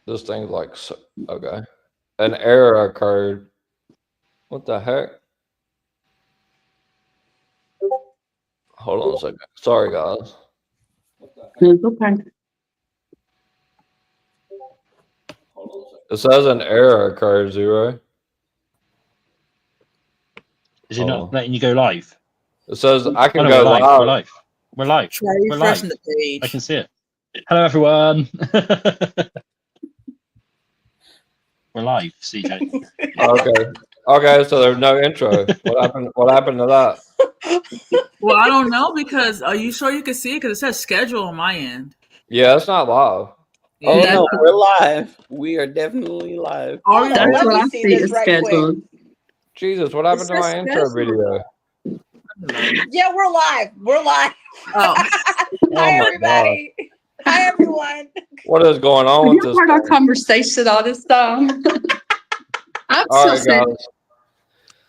This thing's like okay. An error occurred. What the heck? Hold on a second. Sorry, guys. It's okay. It says an error occurred. Zero. Is it Hold not on. letting you go live? It says I Oh can no, we're go live. We're live. live. We're live. Try We're live. refreshing the I can page. see it. Hello, everyone. We're live, CJ. Okay. Okay. So there's no intro. What happened? What happened to that? Well, I don't know because are you sure you can see it? Because it says schedule on my end. Yeah, it's not live. Oh Yeah. no, we're live. We are definitely live. Are we That's live? what me I see see this is right quick. scheduled. Jesus, what It happened to says my intro schedule. video? Yeah, we're live. We're live. Oh, Hi, Oh my god. everybody. Hi, everyone. What is going on Have with you this heard our thing? conversation all this time? I'm All still right, saying, guys.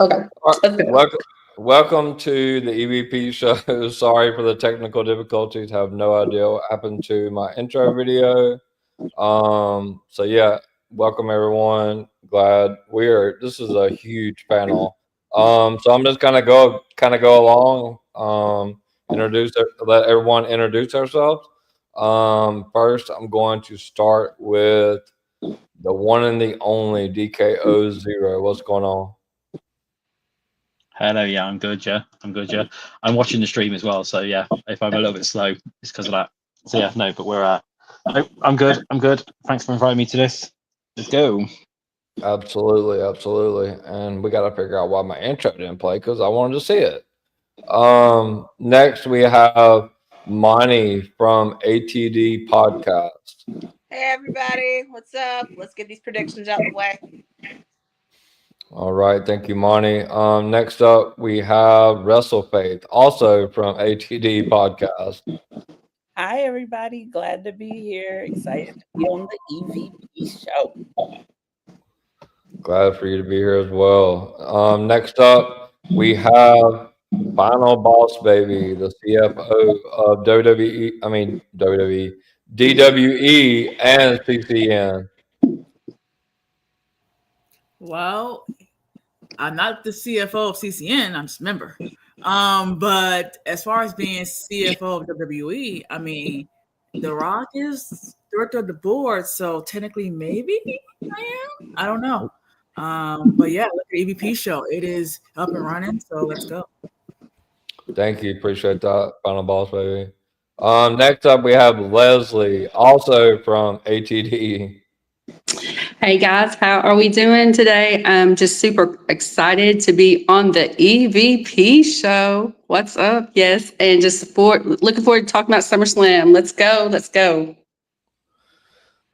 okay, All let's right. go. Welcome to the EVP show. Sorry for the technical difficulties. Have no idea what happened to my intro video. So yeah, welcome everyone. Glad we're. This is a huge panel. So I'm just gonna go along. Let everyone introduce ourselves. First, I'm going to start with the one and the only DKO0. What's going on? Hello, yeah, I'm good, yeah. I'm good, yeah. I'm watching the stream as well, so yeah, if I'm a little bit slow, it's because of that. So yeah, no, but we're no, I'm good. I'm good. Thanks for inviting me to this. Let's go. Absolutely, absolutely. And we got to figure out why my intro didn't play because I wanted to see it. Next we have Monty from ATD Podcast. Hey, everybody. What's up? Let's get these predictions out the way. All right, thank you, Monty. Next up we have WrestleFaith, also from ATD Podcast. Hi everybody, glad to be here. Excited to be on the EVP show. Glad for you to be here as well. Next up we have Final Boss Baby, the CFO of WWE. I mean WWE, DWE, and CCN. well, I'm not the CFO of CCN. I'm just a member. But as far as being CFO of WWE, I mean, The Rock is director of the board, so technically, maybe I am. I don't know. But yeah, look at EVP show. It is up and running, so let's go. Thank you. Appreciate that, Final Boss Baby. Next up, we have Leslie, also from ATD. Hey guys, how are we doing today? I'm just super excited to be on the EVP show. What's up? Yes, and looking forward to talking about SummerSlam. Let's go, let's go.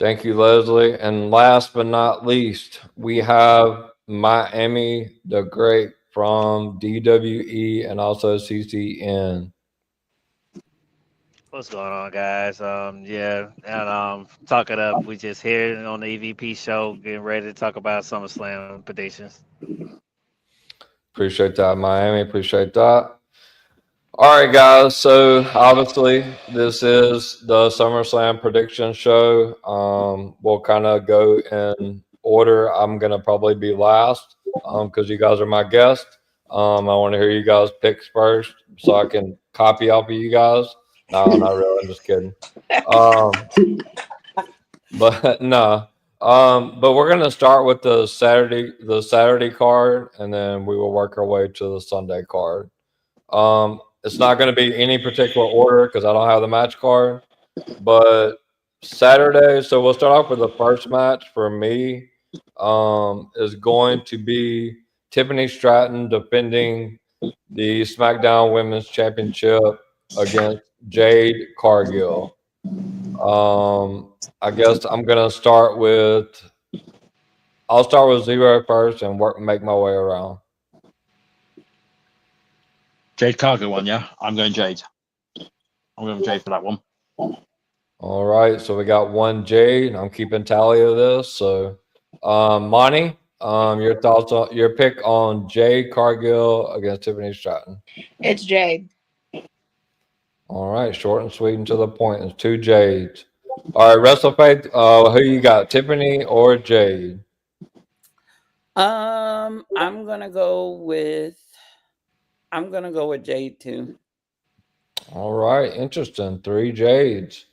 Thank you, Leslie. And last but not least, we have Miami the Great from DWE and also CCN. What's going on, guys? Yeah, and talk it up. We just here on the EVP show, getting ready to talk about SummerSlam predictions. Appreciate that, Miami. Appreciate that. All right, guys. So obviously, this is the SummerSlam prediction show. We'll kind of go in order. I'm gonna probably be last because you guys are my guest. I want to hear you guys picks first so I can copy off of you guys. No, not really. I'm just kidding. Um, but no. But we're gonna start with the Saturday card, and then we will work our way to the Sunday card. It's not going to be any particular order because I don't have the match card. But Saturday, so we'll start off with the first match for me. Is going to be Tiffany Stratton defending the SmackDown Women's Championship against Jade Cargill. I guess I'll start with zero first and make my way around. Jade Cargo one, yeah. I'm going Jade. I'm going Jade for that one. All right, so we got one Jade. I'm keeping tally of this. So, Monty, your pick on Jade Cargill against Tiffany Stratton. It's Jade. All right, short and sweet and to the point. It's two Jades. All right, WrestleFaith. Who you got, Tiffany or Jade? I'm gonna go with Jade too. All right, interesting. Three Jades.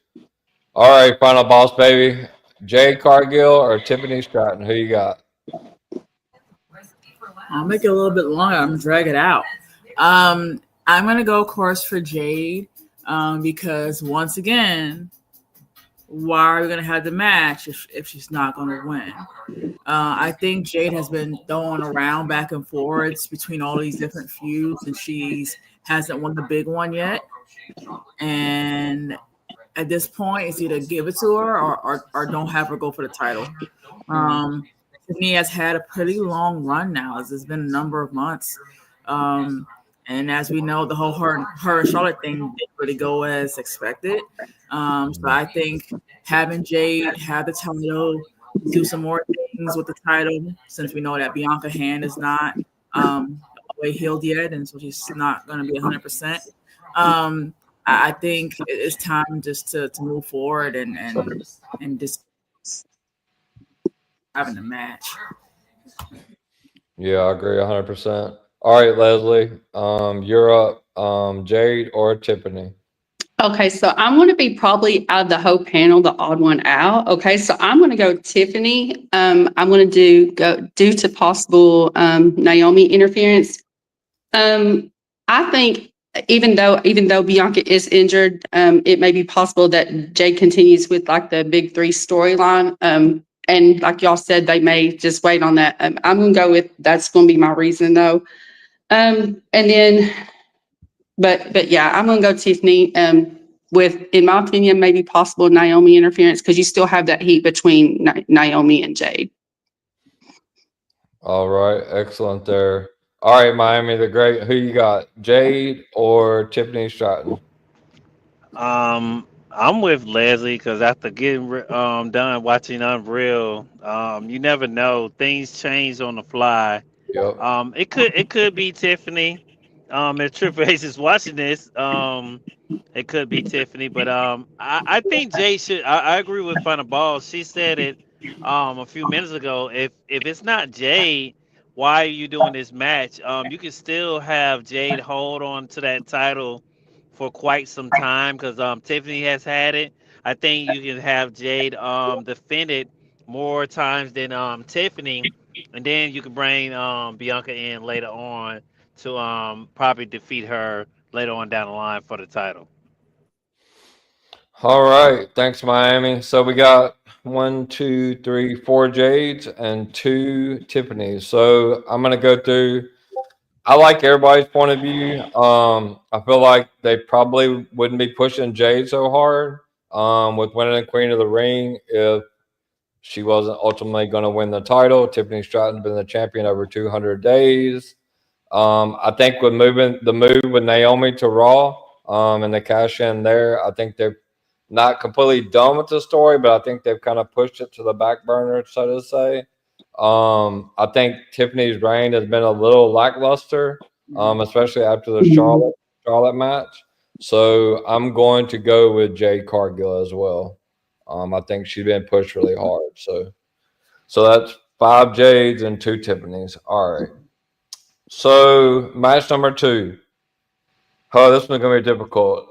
All right, final boss baby. Jade Cargill or Tiffany Stratton? Who you got? I'll make it a little bit longer. I'm gonna drag it out. I'm gonna go, of course, for Jade, because once again, why are we gonna have the match if she's not gonna win? I think Jade has been thrown around back and forwards between all these different feuds, and she's hasn't won the big one yet. And at this point, it's either give it to her or don't have her go for the title. Um, Tiffany has had a pretty long run now. It's been a number of months. Um, and as we know, the whole her and Charlotte thing didn't really go as expected. So I think having Jade have the title, do some more things with the title, since we know that Bianca Hand is not all the way healed yet, and so she's not going to be 100%. I think it's time just to move forward and just having a match. Yeah, I agree 100%. All right, Leslie. You're up. Jade or Tiffany? Okay, so I'm going to be probably out of the whole panel, the odd one out. Okay, so I'm going to go Tiffany. I'm going to go due to possible Naomi interference. I think even though Bianca is injured, it may be possible that Jade continues with like the big three storyline. And like y'all said, they may just wait on that. I'm going to go with that's going to be my reason though. And then, but yeah, I'm going to go Tiffany. With, in my opinion, maybe possible Naomi interference because you still have that heat between Naomi and Jade. All right, excellent there. All right, Miami the Great. Who you got, Jade or Tiffany Stratton? I'm with Leslie because after getting done watching Unreal, you never know, things change on the fly. Yep. It could be Tiffany. If Triple H is watching this, it could be Tiffany, but I think Jay should. I agree with Final Ball. She said it a few minutes ago. If it's not Jade, why are you doing this match? You can still have Jade hold on to that title for quite some time because Tiffany has had it. I think you can have Jade defend it more times than Tiffany, and then you can bring Bianca in later on to probably defeat her later on down the line for the title. All right, thanks, Miami. So we got one, two, three, four Jades and two Tiffany's. So I'm gonna go through. I like everybody's point of view. I feel like they probably wouldn't be pushing Jade so hard with winning the Queen of the Ring if she wasn't ultimately going to win the title. Tiffany Stratton's been the champion over 200 days. I think with moving the move with Naomi to Raw and the cash in there, I think they're not completely done with the story, but I think they've kind of pushed it to the back burner, so to say. I think Tiffany's reign has been a little lackluster, especially after the Charlotte match. So I'm going to go with Jade Cargill as well. I think she's been pushed really hard. So that's five Jades and two Tiffany's. All right. So match number two. Oh, this one's gonna be difficult.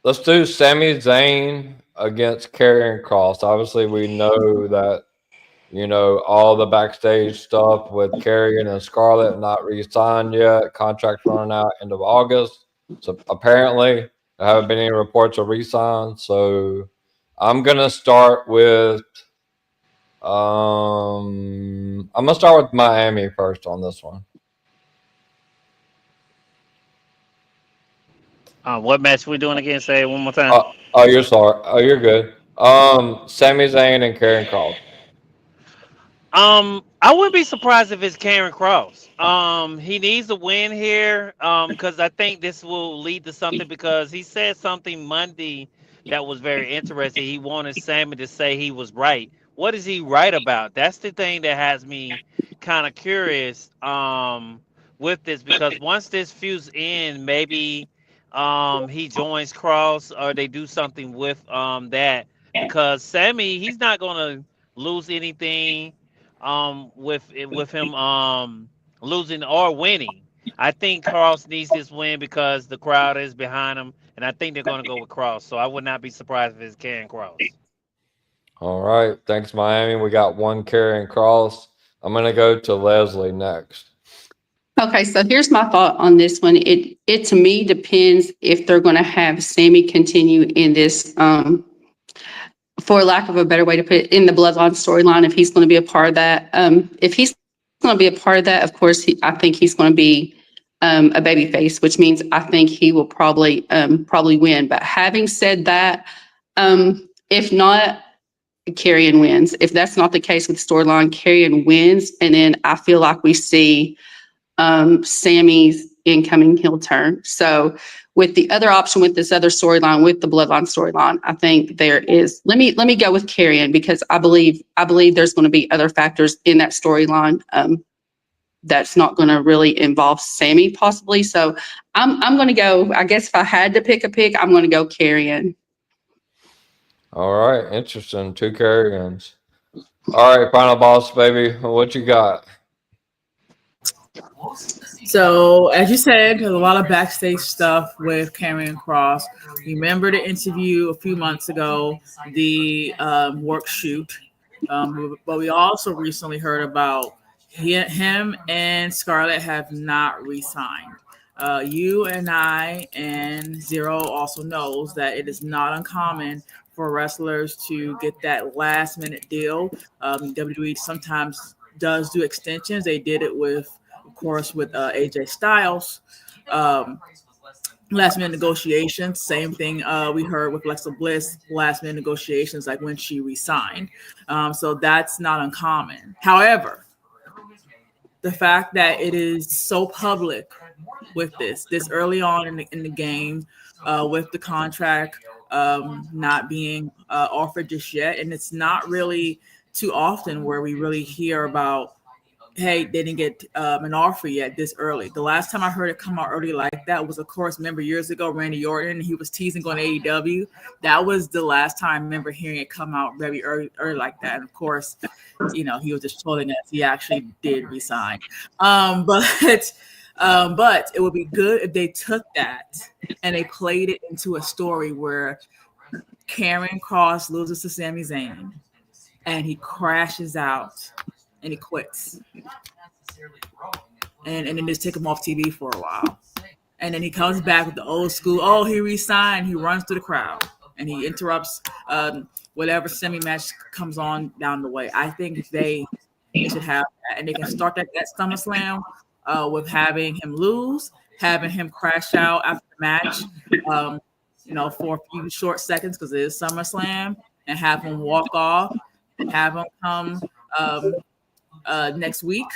Let's do Sami Zayn against Karrion Cross. Obviously, we know that all the backstage stuff with Karrion and Scarlett not re-signed yet. Contract running out end of August. So apparently, there haven't been any reports of re-sign. So I'm gonna start with I'm gonna start with Miami first on this one. What match we doing again? Say it one more time. You're sorry. Oh, you're good. Sami Zayn and Karrion Cross. I wouldn't be surprised if it's Karen Cross. He needs a win here. Because I think this will lead to something. Because he said something Monday that was very interesting. He wanted Sammy to say he was right. What is he right about? That's the thing that has me kind of curious. With this because once this fuse in, maybe he joins Cross or they do something with that, because Sammy, he's not gonna lose anything with him losing or winning. I think Cross needs this win because the crowd is behind him, and I think they're gonna go with Cross. So I would not be surprised if it's Karen Cross. All right. Thanks, Miami. We got one carrying cross. I'm going to go to Leslie next. Okay, so here's my thought on this one. It to me depends if they're going to have Sammy continue in this, for lack of a better way to put it, in the Bloodline storyline. If he's going to be a part of that, if he's going to be a part of that, of course, I think he's going to be a baby face, which means I think he will probably win. But having said that, if not, Karrion wins. If that's not the case with the storyline, Karrion wins, and then I feel like we see Sammy's incoming heel turn. So with the other option, with this other storyline, with the Bloodline storyline, I think there is. Let me go with Karrion because I believe there's going to be other factors in that storyline that's not going to really involve Sammy possibly. So I'm going to go. I guess if I had to pick a pick, I'm going to go Karrion. All right. Interesting. Two carry-ins. All right. Final boss, baby. What you got? So, as you said, there's a lot of backstage stuff with Karrion Cross. Remember the interview a few months ago, the work shoot. But we also recently heard about him and Scarlett have not re-signed. You and I and Zero also knows that it is not uncommon for wrestlers to get that last minute deal. WWE sometimes does do extensions. They did it with, of course, with AJ Styles. Um, Last minute negotiations, same thing we heard with Alexa Bliss, last minute negotiations, like when she resigned. So that's not uncommon. However, the fact that it is so public with this early on in the game, with the contract not being offered just yet, and it's not really too often where we really hear about, hey, they didn't get an offer yet this early. The last time I heard it come out early like that was, of course, remember years ago, Randy Orton, he was teasing going to AEW. That was the last time I remember hearing it come out very early like that. And of course, he was just trolling us. He actually did resign. But it would be good if they took that and they played it into a story where Karrion Kross loses to Sami Zayn and he crashes out and he quits. And then just take him off TV for a while. And then he comes back with the old school, oh, he resigned. He runs through the crowd and he interrupts whatever semi-match comes on down the way. I think they should have that. And they can start that SummerSlam with having him lose, having him crash out after the match, for a few short seconds because it is SummerSlam, and have him walk off, have him come next week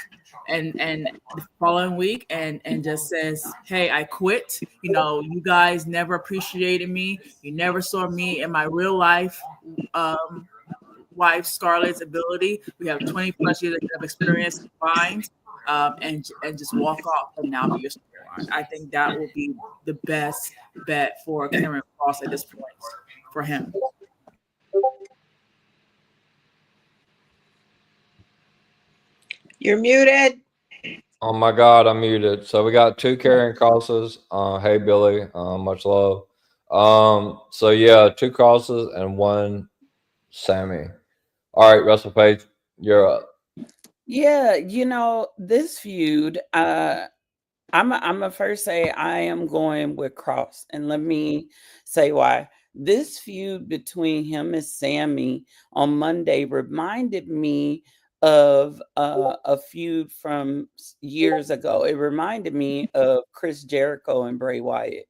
and the following week and just says, hey, I quit. You guys never appreciated me. You never saw me in my real life wife Scarlett's ability. We have 20 plus years of experience combined, and just walk off and now be your storyline. I think that will be the best bet for Karrion Kross at this point for him. You're muted. Oh my God, I'm muted. So we got two carrying crosses. Hey Billy, much love. So yeah, two crosses and one Sammy. All right, Russell Page, you're up. Yeah, this feud, I'm gonna first say I am going with Cross, and let me say why. This feud between him and Sammy on Monday reminded me of a feud from years ago. It reminded me of Chris Jericho and Bray Wyatt,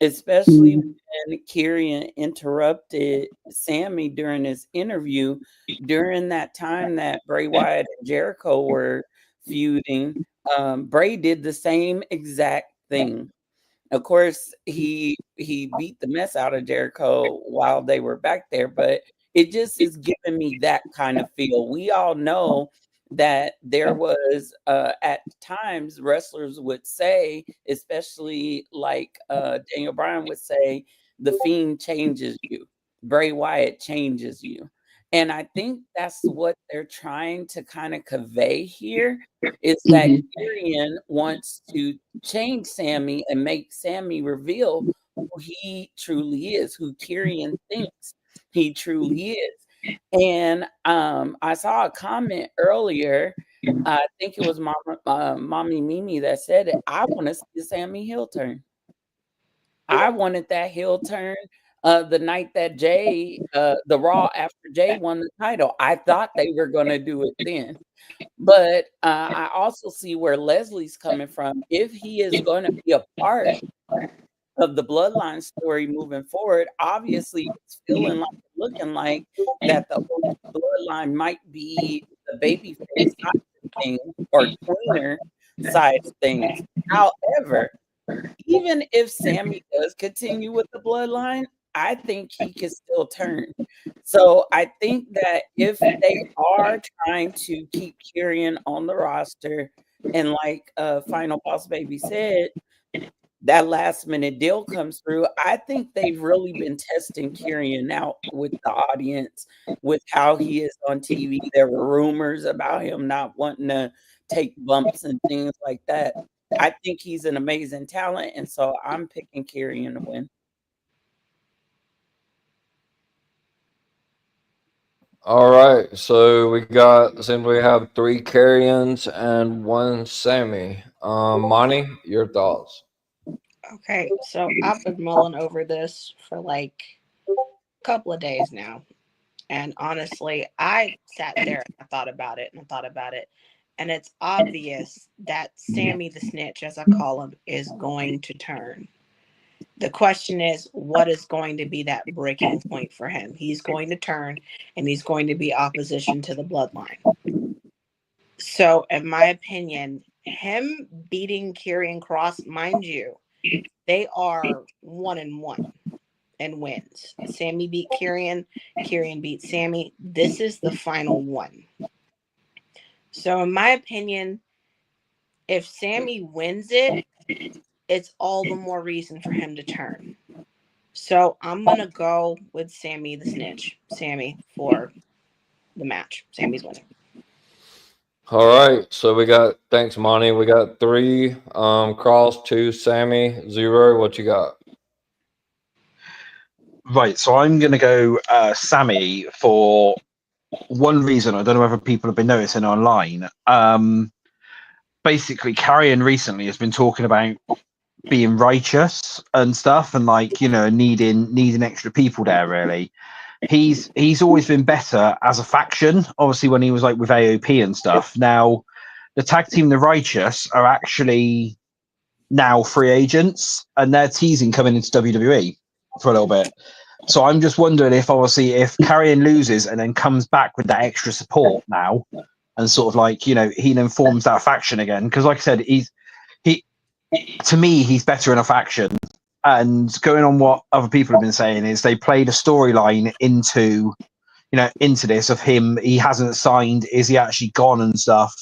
especially when Karrion interrupted Sammy during his interview. During that time that Bray Wyatt and Jericho were feuding, Bray did the same exact thing. Of course, he beat the mess out of Jericho while they were back there, but it just is giving me that kind of feel. We all know that there was at times wrestlers would say, especially like Daniel Bryan would say, the Fiend changes you, Bray Wyatt changes you. And I think that's what they're trying to kind of convey here is that Tyrion wants to change Sammy and make Sammy reveal who he truly is, who Tyrion thinks he truly is. And I saw a comment earlier. I think it was Mommy Mimi that said it. I want to see the Sammy heel turn. I wanted that heel turn the night that the Raw after Jay won the title. I thought they were going to do it then. But I also see where Leslie's coming from. If he is going to be a part of the bloodline story moving forward, obviously it's feeling like, looking like that the bloodline might be the babyface side of things or tweener side of things. However, even if Sammy does continue with the bloodline, I think he can still turn. So I think that if they are trying to keep Tyrion on the roster, and like Final Boss Baby said, that last minute deal comes through, I think they've really been testing Tyrion out with the audience, with how he is on TV. There were rumors about him not wanting to take bumps and things like that. I think he's an amazing talent, and so I'm picking Tyrion to win. All right, so since we have 3 Carrions and 1 Sammy. Monty, your thoughts? Okay, so I've been mulling over this for like a couple of days now. And honestly, I sat there and I thought about it and I thought about it. And it's obvious that Sammy the Snitch, as I call him, is going to turn. The question is, what is going to be that breaking point for him? He's going to turn and he's going to be opposition to the bloodline. So, in my opinion, him beating Karrion Kross, mind you, they are 1-1 and wins. Sammy beat Karrion, Karrion beat Sammy. This is the final one. So, in my opinion, if Sammy wins it, it's all the more reason for him to turn. So I'm going to go with Sammy the Snitch. Sammy for the match. Sammy's winning. All right, so thanks, Monty. We got 3 Cross, 2 Sammy, 0. What you got? Right, so I'm going to go Sammy for one reason. I don't know whether people have been noticing online. Basically, Carrion recently has been talking about being righteous and stuff, and like needing extra people there. Really, he's always been better as a faction. Obviously, when he was like with AOP and stuff. Now, the tag team, the Righteous, are actually now free agents, and they're teasing coming into WWE for a little bit. So I'm just wondering if Carrion loses and then comes back with that extra support now, and sort of like he then forms that faction again. Because like I said, to me he's better in a faction. And going on what other people have been saying is they played a storyline into this of him. He hasn't signed. Is he actually gone and stuff?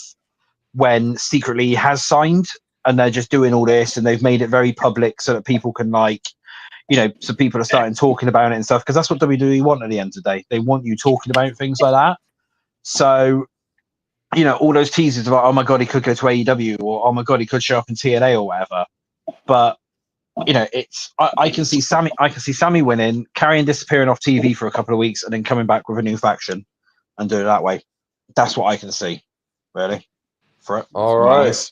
When secretly he has signed, and they're just doing all this, and they've made it very public so that people can so people are starting talking about it and stuff, because that's what WWE want at the end of the day. They want you talking about things like that. So, all those teasers about, oh my God, he could go to AEW, or oh my God, he could show up in TNA or whatever. But, I can see Sammy winning, Carrion disappearing off TV for a couple of weeks, and then coming back with a new faction and do it that way. That's what I can see, really. For it. All right.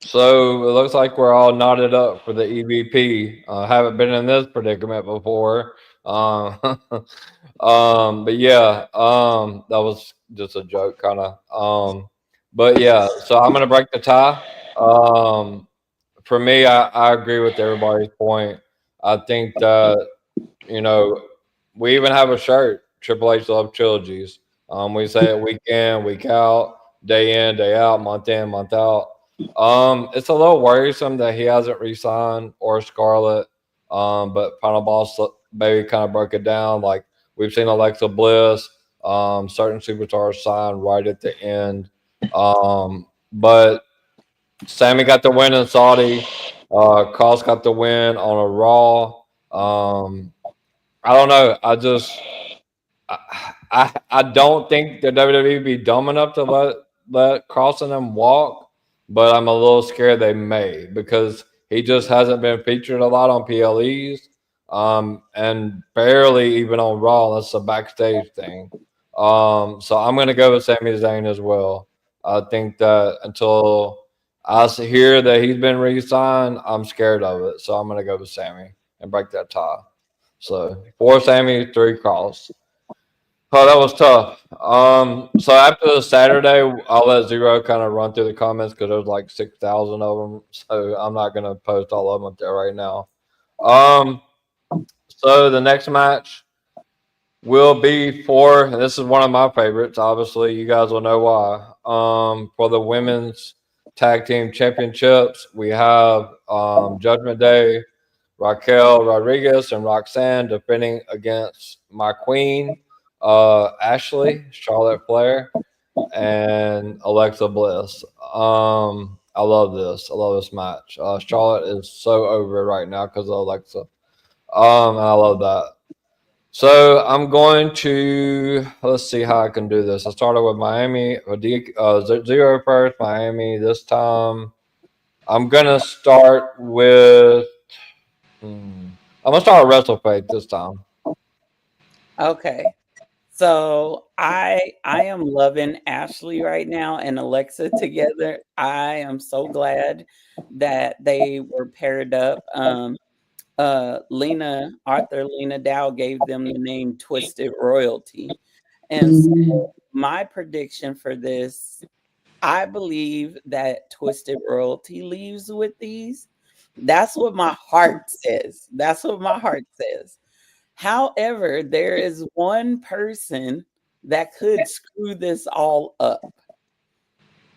So it looks like we're all knotted up for the EVP. Haven't been in this predicament before. But yeah, that was just a joke, kind of. But yeah, so I'm gonna break the tie. For me, I agree with everybody's point. I think that we even have a shirt, Triple H Love Trilogies. We say it week in, week out, day in, day out, month in, month out. It's a little worrisome that he hasn't re-signed or Scarlett. But Final Boss Baby kind of broke it down. Like we've seen Alexa Bliss, Certain superstars signed right at the end. But Sammy got the win in Saudi. Cross got the win on a Raw. I don't know. I don't think the WWE be dumb enough to let Cross and them walk, but I'm a little scared they may because he just hasn't been featured a lot on PLEs, and barely even on Raw. That's a backstage thing. So I'm gonna go with Sami Zayn as well. I think that until hear that he's been re-signed, I'm scared of it. So I'm gonna go with Sammy and break that tie. So four Sammy, three Cross. Oh, that was tough. So after the Saturday, I'll let Zero kind of run through the comments because there's like 6,000 of them. So I'm not gonna post all of them up there right now. Um, so the next match will be for, and this is one of my favorites. Obviously, you guys will know why. For the women's tag team championships, we have Judgment Day, Raquel Rodriguez and Roxanne defending against my queen, Ashley, Charlotte Flair, and Alexa Bliss. I love this. I love this match. Charlotte is so over right now because of Alexa. And I love that. So I'm going to let's see how I can do this. I started with Miami, zero first, Miami this time. I'm gonna start with. I'm gonna start with WrestleFate this time. Okay. So I am loving Ashley right now and Alexa together. I am so glad that they were paired up. Lena Dow gave them the name Twisted Royalty. And so my prediction for this, I believe that Twisted Royalty leaves with these. That's what my heart says. That's what my heart says. However, there is one person that could screw this all up.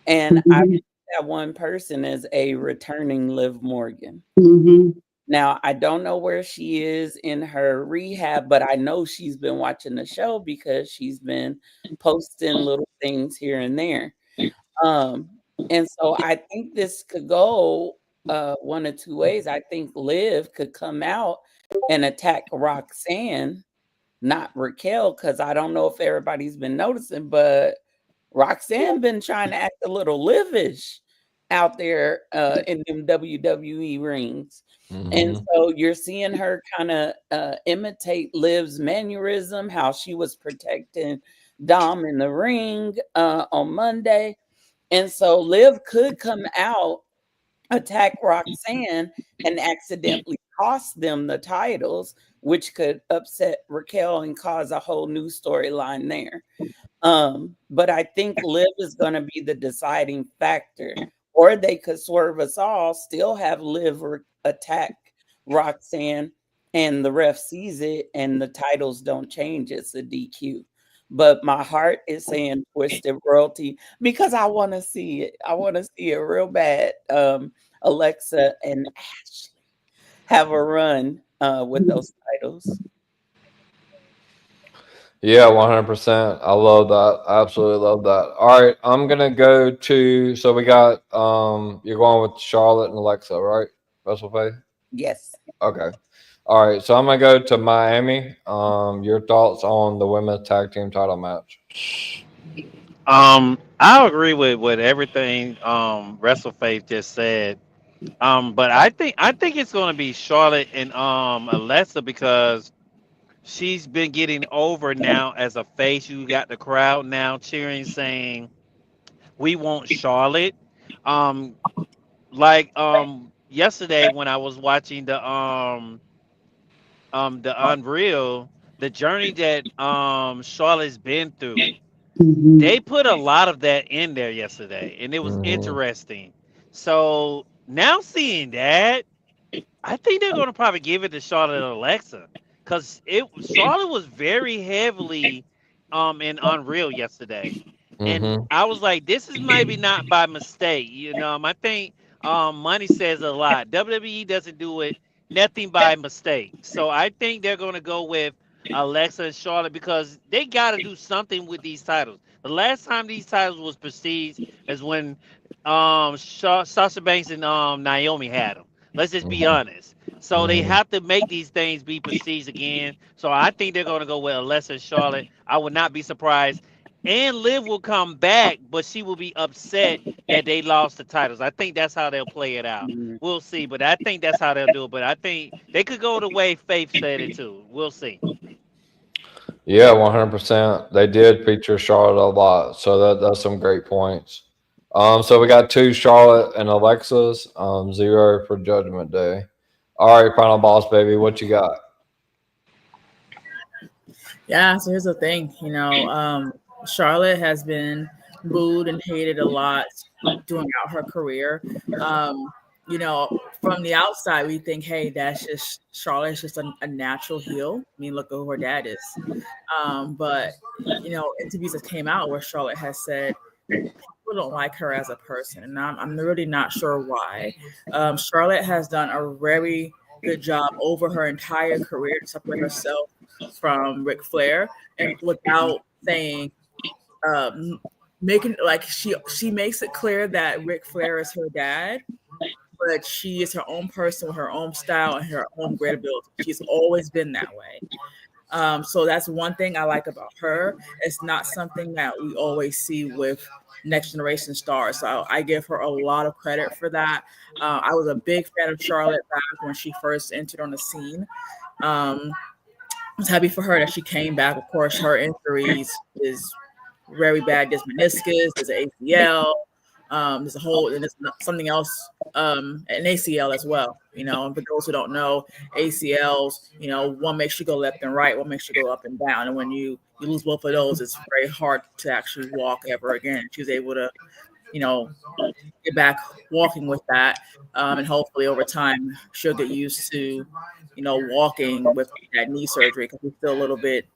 And I believe that one person is a returning Liv Morgan. Now, I don't know where she is in her rehab, but I know she's been watching the show because she's been posting little things here and there. Um, and so I think this could go one of two ways. I think Liv could come out and attack Roxanne, not Raquel, because I don't know if everybody's been noticing, but Roxanne been trying to act a little livish out there in them WWE rings. And Mhm. so you're seeing her kind of imitate Liv's mannerism, how she was protecting Dom in the ring on Monday. And so Liv could come out, attack Roxanne, and accidentally cost them the titles, which could upset Raquel and cause a whole new storyline there. But I think Liv is going to be the deciding factor, or they could swerve us all, still have Liv attack Roxanne, and the ref sees it, and the titles don't change. It's a DQ. But my heart is saying Twisted Royalty because I want to see it. I want to see it real bad. Alexa and Ashley have a run with those titles. Yeah, 100%. I love that. I absolutely love that. All right, I'm gonna go to. So we got you're going with Charlotte and Alexa, right? WrestleFate. Yes. Okay. All right. So I'm gonna go to Miami. Your thoughts on the women's tag team title match? I agree with everything WrestleFaith just said. But I think it's gonna be Charlotte and Alexa because she's been getting over now as a face. You got the crowd now cheering, saying we want Charlotte. Um, like yesterday when I was watching the Unreal, the journey that Charlotte's been through. They put a lot of that in there yesterday, and it was Hmm. interesting. So now seeing that, I think they're going to probably give it to Charlotte and Alexa because it Charlotte was very heavily in Unreal yesterday, and Hmm. I was like, this is maybe not by mistake. I think money says a lot. WWE doesn't do it nothing by mistake, so I think they're going to go with Alexa and Charlotte, because they got to do something with these titles. The last time these titles was prestige is when Sasha Banks and Naomi had them. Let's just be Mhm. honest. So they Mhm. have to make these things be prestige again. So I think they're going to go with Alexa and Charlotte. I would not be surprised. And Liv will come back, but she will be upset that they lost the titles. I think that's how they'll play it out. Mhm. We'll see, but I think that's how they'll do it. But I think they could go the way Faith said it too. We'll see. Yeah, 100%. They did feature Charlotte a lot, so that's some great points. So we got two Charlotte and Alexas, zero for Judgment Day. All right, final boss baby, what you got? Yeah, so here's the thing, Charlotte has been booed and hated a lot during out her career. Um, from the outside, we think, hey, that's just Charlotte's just a natural heel. I mean, look at who her dad is. But interviews that came out where Charlotte has said people don't like her as a person, and I'm really not sure why. Charlotte has done a very good job over her entire career to separate herself from Ric Flair, and without saying, um, making like she makes it clear that Ric Flair is her dad, but she is her own person with her own style and her own great ability. She's always been that way. So that's one thing I like about her. It's not something that we always see with next generation stars. So I give her a lot of credit for that. I was a big fan of Charlotte back when she first entered on the scene. Um, I was happy for her that she came back. Of course, her injuries is very bad. There's meniscus, there's an ACL, there's a whole, and there's something else, an ACL as well. And for those who don't know, ACLs, one makes you go left and right, one makes you go up and down. And when you lose both of those, it's very hard to actually walk ever again. She was able to, you know, get back walking with that. And hopefully over time, she'll get used to, walking with that knee surgery because it's still a little bit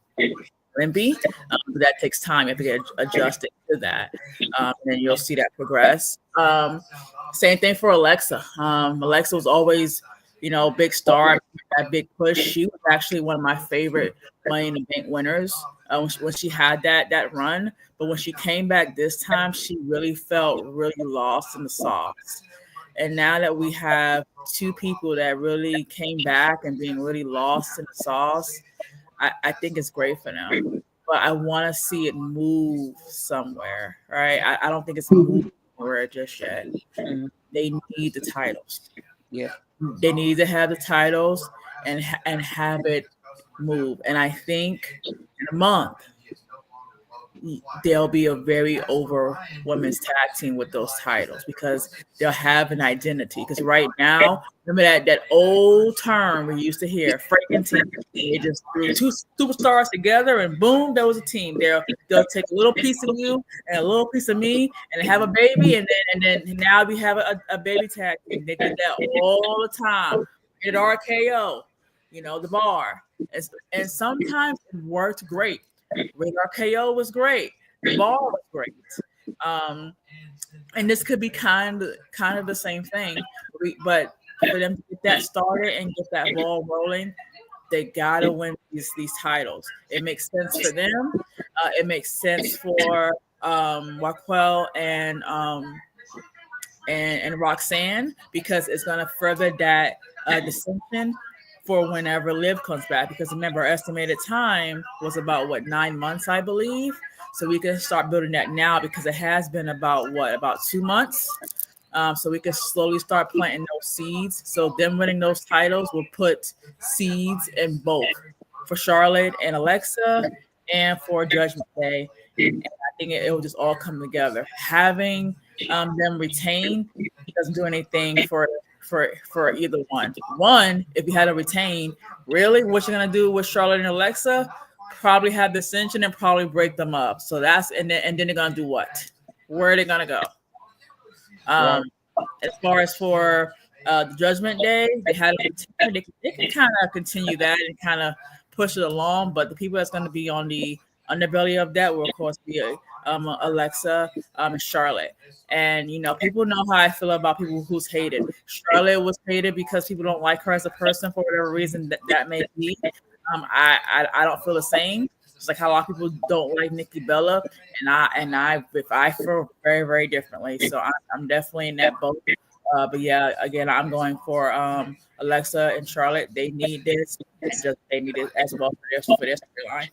limpy. But that takes time. You have to get adjusted to that. And then you'll see that progress. Same thing for Alexa. Alexa was always, big star, that big push. She was actually one of my favorite Money in the Bank winners when she had that run. But when she came back this time, she really felt really lost in the sauce. And now that we have two people that really came back and being really lost in the sauce, I think it's great for them. But I want to see it move somewhere, right? I don't think it's moving anywhere just yet. Mhm. They need the titles. Yeah. They need to have the titles and have it move. And I think in a month, there'll be a very over women's tag team with those titles because they'll have an identity. Because right now, remember that old term we used to hear, freaking team. They just threw two superstars together and boom, there was a team. They'll take a little piece of you and a little piece of me and have a baby, and then now we have a baby tag team. They did that all the time. At RKO, the bar. And sometimes it worked great. Radar KO was great. The ball was great. And this could be kind of the same thing. But for them to get that started and get that ball rolling, they gotta win these titles. It makes sense for them. It makes sense for Raquel and Roxanne because it's gonna further that distinction for whenever Liv comes back. Because remember, our estimated time was about 9 months, I believe. So we can start building that now because it has been about 2 months. So we can slowly start planting those seeds. So them winning those titles will put seeds in both for Charlotte and Alexa and for Judgment Day. And I think it will just all come together. Having them retain doesn't do anything for either one. One, if you had to retain, really, what you're gonna do with Charlotte and Alexa? Probably have dissension and probably break them up. So that's and then they're gonna do what? Where are they gonna go? Right. As far as for the Judgment Day, they had they can kind of continue that and kind of push it along. But the people that's going to be on the underbelly of that will, of course, be Alexa and Charlotte. And people know how I feel about people who's hated. Charlotte was hated because people don't like her as a person for whatever reason that may be. I don't feel the same. It's like how a lot of people don't like Nikki Bella, and I feel very very differently. So I'm definitely in that boat. But yeah, again, I'm going for Alexa and Charlotte. They need this, and just they need it as well for their storyline.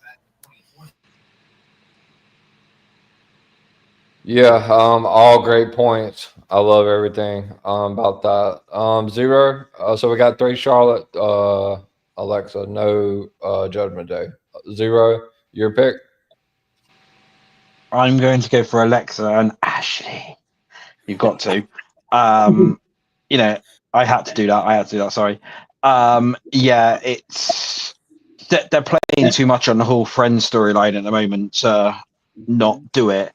Yeah, all great points. I love everything about that. Zero. So we got three Charlotte, Alexa, no Judgment Day. Zero, your pick. I'm going to go for Alexa and Ashley. You've got to. You know, I had to do that. Sorry. Yeah, it's they're playing too much on the whole Friends storyline at the moment to not do it.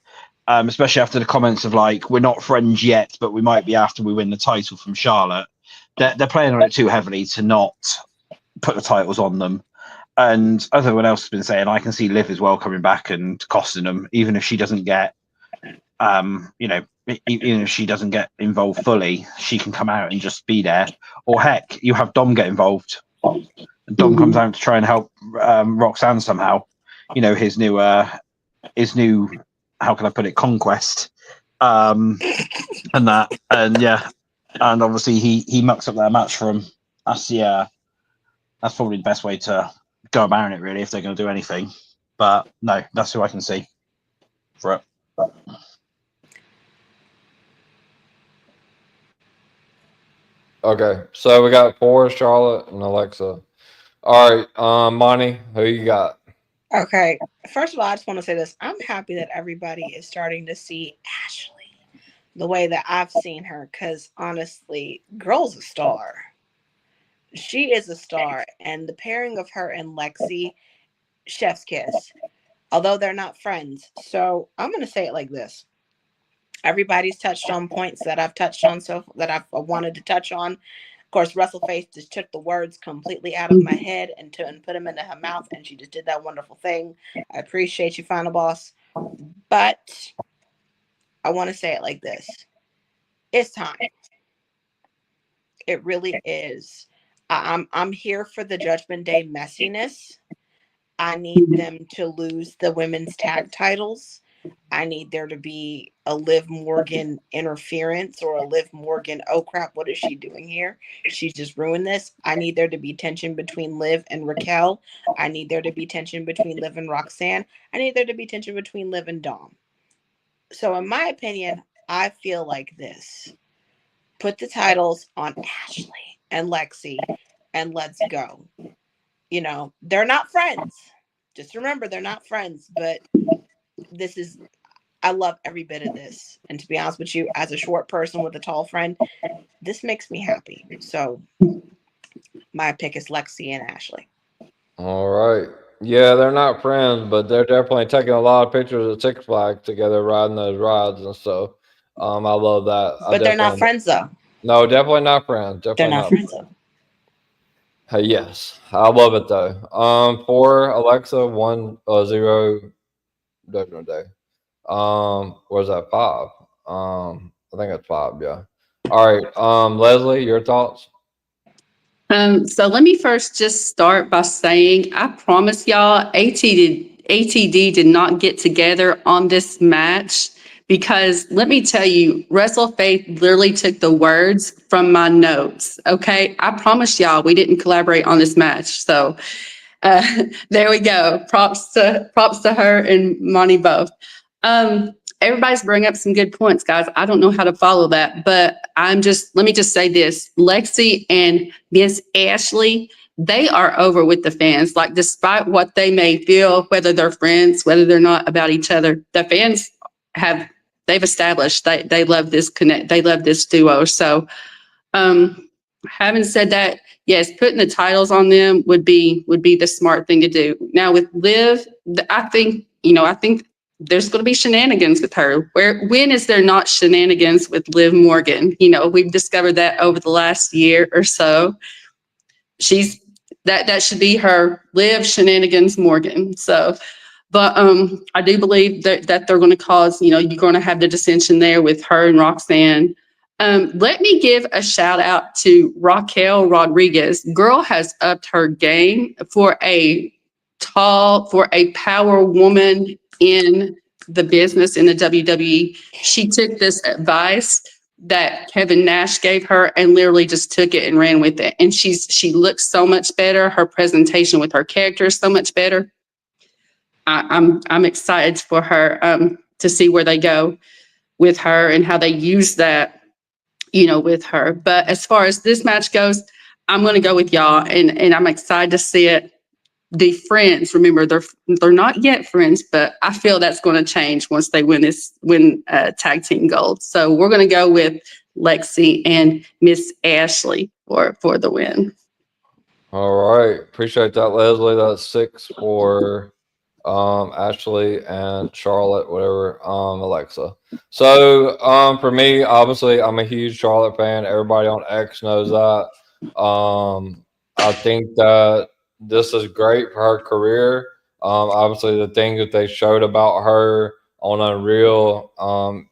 Especially after the comments of like, we're not friends yet, but we might be after we win the title from Charlotte. They're playing on it too heavily to not put the titles on them. And as everyone else has been saying, I can see Liv as well coming back and costing them, even if she doesn't get, even if she doesn't get involved fully, she can come out and just be there. Or heck, you have Dom get involved. Dom comes out to try and help Roxanne somehow. You know, his new, how can I put it, conquest, and that, and yeah, and obviously he mucks up their match for him. That's probably the best way to go about it, really, if they're going to do anything. But no, that's who I can see for it. Okay, so we got four Charlotte and Alexa. All right, Monty, who you got? Okay. First of all, I just want to say this. I'm happy that everybody is starting to see Ashley the way that I've seen her, because honestly, girl's a star. She is a star. And the pairing of her and Lexi, chef's kiss, although they're not friends. So I'm going to say it like this. Everybody's touched on points that I've touched on, so that I've wanted to touch on. Of course, WrestleFace just took the words completely out of my head and put them into her mouth, and she just did that wonderful thing. I appreciate you, Final Boss. But I want to say it like this. It's time. It really is. I'm here for the Judgment Day messiness. I need them to lose the women's tag titles. I need there to be a Liv Morgan interference, or a Liv Morgan, oh crap, what is she doing here? She's just ruined this. I need there to be tension between Liv and Raquel. I need there to be tension between Liv and Roxanne. I need there to be tension between Liv and Dom. So in my opinion, I feel like this. Put the titles on Ashley and Lexi and let's go. You know, they're not friends. Just remember, they're not friends, but I love every bit of this. And to be honest with you, as a short person with a tall friend, this makes me happy. So my pick is Lexi and Ashley. All right. Yeah, they're not friends, but they're definitely taking a lot of pictures at Six Flags together, riding those rides and stuff. I love that. But they're not friends, though. No, definitely not friends. They're Definitely not friends, though. Hey, yes, I love it though. For Alexa, 1-0 Judgment Day. Where's that? 5. I think it's 5. Yeah. All right. Leslie, your thoughts? So let me first just start by saying, I promise y'all, ATD did not get together on this match, because let me tell you, WrestleFaith literally took the words from my notes. Okay, I promise y'all, we didn't collaborate on this match. So there we go. Props to her and Monty both. Everybody's bringing up some good points, guys. I don't know how to follow that, but let me just say this. Lexi and Miss Ashley, they are over with the fans. Like, despite what they may feel, whether they're friends, whether they're not, about each other, the fans they've established they love this connect. They love this duo. So, having said that, yes, putting the titles on them would be the smart thing to do. Now with Liv, I think there's going to be shenanigans with her. When is there not shenanigans with Liv Morgan? We've discovered that over the last year or so. That should be her, Liv Shenanigans Morgan. So, but I do believe that they're going to cause, you're going to have the dissension there with her and Roxanne. Let me give a shout out to Raquel Rodriguez. Girl has upped her game for a power woman in the business in the WWE. She took this advice that Kevin Nash gave her and literally just took it and ran with it. And she looks so much better. Her presentation with her character is so much better. I'm excited for her to see where they go with her and how they use that, with her. But as far as this match goes, I'm going to go with y'all, and I'm excited to see it. The friends, remember, they're not yet friends, but I feel that's going to change once they win tag team gold. So we're going to go with Lexi and Miss Ashley for the win. All right. Appreciate that, Leslie. That's 6 for Ashley and Charlotte, whatever, Alexa. So for me, obviously I'm a huge Charlotte fan. Everybody on X knows that. I think that this is great for her career. Obviously the things that they showed about her on Unreal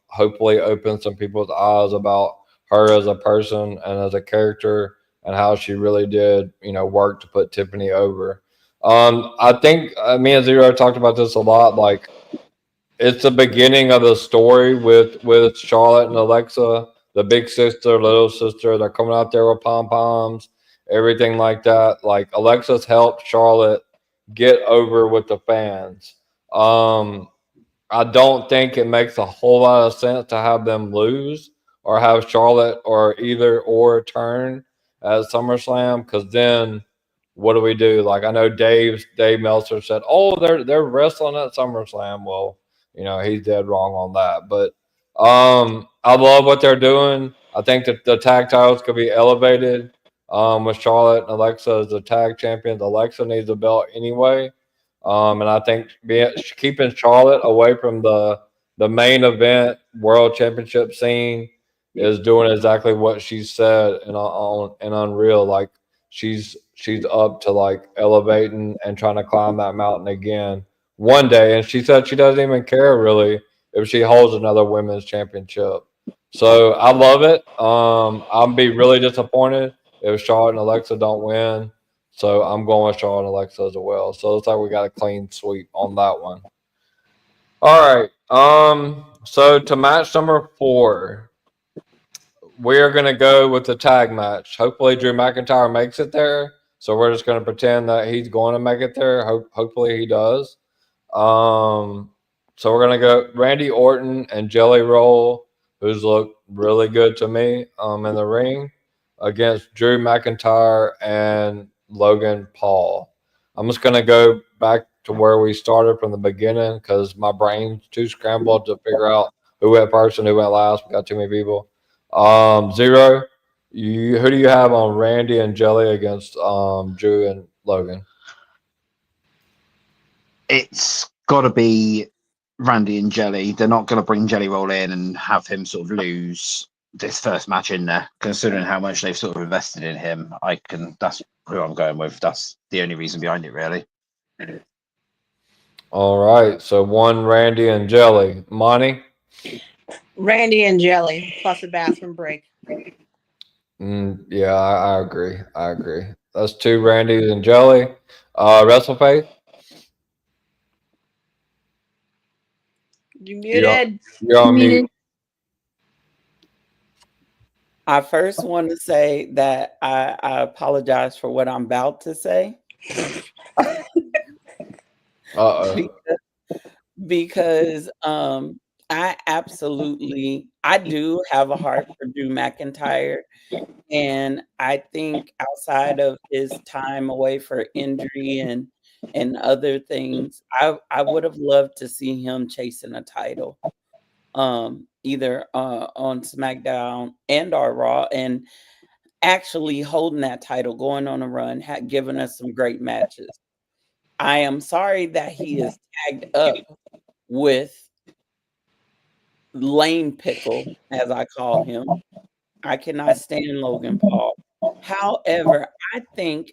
hopefully opened some people's eyes about her as a person and as a character and how she really did, work to put Tiffany over. I think me and Zero talked about this a lot. Like, it's the beginning of the story with Charlotte and Alexa, the big sister, little sister. They're coming out there with pom poms, everything like that. Like, Alexa's helped Charlotte get over with the fans. Um, I don't think it makes a whole lot of sense to have them lose or have Charlotte or either or turn at SummerSlam, because then what do we do? Like, I know Dave Meltzer said, "Oh, they're wrestling at SummerSlam." Well, he's dead wrong on that. But I love what they're doing. I think that the tag titles could be elevated with Charlotte and Alexa as the tag champions. Alexa needs a belt anyway. And I think keeping Charlotte away from the main event world championship scene is doing exactly what she said in Unreal. Like, she's up to like elevating and trying to climb that mountain again one day. And she said she doesn't even care really if she holds another women's championship. So I love it. I'll be really disappointed if Charlotte and Alexa don't win. So I'm going with Charlotte and Alexa as well. So it looks like we got a clean sweep on that one. All right. So to match number 4, we are going to go with the tag match. Hopefully Drew McIntyre makes it there. So we're just going to pretend that he's going to make it there. Hopefully he does. Um, so we're going to go Randy Orton and Jelly Roll, who's looked really good to me in the ring, against Drew McIntyre and Logan Paul. I'm just going to go back to where we started from the beginning because my brain's too scrambled to figure out who went first and who went last. We got too many people. Zero, who do you have on Randy and Jelly against Drew and Logan? It's got to be Randy and Jelly. They're not going to bring Jelly Roll in and have him sort of lose this first match in there, considering how much they've sort of invested in him. That's who I'm going with. That's the only reason behind it, really. All right, so one Randy and Jelly. Monty? Randy and Jelly plus a bathroom break. Yeah, I agree. That's 2 Randys and Jelly. WrestleFace? You muted. You're on mute. I first want to say that I apologize for what I'm about to say. Uh-oh. Because I do have a heart for Drew McIntyre. And I think outside of his time away for injury and other things, I would have loved to see him chasing a title. Either on SmackDown and or Raw, and actually holding that title, going on a run, giving us some great matches. I am sorry that he is tagged up with Lane Pickle, as I call him. I cannot stand Logan Paul. However,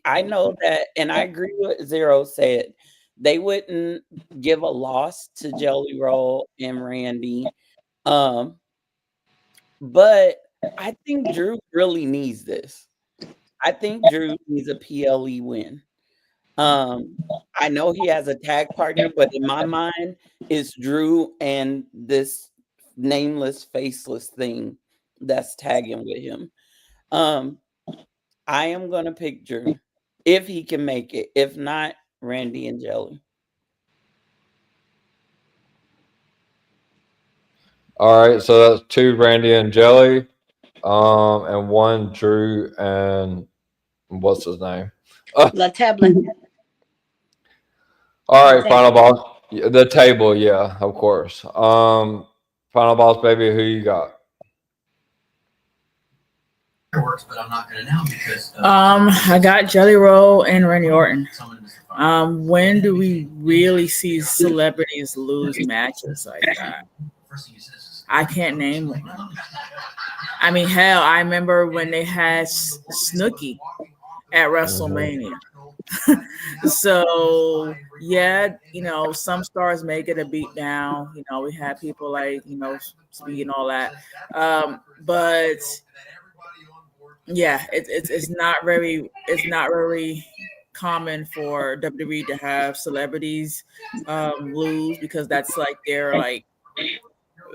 I know that, and I agree with Zero said, they wouldn't give a loss to Jelly Roll and Randy. But I think Drew really needs this. I think Drew needs a PLE win. I know he has a tag partner, but in my mind, it's Drew and this nameless, faceless thing that's tagging with him. Um, I am gonna pick Drew if he can make it. If not, Randy and Jelly. All right, so that's 2 Randy and Jelly, and 1 Drew and what's his name? La Table. All The right, final table. boss. Yeah, the table, yeah, of course. Final boss, baby, who you got? I got Jelly Roll and Randy Orton. When do we really see celebrities lose matches like that? I can't name one. I mean, hell, I remember when they had Snooki at WrestleMania. So yeah, some stars may get a beat down. We had people like Speed and all that. But yeah, it's not very common for WWE to have celebrities lose because that's like their like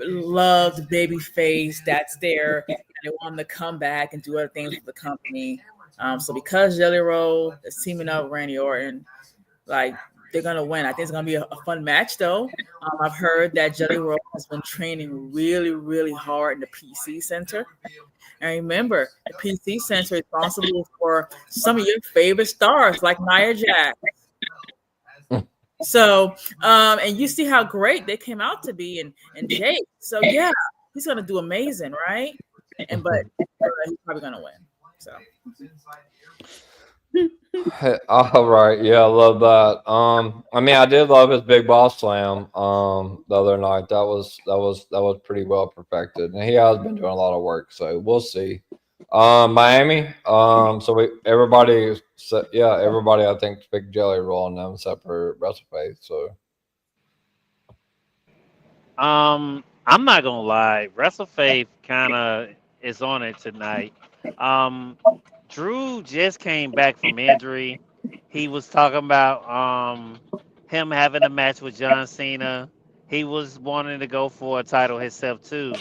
loved baby face. That's their they want them to come back and do other things with the company. So because Jelly Roll is teaming up with Randy Orton, like they're gonna win. I think it's gonna be a fun match though. I've heard that Jelly Roll has been training really, really hard in the PC Center. And remember, the PC Center is responsible for some of your favorite stars like Nia Jax. So, and you see how great they came out to be, and Jake. So yeah, he's gonna do amazing, right? But he's probably gonna win. So All right, yeah, I love that. I mean, I did love his big boss slam the other night. That was pretty well perfected, and he has been doing a lot of work. So we'll see. Miami. So everybody I think picked Jelly Roll on them except for WrestleFace. So I'm not gonna lie, WrestleFaith kind of is on it tonight. Um, Drew just came back from injury. He was talking about him having a match with John Cena. He was wanting to go for a title himself too.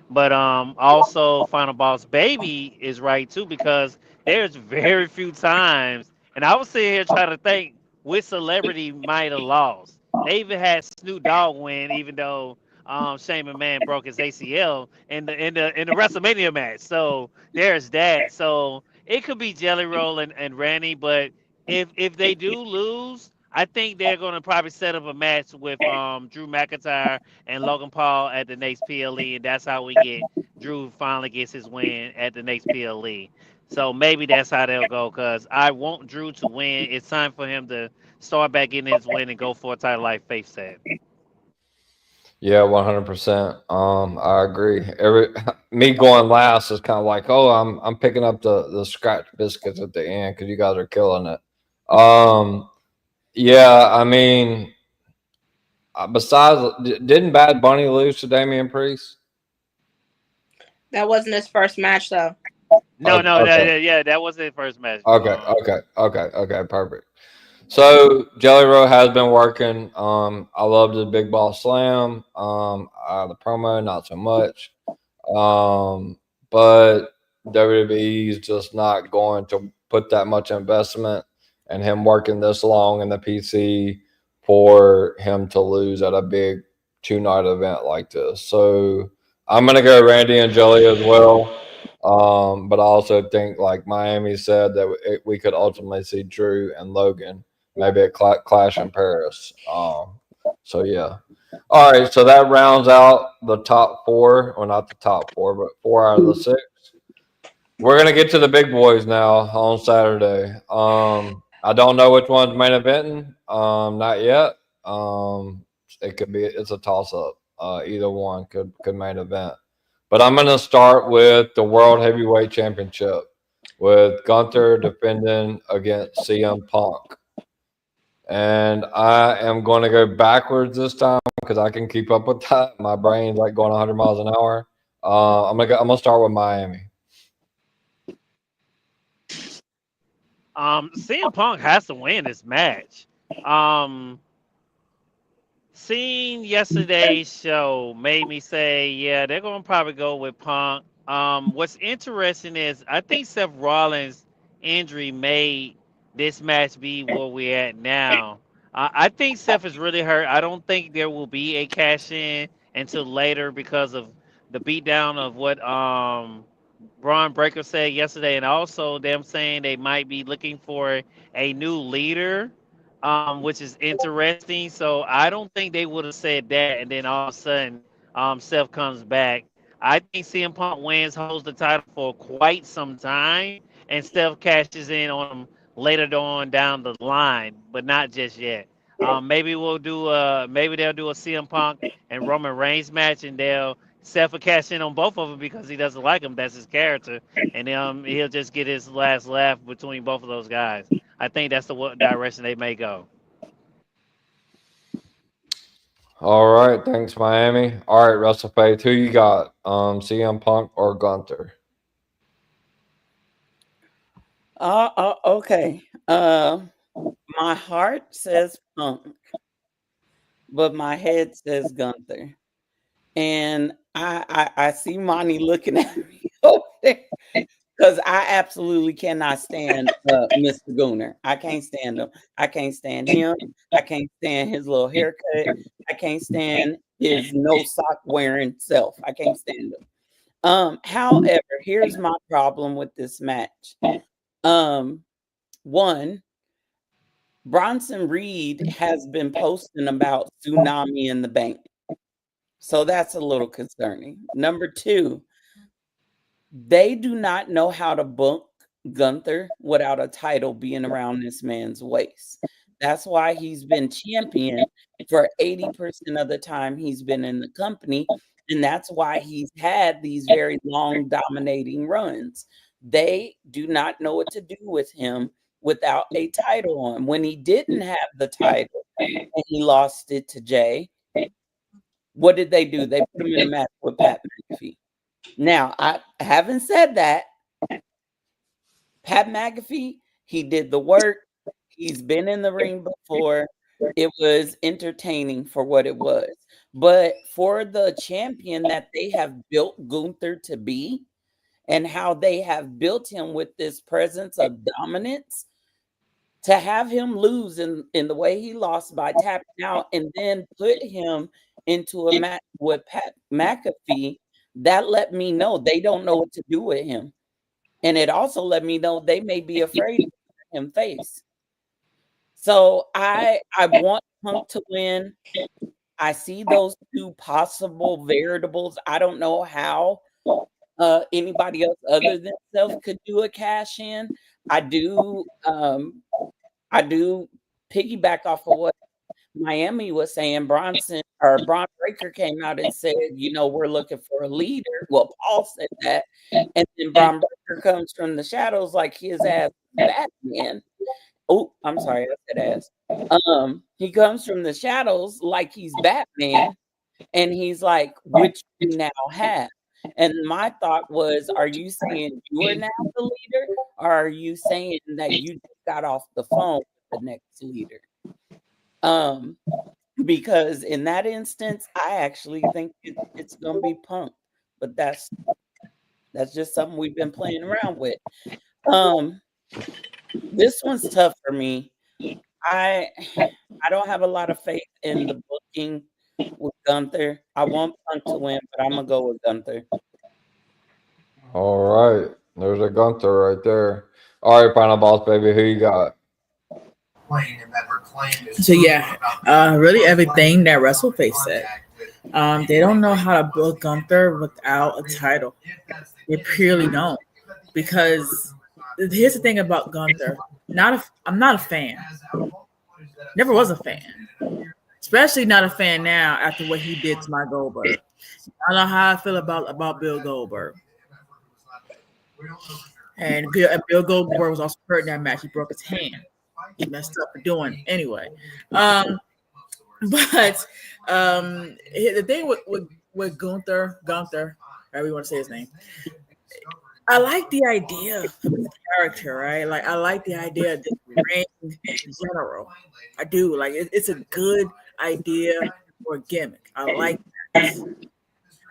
But also Final Boss Baby is right too because there's very few times, and I was sitting here trying to think which celebrity might have lost. They even had Snoop Dogg win, even though Shane McMahon broke his ACL in the WrestleMania match. So there's that. So it could be Jelly Roll and Randy, but if they do lose, I think they're gonna probably set up a match with Drew McIntyre and Logan Paul at the next PLE, and that's how we get Drew finally gets his win at the next PLE. So maybe that's how they'll go. Cause I want Drew to win. It's time for him to start back getting his win and go for a title like Faith said. yeah, 100%. I agree. Me going last is kind of like, oh, I'm picking up the scratch biscuits at the end because you guys are killing it. Um, yeah, I mean, besides, didn't Bad Bunny lose to Damian Priest? That wasn't his first match though. No, no, Okay, yeah, that was the first match. okay, perfect. So Jelly Roll has been working. I loved the Big Boss Slam. The promo not so much. But WWE's just not going to put that much investment and him working this long in the PC for him to lose at a big 2 night event like this. So I'm gonna go Randy and Jelly as well. But I also think, like Miami said, that we could ultimately see Drew and Logan maybe at Clash in Paris. So yeah. All right, so that rounds out the top 4, or not the top 4, but 4 out of the 6. We're gonna get to the big boys now on Saturday. I don't know which one's main eventing. Not yet. It's a toss up. Either one could main event. But I'm gonna start with the World Heavyweight Championship with Gunther defending against CM Punk. And I am going to go backwards this time because I can keep up with that. My brain's like going 100 miles an hour. I'm gonna start with Miami. CM Punk has to win this match. Um, Seeing yesterday's show made me say, yeah, they're gonna probably go with Punk. What's interesting is I think Seth Rollins' injury made this match be where we're at now. I think Seth is really hurt. I don't think there will be a cash in until later because of the beatdown of what Braun Breaker said yesterday, and also them saying they might be looking for a new leader, which is interesting. So I don't think they would have said that, and then all of a sudden, Seth comes back. I think CM Punk wins, holds the title for quite some time, and Steph cashes in on him later on down the line, but not just yet. Maybe they'll do a CM Punk and Roman Reigns match, and they'll Seth will cash in on both of them because he doesn't like him. That's his character, and he'll just get his last laugh between both of those guys. I think that's the direction they may go. All right, thanks, Miami. All right, WrestleFaith, who you got? CM Punk or Gunther? Okay. My heart says Punk, but my head says Gunther. And I see Monty looking at me over there because I absolutely cannot stand Mr. Gooner. I can't stand him. I can't stand him. I can't stand his little haircut. I can't stand his no sock wearing self. I can't stand him. However, here's my problem with this match. One, Bronson Reed has been posting about Tsunami in the Bank. So that's a little concerning. Number two, they do not know how to book Gunther without a title being around this man's waist. That's why he's been champion for 80% of the time he's been in the company. And that's why he's had these very long dominating runs. They do not know what to do with him without a title on. When he didn't have the title and he lost it to Jay, what did they do? They put him in a match with Pat McAfee. Now, I haven't said that. Pat McAfee, he did the work. He's been in the ring before. It was entertaining for what it was. But for the champion that they have built Gunther to be and how they have built him with this presence of dominance, to have him lose in the way he lost by tapping out and then put him into a match with Pat McAfee, that let me know they don't know what to do with him. And it also let me know they may be afraid to let him face. So I want Punk to win. I see those two possible variables. I don't know how anybody else other than self could do a cash in. I do piggyback off of what Miami was saying. Braun Breaker came out and said, we're looking for a leader. Well, Paul said that. And then Braun Breaker comes from the shadows like his ass Batman. Oh, I'm sorry, I said ass. He comes from the shadows like he's Batman, and he's like, which you now have. And my thought was, are you saying you are now the leader, or are you saying that you just got off the phone with the next leader? Because in that instance, I actually think it's gonna be Punk, but that's just something we've been playing around with. This one's tough for me. I don't have a lot of faith in the booking with Gunther. I want Punk to win, but I'm gonna go with Gunther. All right, there's a Gunther right there. All right, final boss baby, who you got? So yeah, really everything that WrestleFace said. They don't know how to book Gunther without a title. They purely don't. Because here's the thing about Gunther. I'm not a fan. Never was a fan. Especially not a fan now after what he did to my Goldberg. I don't know how I feel about Bill Goldberg. And Bill Goldberg was also hurt in that match. He broke his hand. He messed up for doing anyway. But the thing with Gunther, however you want to say his name. I like the idea of his character, right? Like I like the idea of the ring general. I do. Like it's a good idea for a gimmick. I like that.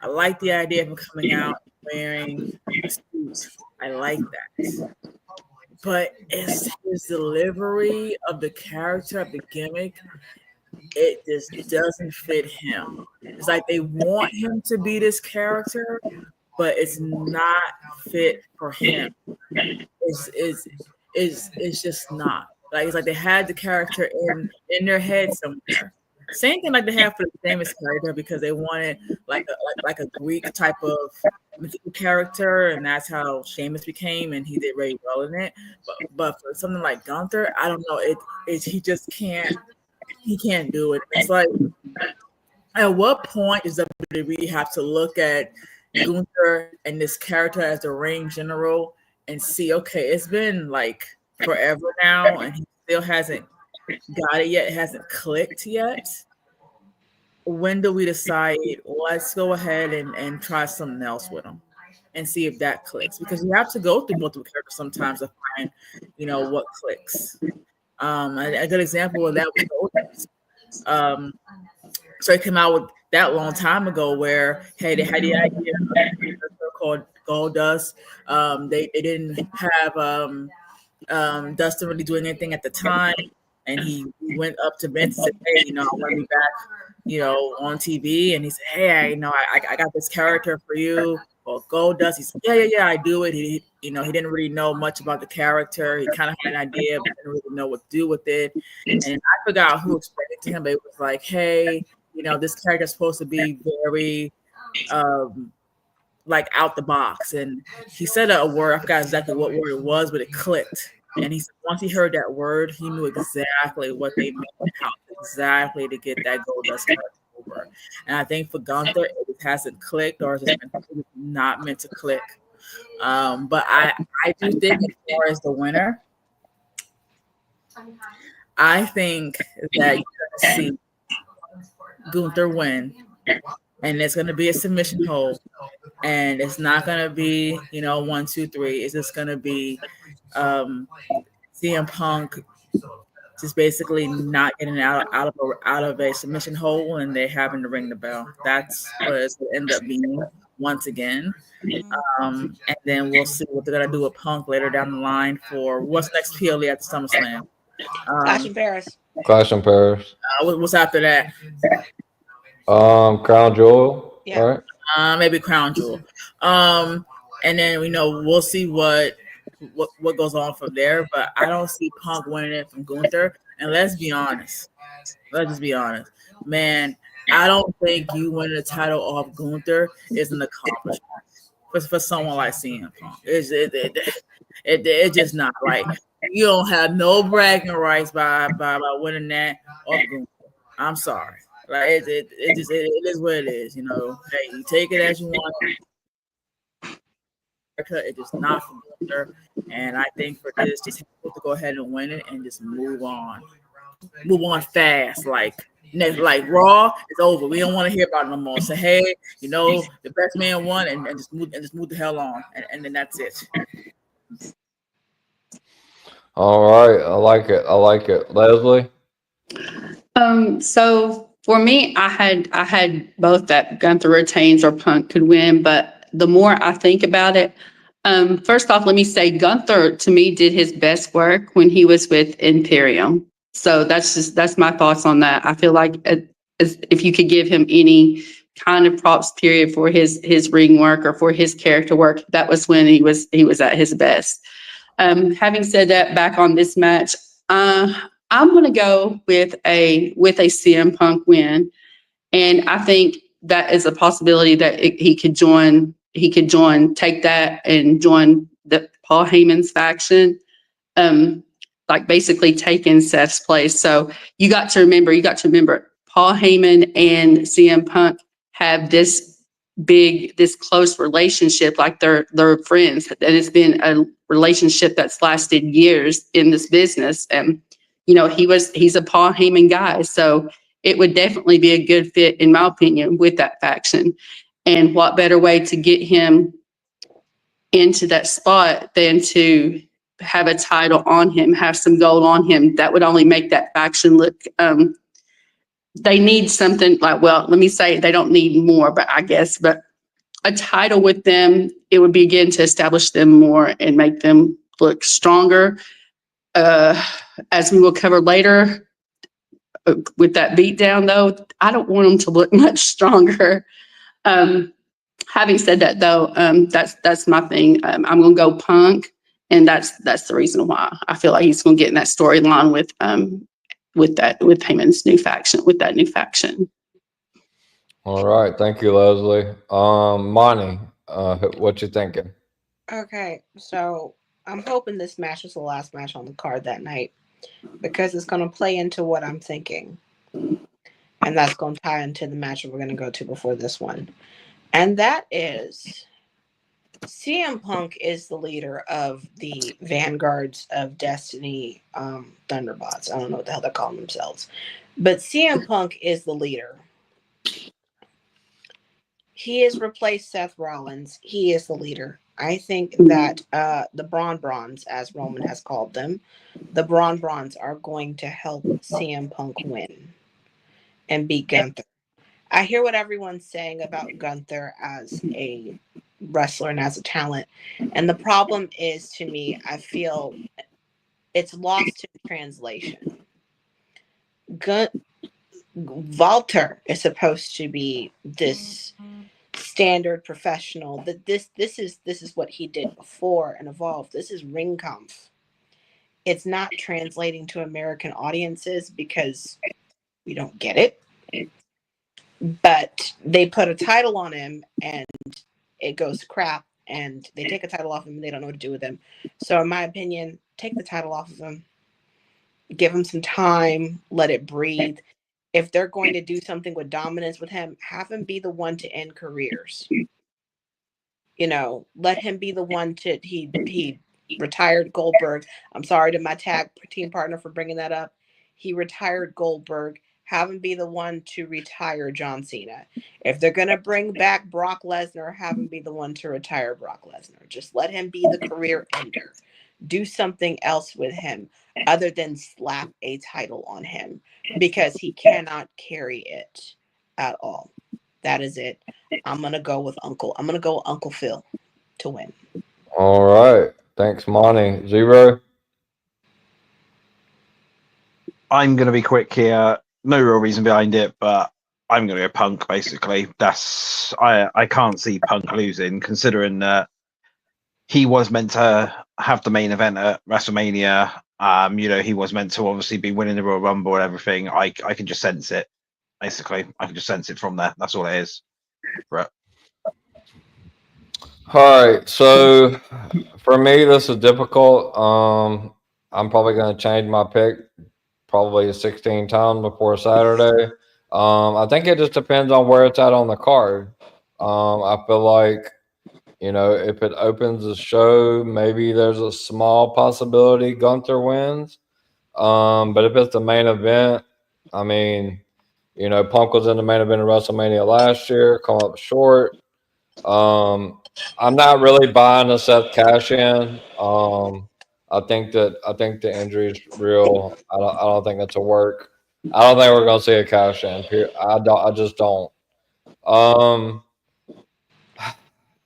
I like the idea of him coming out wearing a suit. I like that. But it's his delivery of the character of the gimmick, it just doesn't fit him. It's like they want him to be this character, but it's not fit for him. It's just not. Like it's like they had the character in their head somewhere. Same thing like they have for the famous character because they wanted like a Greek type of mythical character, and that's how Sheamus became, and he did very well in it. But for something like Gunther, I don't know. It he just can't. He can't do it. It's like, at what point does WWE have to look at Gunther and this character as the ring general and see, okay, it's been like forever now, and he still hasn't got it yet. It hasn't clicked yet. When do we decide, let's go ahead and try something else with him and see if that clicks? Because you have to go through multiple characters sometimes to find, what clicks. A good example of that was so it came out with that long time ago where, hey, they had the idea of a character called Goldust. They didn't have Dustin really doing anything at the time, and he went up to Vince and said, hey, I want to be back, on TV, and he said, hey, I got this character for you. Well, Goldust. He said, yeah, I do it. He didn't really know much about the character. He kind of had an idea, but didn't really know what to do with it. And I forgot who explained it to him, but it was like, hey, this character is supposed to be very, like out the box. And he said a word. I forgot exactly what word it was, but it clicked. And he said once he heard that word, he knew exactly what they meant and how exactly to get that Goldust character over. And I think for Gunther, it hasn't clicked, or it's just not meant to click. But I do think, as far as the winner, I think that you're going to see Gunther win, and it's going to be a submission hold, and it's not going to be 1, 2, 3. It's just going to be CM Punk just basically not getting out of a submission hold, and they having to ring the bell. That's what it's going to end up being once again. And then we'll see what they're going to do with Punk later down the line for what's next PLE at the SummerSlam. Clash in Paris. Clash in Paris. What's after that? Crown Jewel. Yeah. Right. Maybe Crown Jewel. And then we'll see what goes on from there. But I don't see Punk winning it from Gunther. And let's be honest. Let's just be honest, man. I don't think you winning the title off Gunther is an accomplishment for someone like CM Punk. It's just not. Like, you don't have no bragging rights by winning that off Gunther. I'm sorry. Like it is what it is. Hey, you take it as you want. It is not from Gunther, and I think for this, just have to go ahead and win it and just move on fast. Like Raw is over. We don't want to hear about it no more. So hey, the best man won, and just move the hell on, and then that's it. All right, I like it. Leslie. So for me, I had both that Gunther retains or Punk could win, but the more I think about it, first off, let me say Gunther to me did his best work when he was with Imperium. So that's my thoughts on that. I feel like if you could give him any kind of props period for his ring work or for his character work, that was when he was at his best. Having said that, back on this match, I'm going to go with a CM Punk win, and I think that is a possibility that he could take that and join the Paul Heyman's faction, like basically taking Seth's place. So you got to remember, Paul Heyman and CM Punk have this close relationship, like they're friends, and it's been a relationship that's lasted years in this business. And he's a Paul Heyman guy, so it would definitely be a good fit, in my opinion, with that faction. And what better way to get him into that spot than to have a title on him, have some gold on him? That would only make that faction look, they need something like, well, let me say they don't need more, but I guess, but a title with them, it would begin to establish them more and make them look stronger. As we will cover later, with that beatdown though, I don't want them to look much stronger. Having said that though, that's my thing. I'm gonna go Punk, and that's the reason why I feel like he's gonna get in that storyline with Heyman's new faction, with that new faction. All right, thank you, Leslie. Monty, what you thinking? Okay, so I'm hoping this match is the last match on the card that night because it's going to play into what I'm thinking. And that's going to tie into the match we're going to go to before this one. And that is CM Punk is the leader of the Vanguards of Destiny Thunderbots. I don't know what the hell they're calling themselves. But CM Punk is the leader. He has replaced Seth Rollins. He is the leader. I think that the Braun Brawns, as Roman has called them, the Braun Brawns are going to help CM Punk win and beat Gunther. I hear what everyone's saying about Gunther as a wrestler and as a talent. And the problem is, to me, I feel it's lost in translation. Walter is supposed to be this standard professional, that this is what he did before and evolved. This is ring comf. It's not translating to American audiences because we don't get it. But they put a title on him and it goes to crap, and they take a title off him and they don't know what to do with him. So in my opinion, take the title off of him, give him some time, let it breathe. If they're going to do something with dominance with him, have him be the one to end careers. You know, let him be the one to, he retired Goldberg. I'm sorry to my tag team partner for bringing that up. He retired Goldberg. Have him be the one to retire John Cena. If they're going to bring back Brock Lesnar, have him be the one to retire Brock Lesnar. Just let him be the career ender. Do something else with him other than slap a title on him, because he cannot carry it at all. That is it. I'm going to go with Uncle Phil to win. All right, thanks, Monty. Zero. I'm going to be quick here. No real reason behind it, but I'm going to go Punk, basically. I can't see Punk losing, considering that he was meant to have the main event at WrestleMania. He was meant to obviously be winning the Royal Rumble and everything. I can just sense it, basically. I can just sense it from there. That's all it is. But All right, so for me, this is difficult. I'm probably going to change my pick probably 16 times before Saturday. I think it just depends on where it's at on the card. I feel like, if it opens the show, maybe there's a small possibility Gunther wins. But if it's the main event, I mean, Punk was in the main event of WrestleMania last year, come up short. I'm not really buying the Seth cash in. I think the injury is real. I don't think it's a work. I don't think we're gonna see a cash in. I just don't. Um,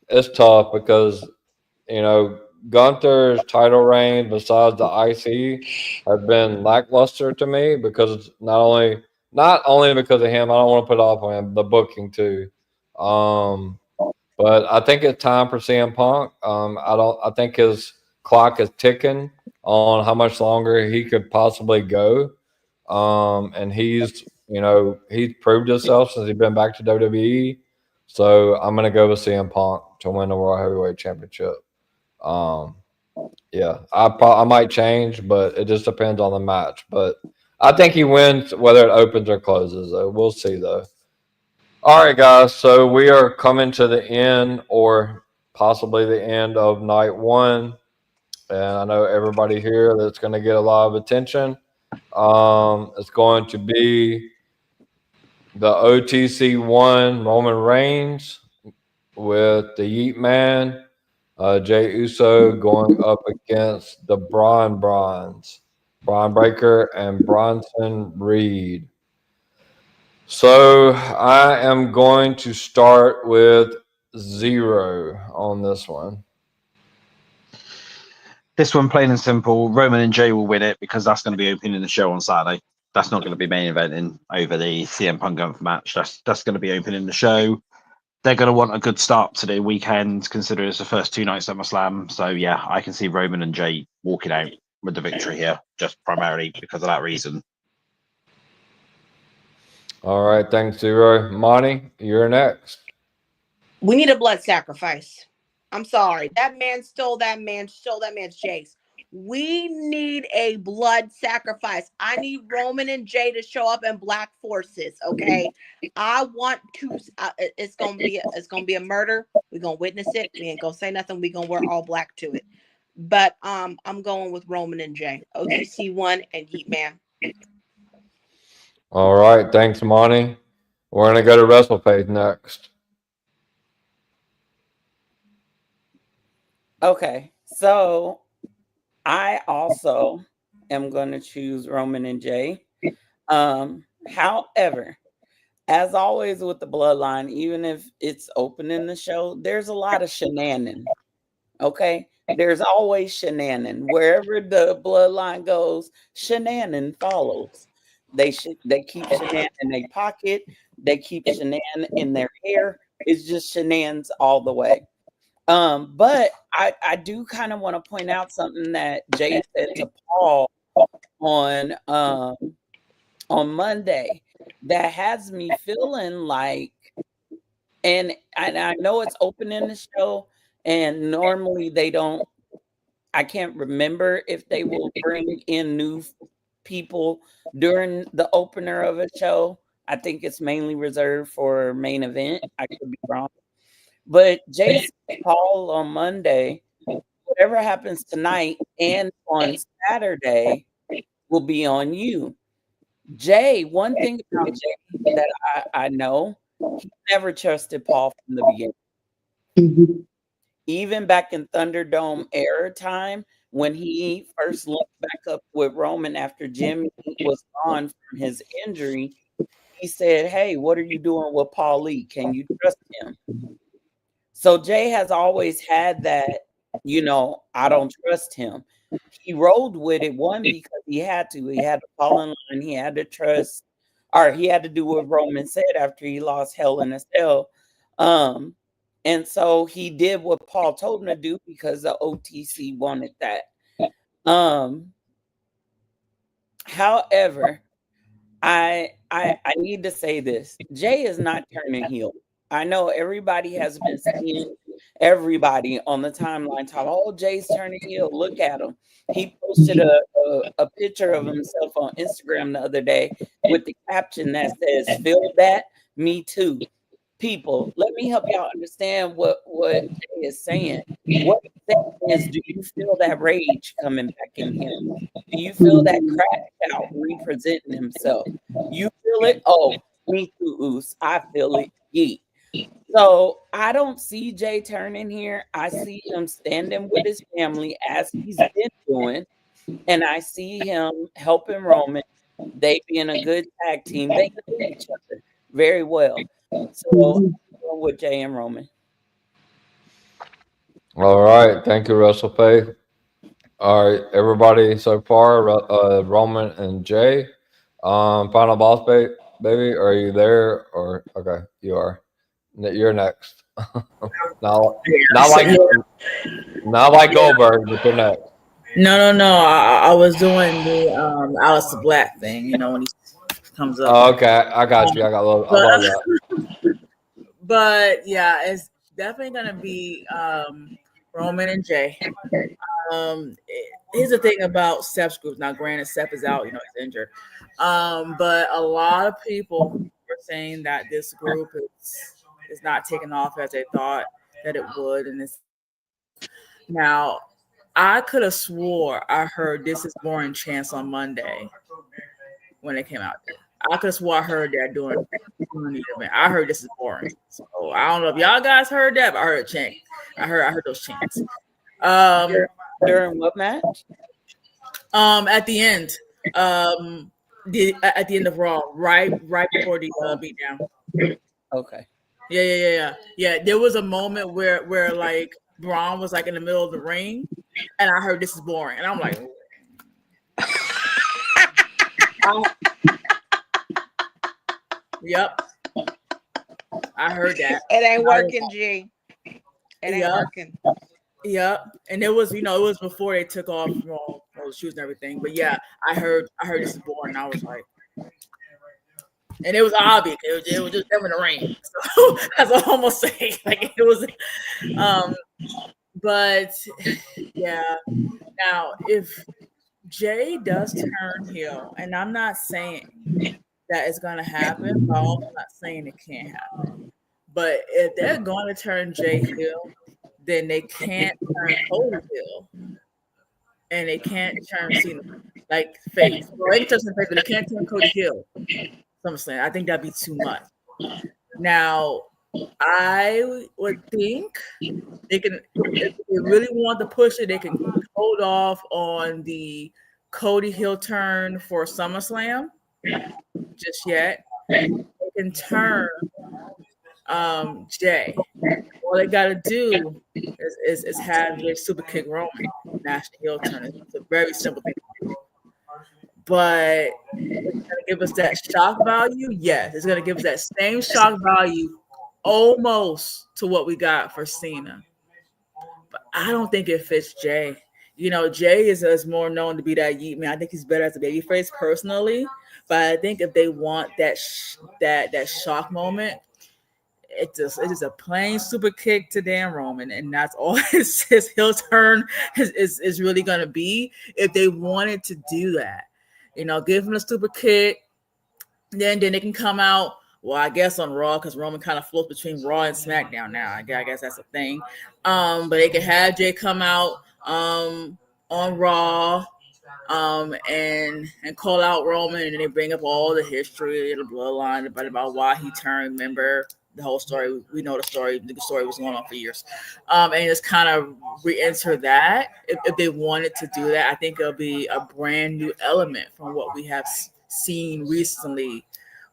it's tough because Gunther's title reign, besides the IC, has been lackluster to me because it's not only because of him. I don't want to put off on him, the booking too. But I think it's time for CM Punk. I think his clock is ticking on how much longer he could possibly go. And he's proved himself since he's been back to WWE. So I'm gonna go with CM Punk to win the World Heavyweight Championship. Um, yeah, I might change, but it just depends on the match. But I think he wins whether it opens or closes. Though we'll see though. All right, guys. So we are coming to the end, or possibly the end of night one, and I know everybody here that's going to get a lot of attention. It's going to be the OTC one Roman Reigns with the Yeet Man, Jay Uso going up against the Braun Breaker, and Bronson Reed. So I am going to start with zero on this one. This one, plain and simple, Roman and Jay will win it because that's going to be opening the show on Saturday. That's not going to be main eventing over the CM Punk Gunther match. That's going to be opening the show. They're going to want a good start to the weekend, considering it's the first 2 nights SummerSlam. So yeah, I can see Roman and Jay walking out with the victory here, just primarily because of that reason. All right, thanks, Zero. Monty, you're next. We need a blood sacrifice. I'm sorry. That man stole that man's chase. We need a blood sacrifice. I need Roman and Jay to show up in black forces, okay? I want to it's gonna be a murder. We're gonna witness it. We ain't gonna say nothing. We're gonna wear all black to it. But I'm going with Roman and Jay. OTC one and Yeet Man. All right, thanks, Monty. We're gonna go to WrestlePage next. Okay, so I also am going to choose Roman and Jay. However, as always with the bloodline, even if it's opening the show, there's a lot of shenanigans. Okay, there's always shenanigans wherever the bloodline goes. Shenanigans follows. They keep shenanigans in their pocket. They keep shenanigans in their hair. It's just shenanigans all the way. But I do kind of want to point out something that Jay said to Paul on Monday that has me feeling like, and I know it's opening the show, and normally they don't. I can't remember if they will bring in new people during the opener of a show. I think it's mainly reserved for main event. I could be wrong. But Jason Paul on Monday, whatever happens tonight and on Saturday will be on you. Jay, one thing about Jay that I know, he never trusted Paul from the beginning. Mhm. Even back in Thunderdome era time, when he first linked back up with Roman after Jimmy was gone from his injury, he said, "Hey, what are you doing with Paul Lee? Can you trust him?" So Jay has always had that, I don't trust him. He rolled with it, one, because he had to. He had to fall in line. He had to trust, or he had to do what Roman said after he lost Hell in a Cell. Um, and so he did what Paul told him to do because the OTC wanted that. Um, However, I need to say this. Jay is not turning heel. I know everybody has been seeing everybody on the timeline talk, "Oh, Jay's turning heel. Look at him." He posted a picture of himself on Instagram the other day with the caption that says, "Feel that? Me too." People, let me help y'all understand what Jay is saying. What he's saying is, do you feel that rage coming back in him? Do you feel that crash out representing himself? You feel it? Oh, me too, Oos. I feel it. Yeet. So I don't see Jay turning here. I see him standing with his family as he's been doing, and I see him helping Roman. They being a good tag team. They know each other very well. So Mhm. I'm going with Jay and Roman. All right, thank you, WrestlePage. All right, everybody so far, Roman and Jay. Final boss, baby, are you there? Or okay, you are. You're next. Not, Yeah, not so, like, not like Goldberg, but you're next. no. I was doing the Alice Black thing, when he comes up. Oh, okay, I got you. I But love that. but yeah, it's definitely gonna be Roman and Jay. Here's the thing about Steph's group. Now, granted, Steph is out, he's injured. But a lot of people were saying that this group is not taking off as they thought that it would, and it's now. I could have swore I heard this is Boring Chance on Monday when it came out. I could have swore I heard that during the event. I heard this is boring. So I don't know if y'all guys heard that, but I heard a chant. I heard those chants. During what match? At the end, at the end of Raw, right before the beatdown. Okay. Yeah. There was a moment where like Braun was like in the middle of the ring, and I heard this is boring, and I'm like, yep, I heard that. It ain't working, G. It ain't Yep. working. Yep, and it was it was before they took off all the shoes and everything. But yeah, I heard this is boring. I was like, and it was obvious. It was just them in the rain. So as I almost say, like it was. But yeah, now if Jay does turn heel, and I'm not saying that it's gonna happen, but I'm also not saying it can't happen. But if they're going to turn Jay heel, then they can't turn Cody heel, and they can't turn Cena like face. Well, they can turn Cena face, but they can't turn Cody heel. SummerSlam. I think that'd be too much. Now, I would think they can, if they really want to push it, they can hold off on the Cody heel turn for SummerSlam just yet. They can turn Jay. All they gotta do is have Jay super kick Roman, national heel turn. It's a very simple thing to do. But it's gonna give us that shock value. Yes, it's gonna give us that same shock value almost to what we got for Cena. But I don't think it fits Jay. You know, Jay is more known to be that yeet man. I think he's better as a babyface personally. But I think if they want that that shock moment, it's just a plain super kick to Dan Roman, and that's all his heel turn is really gonna be. If they wanted to do that, you know, give him a super kick, then they can come out. Well, I guess on Raw, because Roman kind of floats between Raw and SmackDown now. I guess that's a thing. But they can have Jay come out on Raw and call out Roman, and then they bring up all the history and the bloodline about why he turned. Remember the whole story? We know the story. The story was going on for years, and just kind of re-enter that. If they wanted to do that, I think it'll be a brand new element from what we have seen recently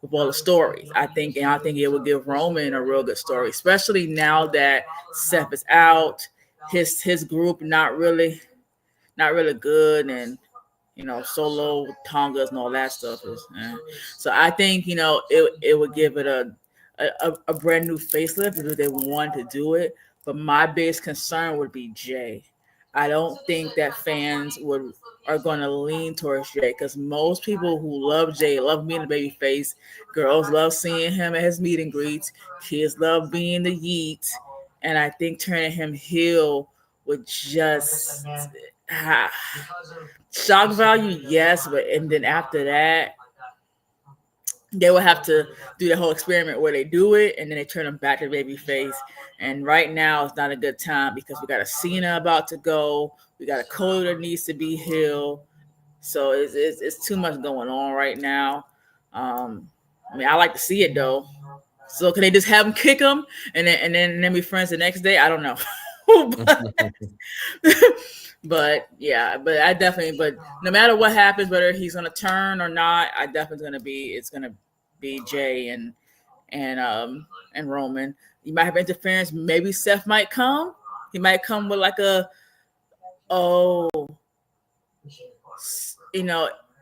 with all the stories. I think it would give Roman a real good story, especially now that Seth is out. His group not really good, and you know, Solo Tongas and all that stuff is. So I think it would give it a brand new facelift if they wanted to do it. But my biggest concern would be Jay. I don't think that fans are going to lean towards Jay, because most people who love Jay love being the baby face. Girls love seeing him at his meet and greets. Kids love being the yeet. And I think turning him heel would just shock value, yes, and then after that, they will have to do the whole experiment where they do it and then they turn them back to baby face. And right now it's not a good time because we got a Cena about to go, we got a Cody that needs to be healed, so it's too much going on right now. I mean, I like to see it though. So can they just have him kick him and then be friends the next day? I don't know. But yeah, but no matter what happens, whether he's gonna turn or not, it's gonna be Jay and Roman. You might have interference. Maybe Seth might come. He might come with like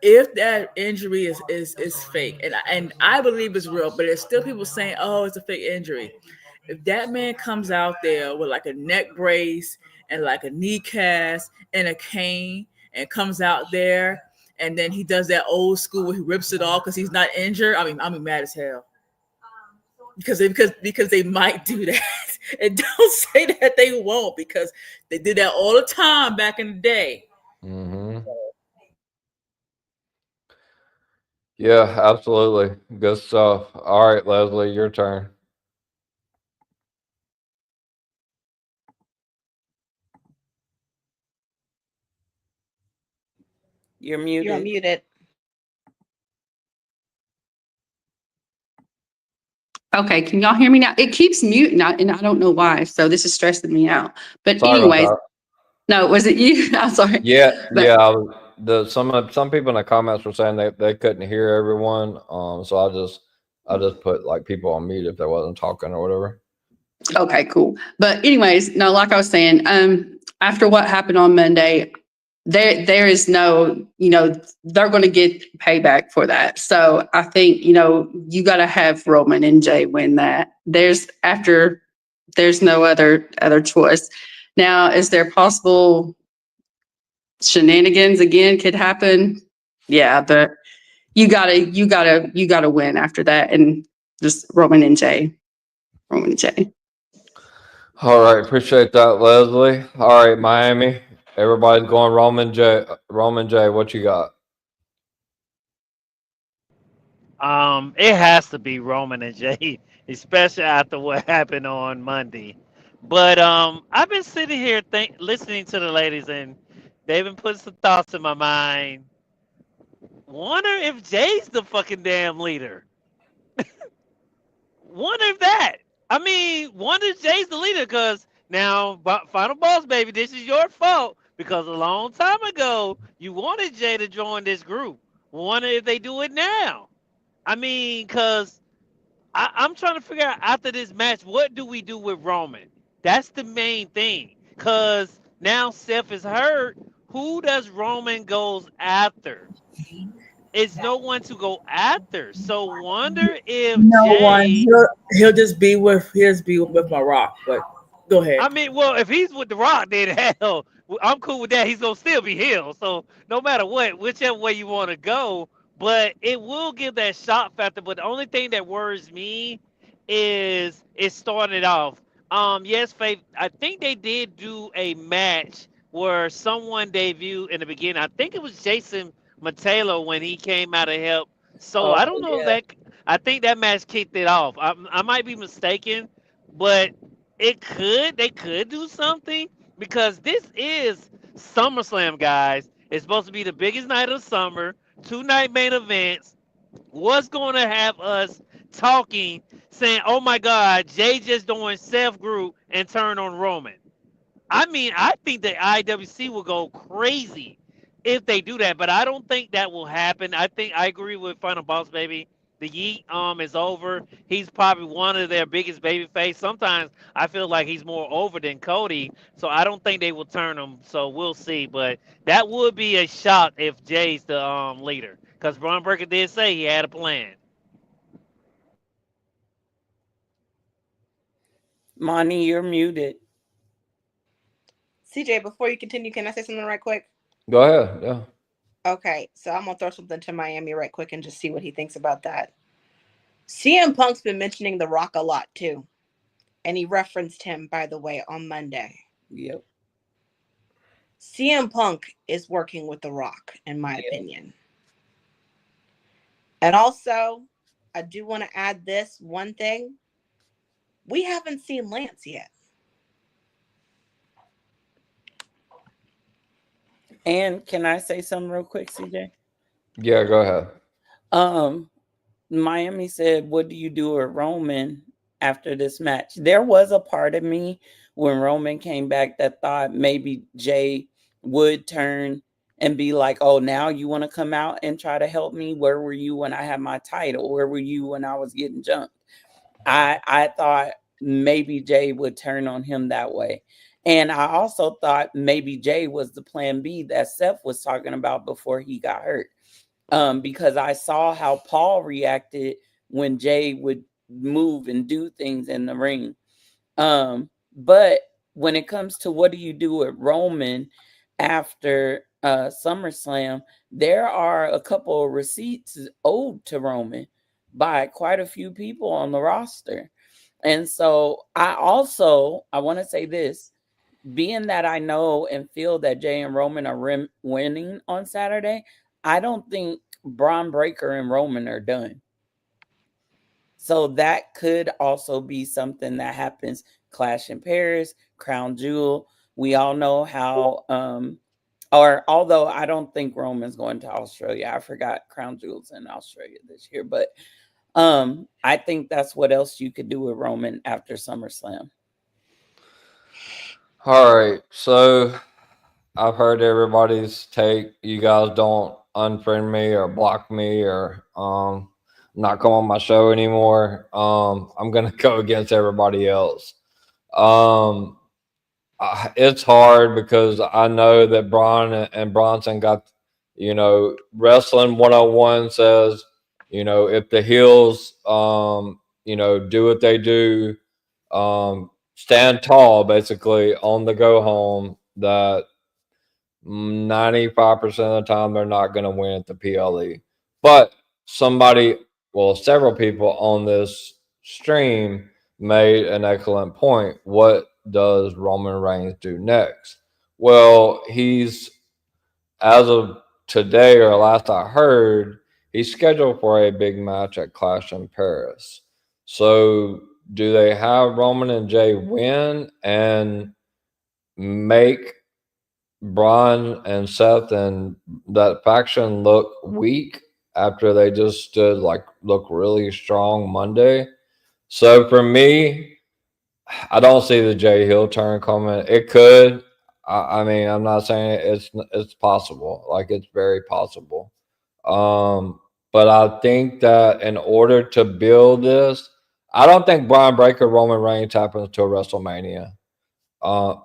if that injury is fake, and I believe it's real, but there's still people saying, oh, it's a fake injury. If that man comes out there with like a neck brace and like a knee cast and a cane and comes out there and then he does that old school where he rips it off because he's not injured, I'm mad as hell. Because they might do that. And don't say that they won't, because they did that all the time back in the day. Mm-hmm. Yeah, absolutely. Good stuff. All right, Leslie, your turn. You're muted. You're muted. Okay, can y'all hear me now? It keeps muting, and I don't know why. So this is stressing me out. But Sorry about anyways, that. no, was it you? I'm sorry. Yeah, But yeah. Some people in the comments were saying they couldn't hear everyone. So I just put like people on mute if they wasn't talking or whatever. okay, cool. But anyways, no, like I was saying, after what happened on Monday, there is no, they're going to get payback for that. So I think, you got to have Roman and Jay win that. There's no other choice. Now, is there possible shenanigans again could happen? Yeah, but you gotta win after that, and just Roman and Jay. Roman and Jay. All right, appreciate that, Leslie. All right, Miami. Everybody's going Roman J. Roman J. What you got? It has to be Roman and Jay, especially after what happened on Monday. But I've been sitting here listening to the ladies, and they've been putting some thoughts in my mind. Wonder if Jay's the fucking damn leader. Wonder if that. I mean, wonder if Jay's the leader, because now, Final Boss Baby, this is your fault, because a long time ago you wanted Jay to join this group. Wonder if they do it now. I mean, because I'm trying to figure out after this match, what do we do with Roman? That's the main thing. Because now Seth is hurt. Who does Roman goes after? It's no one to go after. So wonder if No one. Jay. He'll just be with my Rock. But go ahead. I mean, well, if he's with The Rock, then hell, I'm cool with that. He's gonna still be healed. So no matter what, whichever way you want to go, but it will give that shock factor. But the only thing that worries me is it started off. Yes, Faith. I think they did do a match where someone debuted in the beginning. I think it was Jason Matelo when he came out of help. So Oh I don't know if yeah. that. I think that match kicked it off. I might be mistaken, but they could do something, because this is SummerSlam, guys. It's supposed to be the biggest night of summer, 2 night main events. What's going to have us talking, saying, "Oh my God, Jay just doing self group and turn on Roman"? I mean, I think the IWC will go crazy if they do that, but I don't think that will happen. I think I agree with Final Boss Baby. The Yeet is over. He's probably one of their biggest baby face. Sometimes I feel like he's more over than Cody, so I don't think they will turn him. So we'll see. But that would be a shock if Jay's the leader, because Braun Breaker did say he had a plan. Monty, you're muted. CJ, before you continue, can I say something right quick? Go ahead. Yeah. Okay, so I'm gonna throw something to Miami right quick and just see what he thinks about that. CM Punk's been mentioning The Rock a lot too, and he referenced him, by the way, on Monday. Yep. CM Punk is working with The Rock, in my Yep. opinion. And also, I do want to add this one thing. We haven't seen Lance yet. And can I say something real quick, CJ? Yeah, go ahead. Miami said, "What do you do with Roman after this match?" There was a part of me when Roman came back that thought maybe Jay would turn and be like, "Oh, now you want to come out and try to help me? Where were you when I had my title? Where were you when I was getting jumped?" I thought maybe Jay would turn on him that way. And I also thought maybe Jay was the plan B that Seth was talking about before he got hurt. Because I saw how Paul reacted when Jay would move and do things in the ring. But when it comes to what do you do with Roman after SummerSlam, there are a couple of receipts owed to Roman by quite a few people on the roster. And so I want to say this, being that I know and feel that Jay and Roman are winning on Saturday, I don't think Braun Breaker and Roman are done. So that could also be something that happens. Clash in Paris, Crown Jewel. We all know how, or although I don't think Roman's going to Australia. I forgot Crown Jewel's in Australia this year, but I think that's what else you could do with Roman after SummerSlam. All right, so I've heard everybody's take. You guys don't unfriend me or block me or not come on my show anymore. I'm gonna go against everybody else. Um, it's hard because I know that Braun and Bronson got, wrestling 101 says, if the heels, do what they do, stand tall basically on the go home, that 95% of the time they're not going to win at the PLE. But several people on this stream made an excellent point. What does Roman Reigns do next? Well, as of today or last I heard, he's scheduled for a big match at Clash in Paris. So do they have Roman and Jay win and make Braun and Seth and that faction look weak after they just look really strong Monday? So for me, I don't see the Jay Hill turn coming. It could. I mean, I'm not saying it's possible. Like, it's very possible. But I think that in order to build this, I don't think Brian Breaker Roman Reigns happens until WrestleMania. The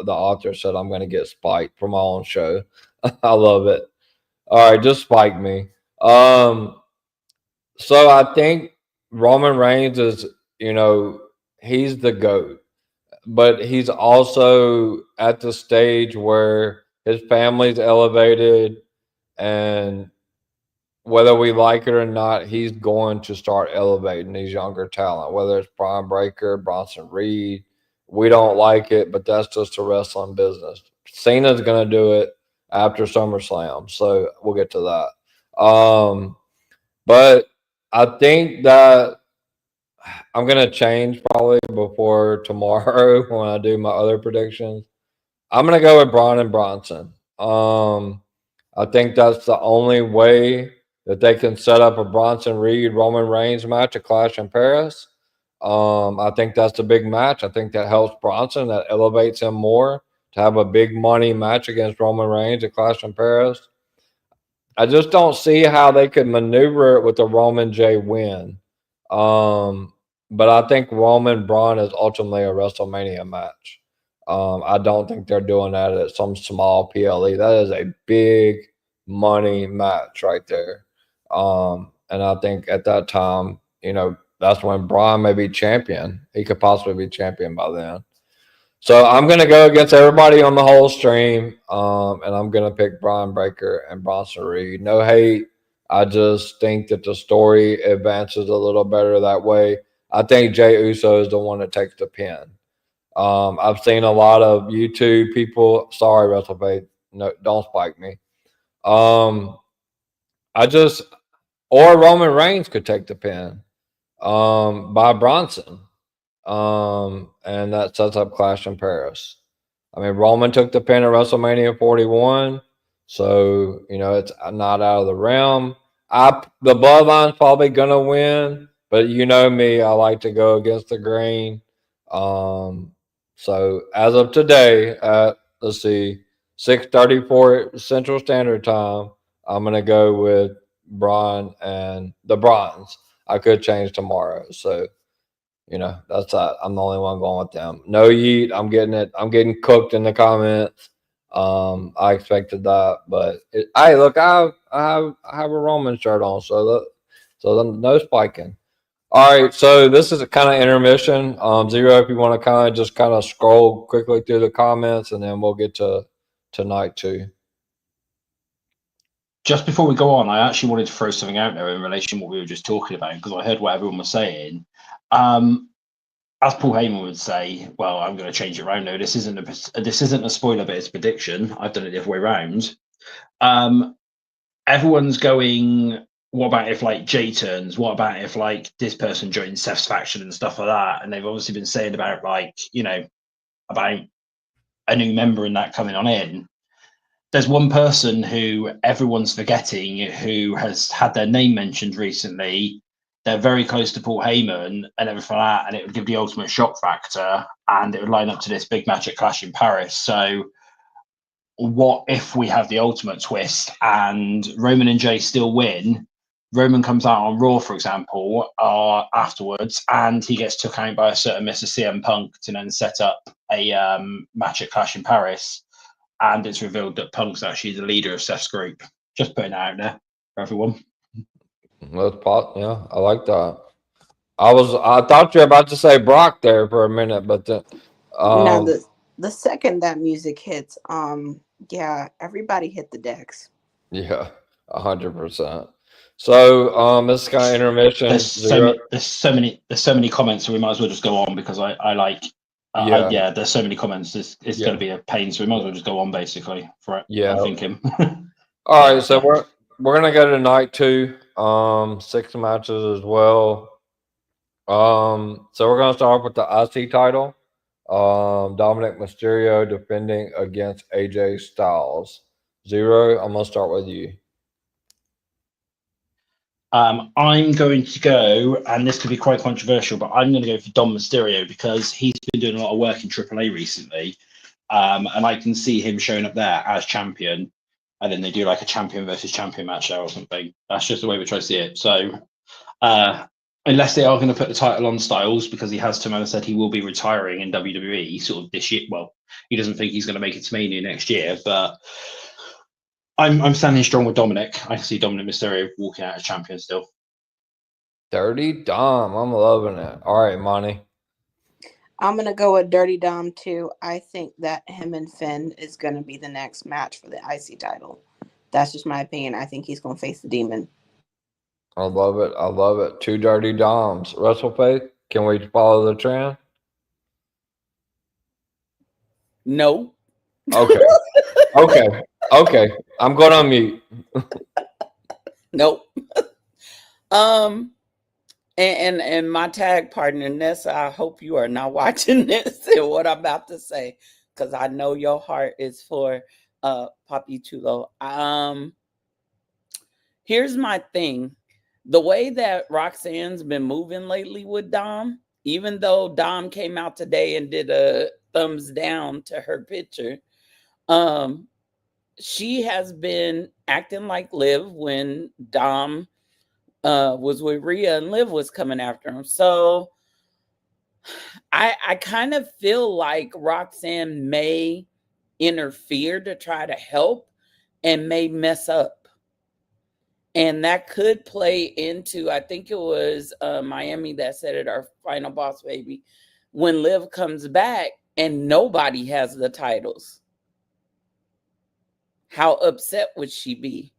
author said I'm going to get spiked for my own show. I love it. All right, just spike me. So I think Roman Reigns is, he's the GOAT, but he's also at the stage where his family's elevated, and whether we like it or not, he's going to start elevating these younger talent, whether it's Brian Breaker, Bronson Reed. We don't like it, but that's just the wrestling business. Cena's going to do it after SummerSlam, so we'll get to that. But I think that I'm going to change probably before tomorrow when I do my other predictions. I'm going to go with Braun and Bronson. I think that's the only way that they can set up a Bronson Reed Roman Reigns match at Clash in Paris. I think that's a big match. I think that helps Bronson. That elevates him more to have a big money match against Roman Reigns at Clash in Paris. I just don't see how they could maneuver it with a Roman J win. But I think Roman Braun is ultimately a WrestleMania match. I don't think they're doing that at some small PLE. That is a big money match right there. And I think at that time, that's when Braun may be champion. He could possibly be champion by then. So I'm going to go against everybody on the whole stream, and I'm going to pick Brian Breaker and Bronson Reed. No hate. I just think that the story advances a little better that way. I think Jey Uso is the one that takes the pin. I've seen a lot of YouTube people. Sorry, WrestleFaith. No, don't spike me. Or Roman Reigns could take the pin by Bronson. And that sets up Clash in Paris. I mean, Roman took the pin at WrestleMania 41, so it's not out of the realm. The Bloodline's probably gonna win, but you know me, I like to go against the grain. So as of today, at let's see, 6:34 Central Standard Time, I'm gonna go with Braun and the Bronze. I could change tomorrow, so. That's that. I'm the only one going with them. No yeet. I'm getting it. I'm getting cooked in the comments. I expected that, but hey, look, I have a Roman shirt on, so no spiking. All right, so this is a kind of intermission. Zero, if you want to kind of scroll quickly through the comments, and then we'll get to night two. Just before we go on, I actually wanted to throw something out there in relation to what we were just talking about, because I heard what everyone was saying. As Paul Heyman would say, well, I'm going to change it around now. This isn't a spoiler, but it's a prediction. I've done it the other way around. Everyone's going, what about if Jay turns? What about if this person joins Seth's faction and stuff like that? And they've obviously been saying about about a new member and that coming on in. There's one person who everyone's forgetting who has had their name mentioned recently. they're very close to Paul Heyman and everything like that, and it would give the ultimate shock factor, and it would line up to this big match at Clash in Paris. So what if we have the ultimate twist and Roman and Jay still win? Roman comes out on Raw, for example, afterwards, and he gets took out by a certain Mr. CM Punk to then set up a match at Clash in Paris, and it's revealed that Punk's actually the leader of Seth's group. Just putting it out there for everyone. Yeah, I like that. I thought you were about to say Brock there for a minute, but then, Now the second that music hits, yeah, everybody hit the decks. yeah, 100%. So, this is kind of intermission. There's so many comments, so we might as well just go on because I like. Yeah. There's so many comments. It's going to be a pain, so we might as well just go on basically. For Yeah. I'm thinking. All right, so we're gonna go to night 2. 6 matches as well. So we're gonna start off with the IC title. Dominic Mysterio defending against AJ Styles. Zero, I'm gonna start with you. I'm going to go, and this could be quite controversial, but I'm going to go for Dom Mysterio because he's been doing a lot of work in AAA recently, and I can see him showing up there as champion, and then they do like a champion versus champion match there or something. That's just the way we try to see it. So, unless they are going to put the title on Styles, because he has said he will be retiring in WWE sort of this year. Well, he doesn't think he's going to make it to Mania next year, but I'm standing strong with Dominic. I can see Dominic Mysterio walking out as champion still. Dirty Dom, I'm loving it. All right, Monty. I'm going to go with Dirty Dom too. I think that him and Finn is going to be the next match for the IC title. That's just my opinion. I think he's going to face the Demon. I love it. I love it. 2 Dirty Doms. WrestleFaith, can we follow the trend? No. Okay. Okay. I'm going on mute. Nope. And my tag partner Nessa, I hope you are not watching this and what I'm about to say, because I know your heart is for Papi Chulo. Here's my thing. The way that Roxanne's been moving lately with Dom, even though Dom came out today and did a thumbs down to her picture, she has been acting like Liv when Dom was with Rhea and Liv was coming after him. So I kind of feel like Roxanne may interfere to try to help and may mess up. And that could play into, I think it was Miami that said it, our final boss baby, when Liv comes back and nobody has the titles. How upset would she be?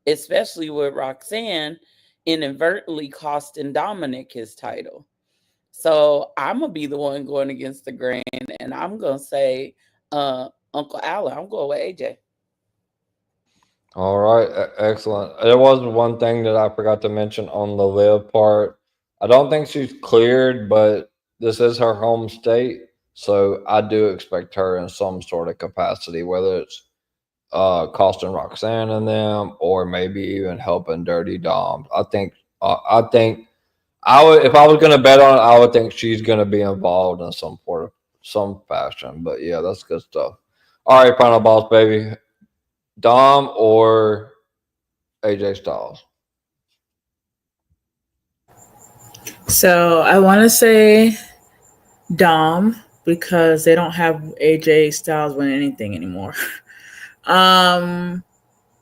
Especially with Roxanne inadvertently costing Dominic his title. So I'm going to be the one going against the grain, and I'm going to say Uncle Alan. I'm going with AJ. All right, excellent. There was one thing that I forgot to mention on the Liv part. I don't think she's cleared, but this is her home state, so I do expect her in some sort of capacity, whether it's costing Roxanne and them, or maybe even helping Dirty Dom. I think I would, if I was going to bet on it, I would think she's going to be involved in some fashion. But yeah, that's good stuff. All right, final boss baby. Dom or AJ Styles? So I want to say Dom because they don't have AJ Styles win anything anymore. But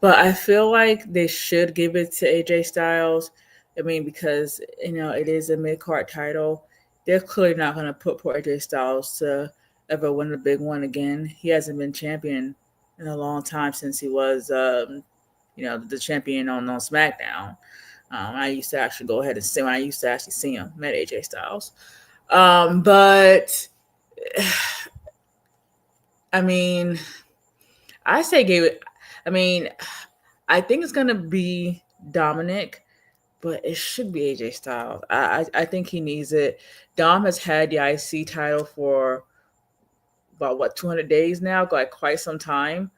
I feel like they should give it to AJ Styles. I mean, because it is a mid-card title. They're clearly not going to put poor AJ Styles to ever win the big one again. He hasn't been champion in a long time since he was, the champion on SmackDown. I used to actually go ahead and see when I used to actually see him, met AJ Styles. But I mean, I say give it. I mean, I think it's gonna be Dominic, but it should be AJ Styles. I think he needs it. Dom has had the IC title for about 200 days now, like quite some time.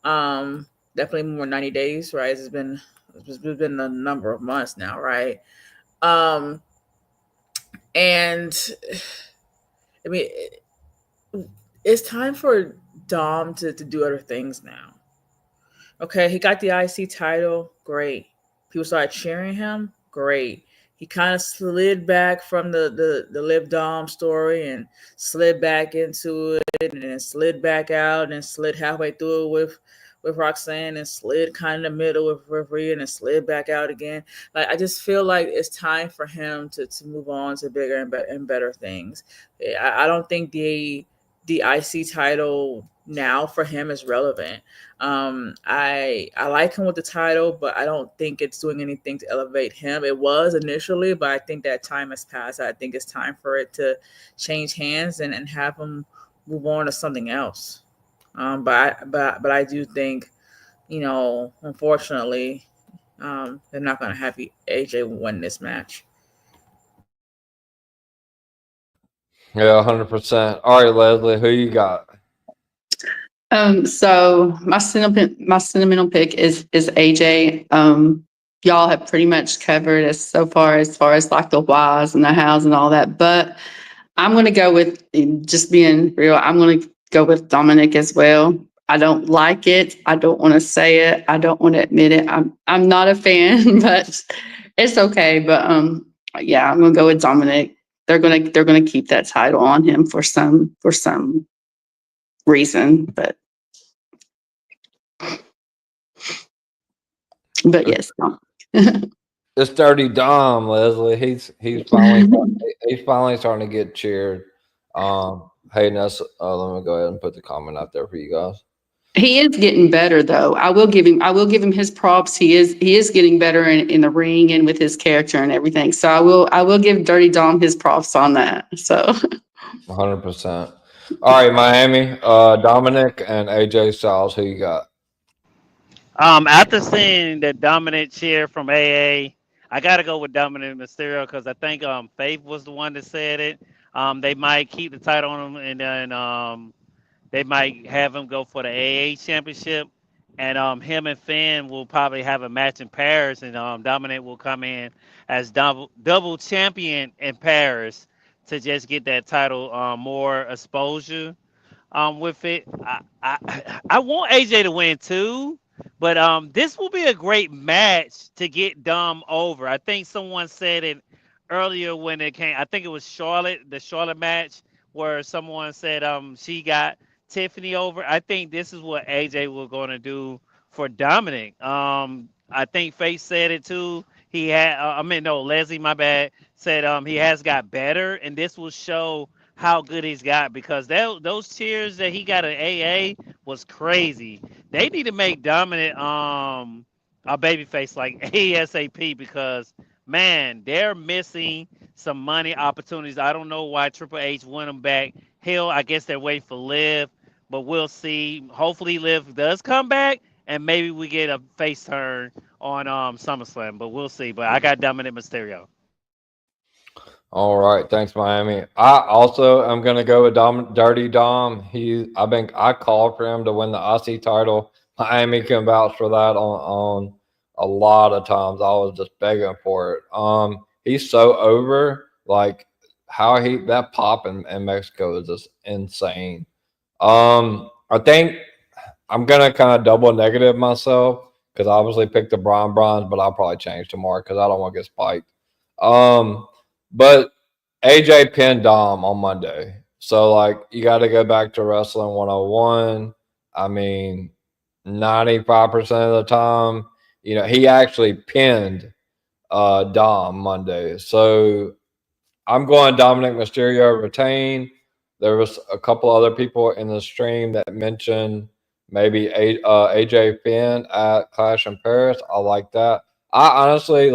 Definitely more 90 days, right? It's been a number of months now, right? Um, and I mean, it's time for Dom to do other things now. Okay, he got the IC title. Great. People started cheering him. Great. He kind of slid back from the Liv Dom story and slid back into it and then slid back out and slid halfway through it with Roxanne and slid kind of in the middle with Rhea and then slid back out again. Like I just feel like it's time for him to move on to bigger and better things. I don't think the IC title now for him is relevant. I like him with the title, but I don't think it's doing anything to elevate him. It was initially, but I think that time has passed. I think it's time for it to change hands and have him move on to something else. But I do think, unfortunately, they're not going to have AJ win this match. Yeah, 100%. All right, Leslie, who you got? So my sentimental pick is AJ. Y'all have pretty much covered as far as like the whys and the hows and all that. But I'm gonna go with, just being real, I'm gonna go with Dominic as well. I don't like it. I don't want to say it. I don't want to admit it. I'm not a fan, but it's okay. But yeah, I'm gonna go with Dominic. They're gonna keep that title on him for some reason, but yes. It's Dirty Dom, Leslie. He's finally starting to get cheered. Hey, Ness, let me go ahead and put the comment out there for you guys. He is getting better, though. I will give him his props. He is getting better in the ring and with his character and everything. So I will give Dirty Dom his props on that. So 100%. All right, Miami, Dominic and AJ Styles. Who you got? After seeing the dominant cheer from AA, I gotta go with Dominic Mysterio because I think Faith was the one that said it. They might keep the title on him, and then they might have him go for the AA championship, and him and Finn will probably have a match in Paris, and Dominic will come in as double champion in Paris to just get that title more exposure with it. I want AJ to win too, but this will be a great match to get Dom over. I think someone said it earlier when it came. I think it was Charlotte, the Charlotte match, where someone said she got Tiffany over. I think this is what AJ was going to do for Dominic. I think Faith said it too. He had, I mean, no, Leslie, my bad, said he has got better, and this will show how good he's got because those cheers that he got at AA was crazy. They need to make Dominant a babyface like ASAP because man, they're missing some money opportunities. I don't know why Triple H won them back. Hell, I guess they're waiting for Liv, but we'll see. Hopefully, Liv does come back, and maybe we get a face turn on SummerSlam. But we'll see. But I got Dominant Mysterio. All right, thanks, Miami. I also am gonna go with Dirty Dom. I called for him to win the IC title. Miami can vouch for that on a lot of times. I was just begging for it. He's so over. Like how that pop in Mexico is just insane. I think I'm gonna kind of double negative myself because I obviously picked the bronze, but I'll probably change tomorrow because I don't want to get spiked. But AJ pinned Dom on Monday. So like you got to go back to Wrestling 101. I mean, 95% of the time, he actually pinned Dom Monday. So I'm going Dominic Mysterio retain. There was a couple other people in the stream that mentioned maybe AJ Finn at Clash in Paris. I like that. I honestly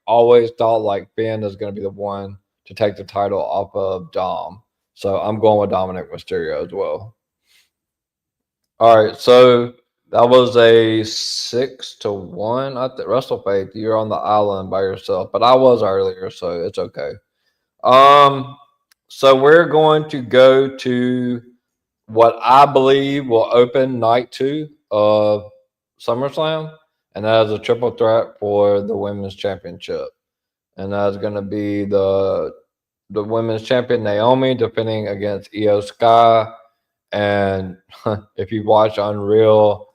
always thought like Finn is going to be the one to take the title off of Dom. So I'm going with Dominic Mysterio as well. All right, so that was a 6-1. I think Russell Faith, you're on the island by yourself, but I was earlier, so it's okay. So we're going to go to what I believe will open night 2 of SummerSlam, and that is a triple threat for the women's championship. and that's going to be the women's champion Naomi defending against Io Sky. And if you watch Unreal,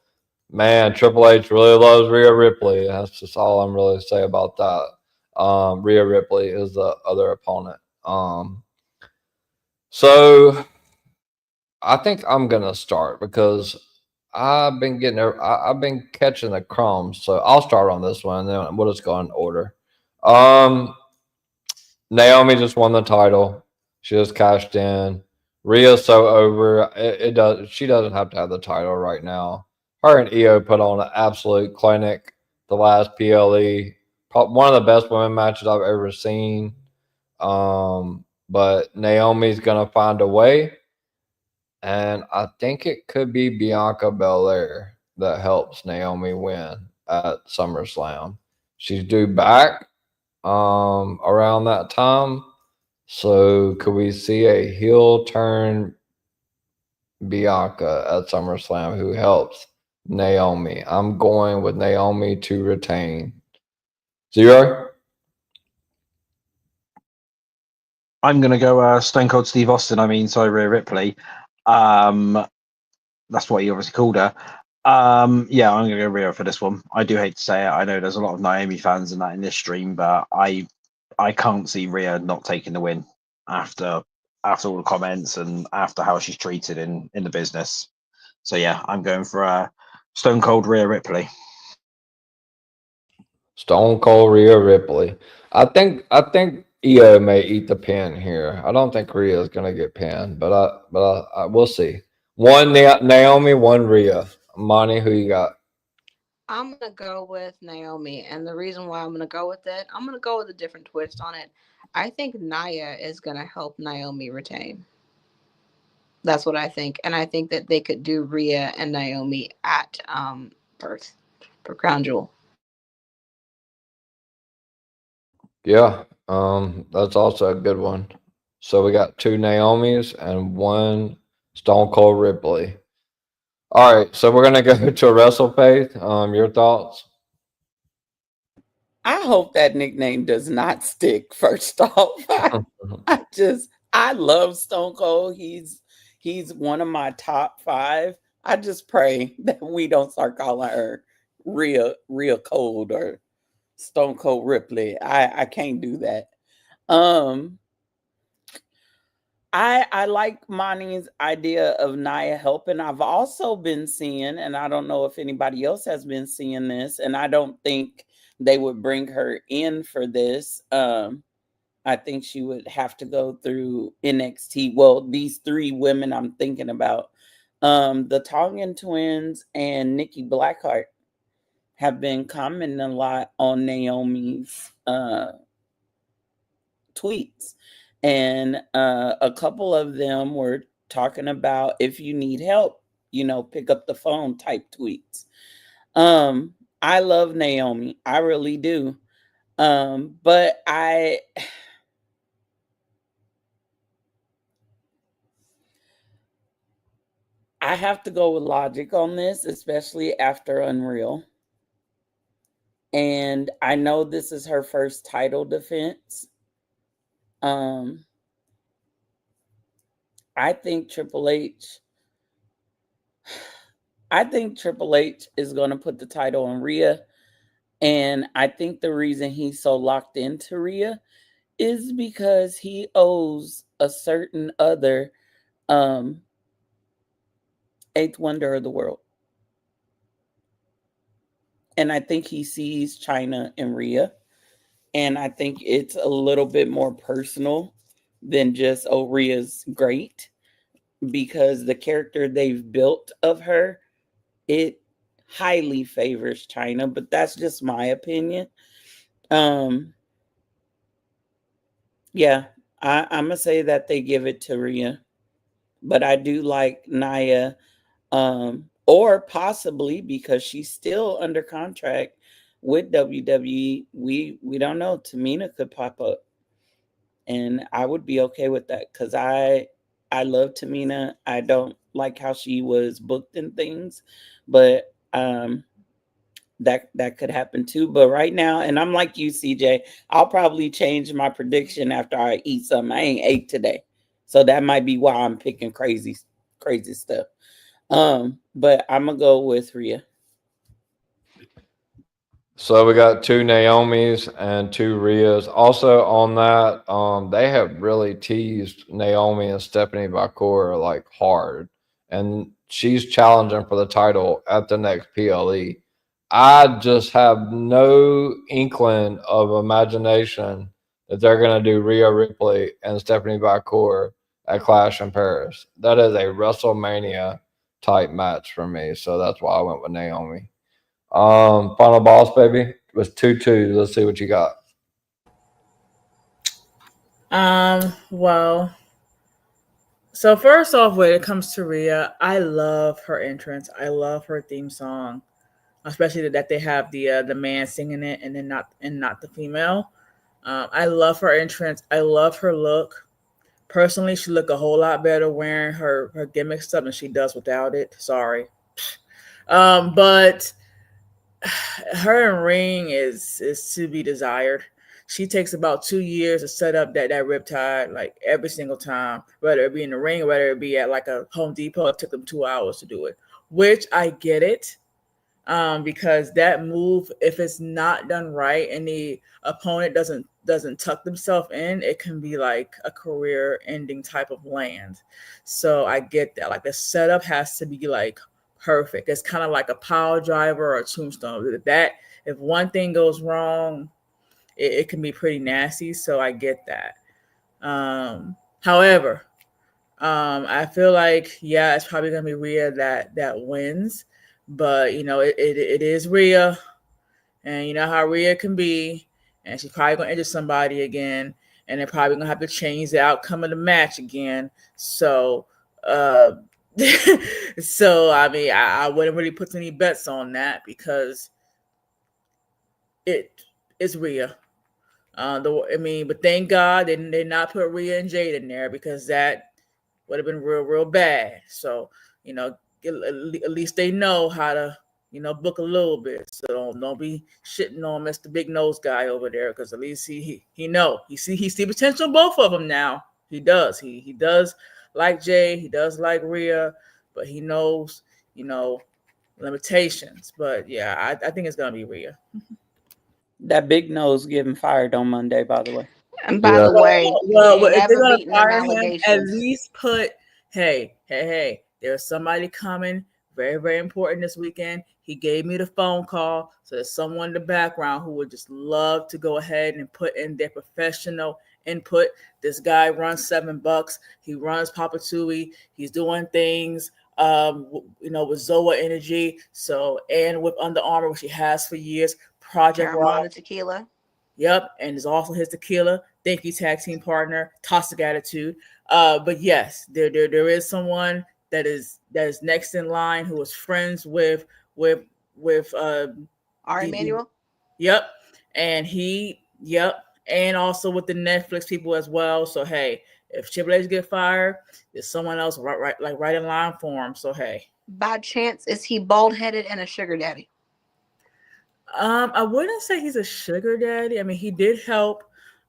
man, Triple H really loves Rhea Ripley. That's just all I'm really say about that. Rhea Ripley is the other opponent. So I think I'm gonna start because I've been catching the crumbs. So I'll start on this one, and then we'll just go in order. Um, Naomi just won the title. She just cashed in. Rhea's so over. It does. She doesn't have to have the title right now. Her and Io put on an absolute clinic the last PLE. One of the best women matches I've ever seen. But Naomi's gonna find a way, and I think it could be Bianca Belair that helps Naomi win at SummerSlam. She's due back around that time. So could we see a heel turn Bianca at SummerSlam who helps Naomi? I'm going with Naomi to retain. Zero? I'm going to go Stone Cold Steve Austin. I mean, sorry, Rhea Ripley. That's what he obviously called her. Yeah, I'm going to go Rhea for this one. I do hate to say it. I know there's a lot of Naomi fans in that in this stream, but I can't see Rhea not taking the win after all the comments and after how she's treated in the business. So yeah, I'm going for Stone Cold Rhea Ripley. Stone Cold Rhea Ripley. I think Io may eat the pin here. I don't think Rhea is gonna get pinned, but I we'll see. One Naomi, one Rhea. Monty, who you got? I'm gonna go with Naomi, and the reason why I'm gonna go with it, I'm gonna go with a different twist on it. I think Naya is gonna help Naomi retain. That's what I think, and I think that they could do Rhea and Naomi at Perth for Crown Jewel. Yeah, that's also a good one. So we got two Naomis and one Stone Cold Ripley. All right, so we're gonna go to WrestleFaith. Your thoughts? I hope that nickname does not stick. First off, I love Stone Cold. He's one of my top 5. I just pray that we don't start calling her real cold or Stone Cold Ripley. I can't do that. I like Monty's idea of Nia helping. I've also been seeing, and I don't know if anybody else has been seeing this, and I don't think they would bring her in for this. I think she would have to go through NXT. Well, these 3 women I'm thinking about, the Tongan twins and Nikki Blackheart have been commenting a lot on Naomi's tweets. And a couple of them were talking about if you need help, pick up the phone type tweets. I love Naomi. I really do. But I have to go with logic on this, especially after Unreal. And I know this is her first title defense. I think Triple H is going to put the title on Rhea. And I think the reason he's so locked into Rhea is because he owes a certain other eighth wonder of the world. And I think he sees China and Rhea. And I think it's a little bit more personal than just, oh, Rhea's great. Because the character they've built of her, it highly favors China. But that's just my opinion. Yeah, I'm gonna say that they give it to Rhea, but I do like Nia, or possibly because she's still under contract with WWE. We don't know. Tamina could pop up, and I would be okay with that because I love Tamina. I don't like how she was booked in things, but that could happen too. But right now, and I'm like you, CJ, I'll probably change my prediction after I eat something. I ain't ate today, so that might be why I'm picking crazy stuff. But I'm gonna go with Rhea. So we got two Naomi's and two Rheas. Also on that, they have really teased Naomi and Stephanie Bakor like hard, and she's challenging for the title at the next PLE. I just have no inkling of imagination that they're gonna do Rhea Ripley and Stephanie Bakor at Clash in Paris. That is a WrestleMania type match for me, so that's why I went with Naomi. Final boss, baby. It was 2-2. Let's see what you got. Well, so first off, when it comes to Rhea, I love her entrance. I love her theme song, especially that they have the man singing it and then not the female. I love her entrance. I love her look. Personally, she look a whole lot better wearing her gimmick stuff than she does without it. Sorry, but her in ring is to be desired. She takes about 2 years to set up that riptide, like every single time, whether it be in the ring or whether it be at like a Home Depot. It took them 2 hours to do it, which I get it, because that move, if it's not done right and the opponent doesn't tuck themselves in, it can be like a career-ending type of land. So I get that. Like the setup has to be like perfect. It's kind of like a power driver or a tombstone. That if one thing goes wrong, it can be pretty nasty. So I get that. However, I feel like it's probably gonna be Rhea that wins, but it is Rhea, and you know how Rhea can be, and she's probably gonna injure somebody again, and they're probably gonna have to change the outcome of the match again. So, so I mean, I wouldn't really put any bets on that because it's Rhea. But thank God they did not put Rhea and Jade in there because that would have been real bad. So, at least they know how to, book a little bit. So don't be shitting on Mr. Big Nose guy over there because at least he know. He see potential in both of them now. He does. He does like Jay. He does like Rhea, but he knows, limitations. But yeah, I think it's gonna be Rhea. That Big Nose getting fired on Monday, by the way. And by Yeah. the way, Well, he ain't if they're ever gonna beaten them fire him, at allegations. least put, hey, there's somebody coming, very, very important this weekend. He gave me the phone call, so there's someone in the background who would just love to go ahead and put in their professional input. This guy runs $7. He runs Papa Tui. He's doing things, with Zoa Energy. So, and with Under Armour, which he has for years. Project Raw. Tequila. Yep, and is also his tequila. Thank you, tag team partner, Toxic Attitude. But yes, there is someone that is next in line who is friends with Ari Emanuel. Yep, and and also with the Netflix people as well. So hey, if Triple H get fired, there's someone else right in line for him. So hey. By chance, is he bald headed and a sugar daddy? I wouldn't say he's a sugar daddy. I mean, he did help,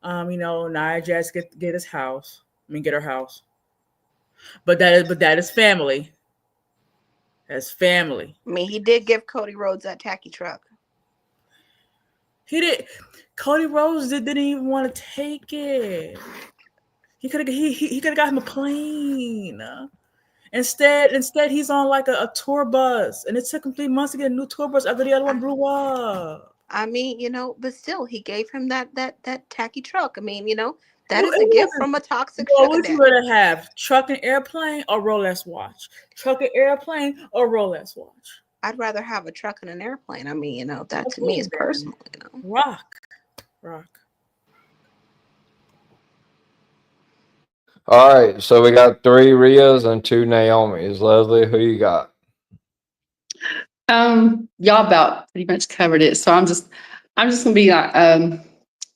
Nia Jax get his house. Get her house. But that is family. That's family. I mean, he did give Cody Rhodes that tacky truck. He did. Cody Rhodes didn't even want to take it. He could have got him a plane. Instead, he's on like a tour bus, and it took him 3 months to get a new tour bus after the other one blew up. I mean, but still, he gave him that tacky truck. I mean, that is a gift from a toxic sugar What would you rather have, truck and airplane or Rolex watch? Truck and airplane or Rolex watch? I'd rather have a truck and an airplane. I mean, that to me is personal. Rock. All right, so we got 3 Rheas and 2 Naomi's. Leslie, who you got? Y'all about pretty much covered it. So I'm just gonna be like,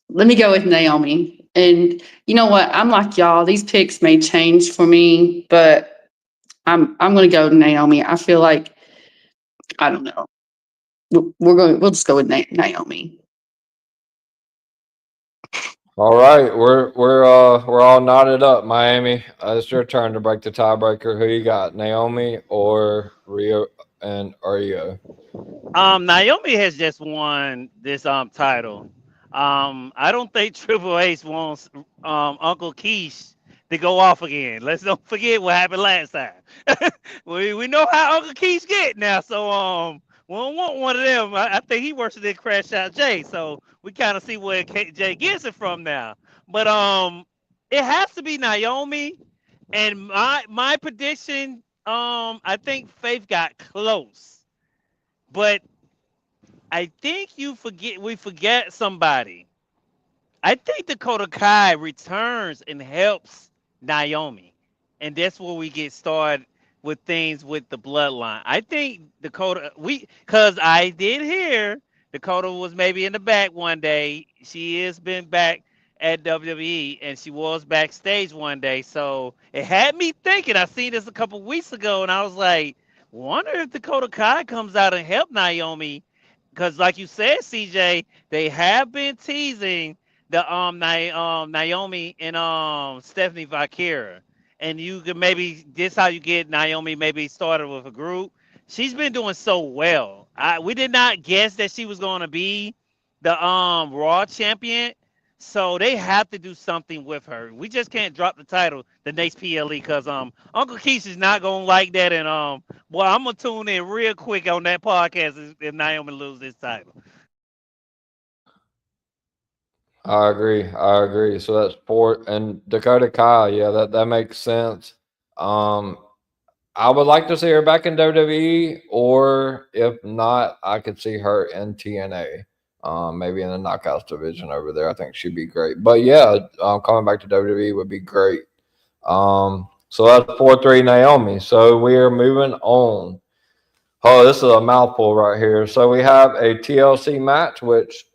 let me go with Naomi. And you know what? I'm like y'all. These picks may change for me, but I'm gonna go to Naomi. I feel like, I don't know. We'll just go with Naomi. All right, we're all knotted up, Miami. It's your turn to break the tiebreaker. Who you got, Naomi or Rio and Rio? Naomi has just won this title. I don't think Triple H wants Uncle Keish to go off again. Let's don't forget what happened last time. we know how Uncle Keish get now, so we don't want one of them. I think he worse than Crash Out Jay, so we kind of see where Jay gets it from now. But it has to be Naomi, and my prediction. I think Faith got close, but I think we forget somebody. I think Dakota Kai returns and helps Naomi. And that's where we get started with things with the bloodline. I think Dakota cause I did hear Dakota was maybe in the back one day. She has been back at WWE and she was backstage one day. So it had me thinking. I seen this a couple weeks ago and I was like, wonder if Dakota Kai comes out and help Naomi. Because like you said, CJ, they have been teasing the Naomi and Stephanie Vakira. And you can maybe this how you get Naomi maybe started with a group. She's been doing so well. We did not guess that she was going to be the Raw champion. So they have to do something with her. We just can't drop the title the next PLE because Uncle Keith is not gonna like that. And well, I'm gonna tune in real quick on that podcast if Naomi loses this title. I agree. I agree. So that's four and Dakota Kai. Yeah, that makes sense. Um, I would like to see her back in WWE, or if not, I could see her in TNA. Maybe in the Knockouts division over there. I think she'd be great. But yeah, coming back to WWE would be great. So that's 4-3 Naomi. So we are moving on. Oh, this is a mouthful right here. So we have a TLC match, which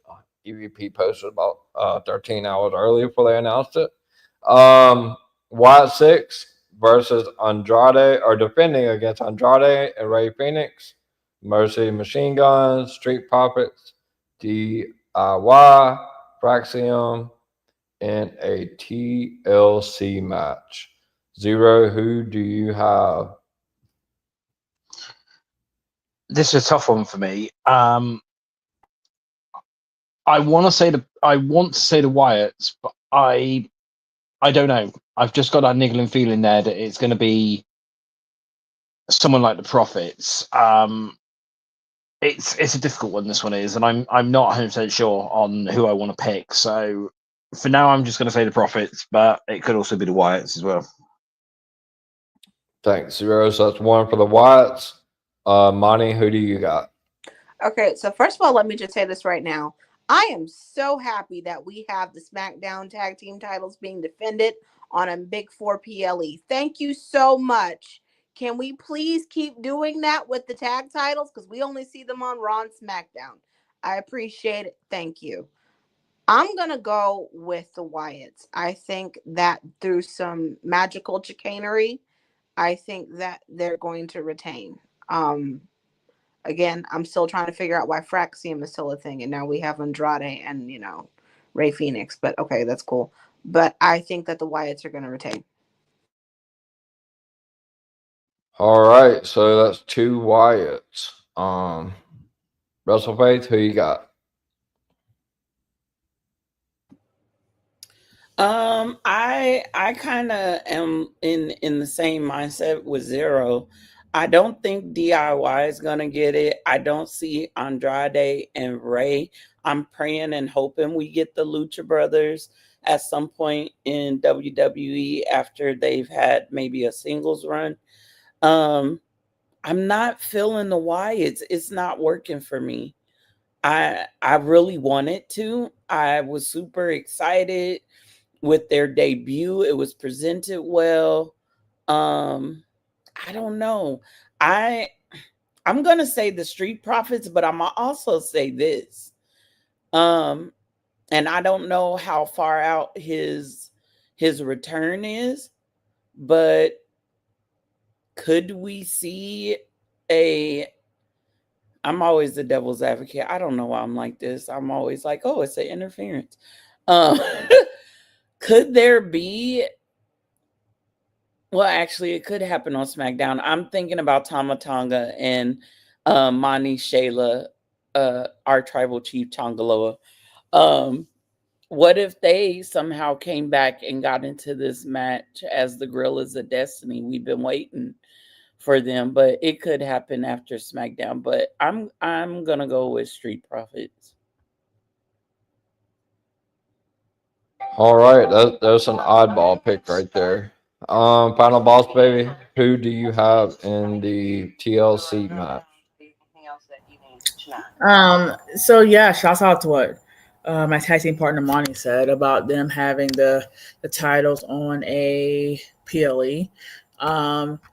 EVP posted about 13 hours early before they announced it. Wyatt Six versus Andrade, or defending against Andrade and Ray Phoenix, Mercy Machine Guns, Street Profits, DIY, Fraxium, in a TLC match. Zero, who do you have? This is a tough one for me. I want to say the Wyatts, but I don't know. I've just got that niggling feeling there that it's going to be someone like the Profits. It's a difficult one. This one is, and I'm not 100% sure on who I want to pick. So for now, I'm just going to say the Profits, but it could also be the Wyatts as well. Thanks, Zero. So that's one for the Wyatts. Monty, who do you got? Okay, so first of all, let me just say this right now. I am so happy that we have the SmackDown tag team titles being defended on a Big 4 PLE. Thank you so much. Can we please keep doing that with the tag titles? Because we only see them on Raw and SmackDown. I appreciate it. Thank you. I'm going to go with the Wyatts. I think that through some magical chicanery, I think that they're going to retain. Again, I'm still trying to figure out why Fraxium is still a thing, and now we have Andrade and Ray Phoenix. But okay, that's cool. But I think that the Wyatts are going to retain. All right, so that's two Wyatts. Russell Faith, who you got? I kind of am in the same mindset with Zero. I don't think DIY is gonna get it. I don't see Andrade and Ray. I'm praying and hoping we get the Lucha Brothers at some point in WWE after they've had maybe a singles run. I'm not feeling the why it's not working for me. I really wanted to. I was super excited with their debut. It was presented well. I don't know. I I'm gonna say the Street Profits, but I'm also say this. Um, and I don't know how far out his return is, but could we see a I'm always the devil's advocate. I don't know why I'm like this. I'm always like, oh, it's an interference. Um, could there be? Well, actually, it could happen on SmackDown. I'm thinking about Tama Tonga and Mani Shayla, our tribal chief Tongaloa. What if they somehow came back and got into this match as the Gorillas of Destiny? We've been waiting for them, but it could happen after SmackDown. But I'm gonna go with Street Profits. All right, that's an oddball pick right there. Final boss baby. Who do you have in the TLC match? So yeah, shouts out to what my tag team partner Monty said about them having the titles on a PLE.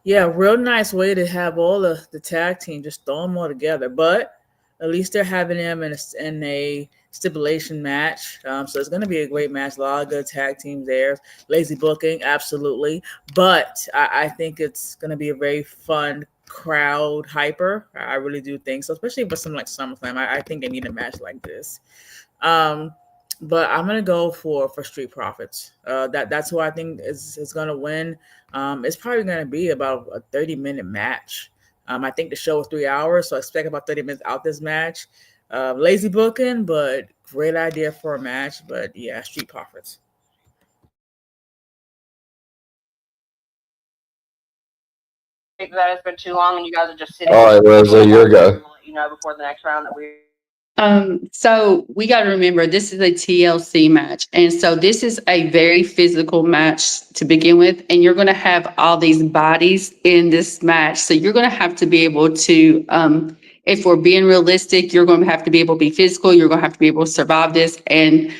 Yeah, real nice way to have all the tag team, just throw them all together. But at least they're having them in a stipulation match. So it's going to be a great match. A lot of good tag teams there. Lazy booking, absolutely. But I think it's going to be a very fun crowd hyper. I really do think so, especially with something like SummerSlam. I think they need a match like this. But I'm gonna go for Street Profits. That's who I think is gonna win. It's probably gonna be about a 30-minute match. I think the show is 3 hours, so I expect about 30 minutes out this match. Lazy booking, but great idea for a match. But yeah, Street Profits. That has been too long, and you guys are just sitting. All right, Leslie, your go. Let you know before the next round that we. So we got to remember this is a TLC match. And so this is a very physical match to begin with. And you're going to have all these bodies in this match. So you're going to have to be able to, if we're being realistic, you're going to have to be able to be physical. You're going to have to be able to survive this. And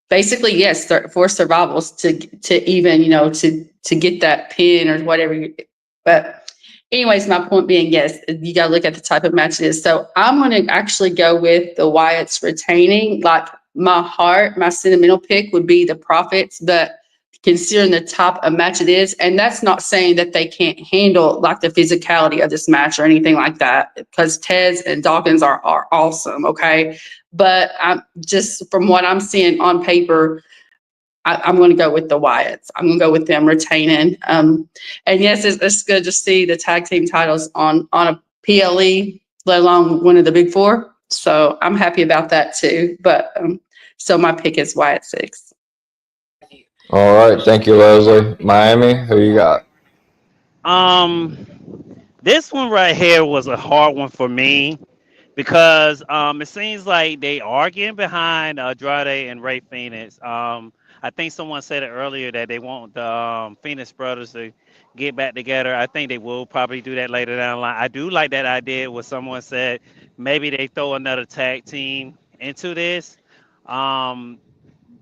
basically, yes, for survivals to even, to get that pin or whatever. But anyways, my point being, yes, you got to look at the type of match it is. So I'm going to actually go with the Wyatts retaining. Like my sentimental pick would be the Profits, but considering the type of match it is, and that's not saying that they can't handle like the physicality of this match or anything like that, because Tez and Dawkins are awesome, okay? But I'm just from what I'm seeing on paper, I'm going to go with the Wyatts. I'm going to go with them retaining. And yes, it's good to see the tag team titles on a PLE, let alone one of the big four. So I'm happy about that too. But so my pick is Wyatt 6. All right, thank you, Leslie. Miami, who you got? This one right here was a hard one for me because it seems like they are getting behind Andrade and Ray Phoenix. I think someone said it earlier that they want the Phoenix brothers to get back together. I think they will probably do that later down the line. I do like that idea where someone said maybe they throw another tag team into this. Um,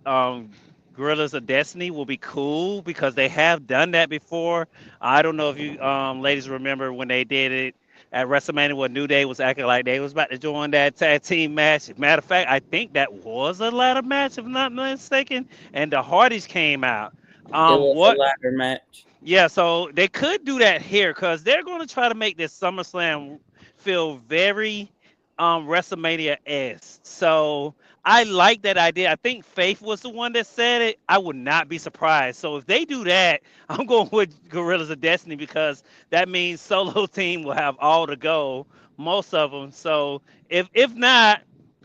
um, Gorillas of Destiny will be cool because they have done that before. I don't know if you ladies remember when they did it at WrestleMania when New Day was acting like they was about to join that tag team match. Matter of fact, I think that was a ladder match, if I'm not mistaken, and the Hardys came out. It was a What ladder match. Yeah, so they could do that here because they're going to try to make this SummerSlam feel very WrestleMania esque. So I like that idea. I think Faith was the one that said it. I would not be surprised. So if they do that, I'm going with Gorillas of Destiny because that means Solo Team will have all to go, most of them. So if not,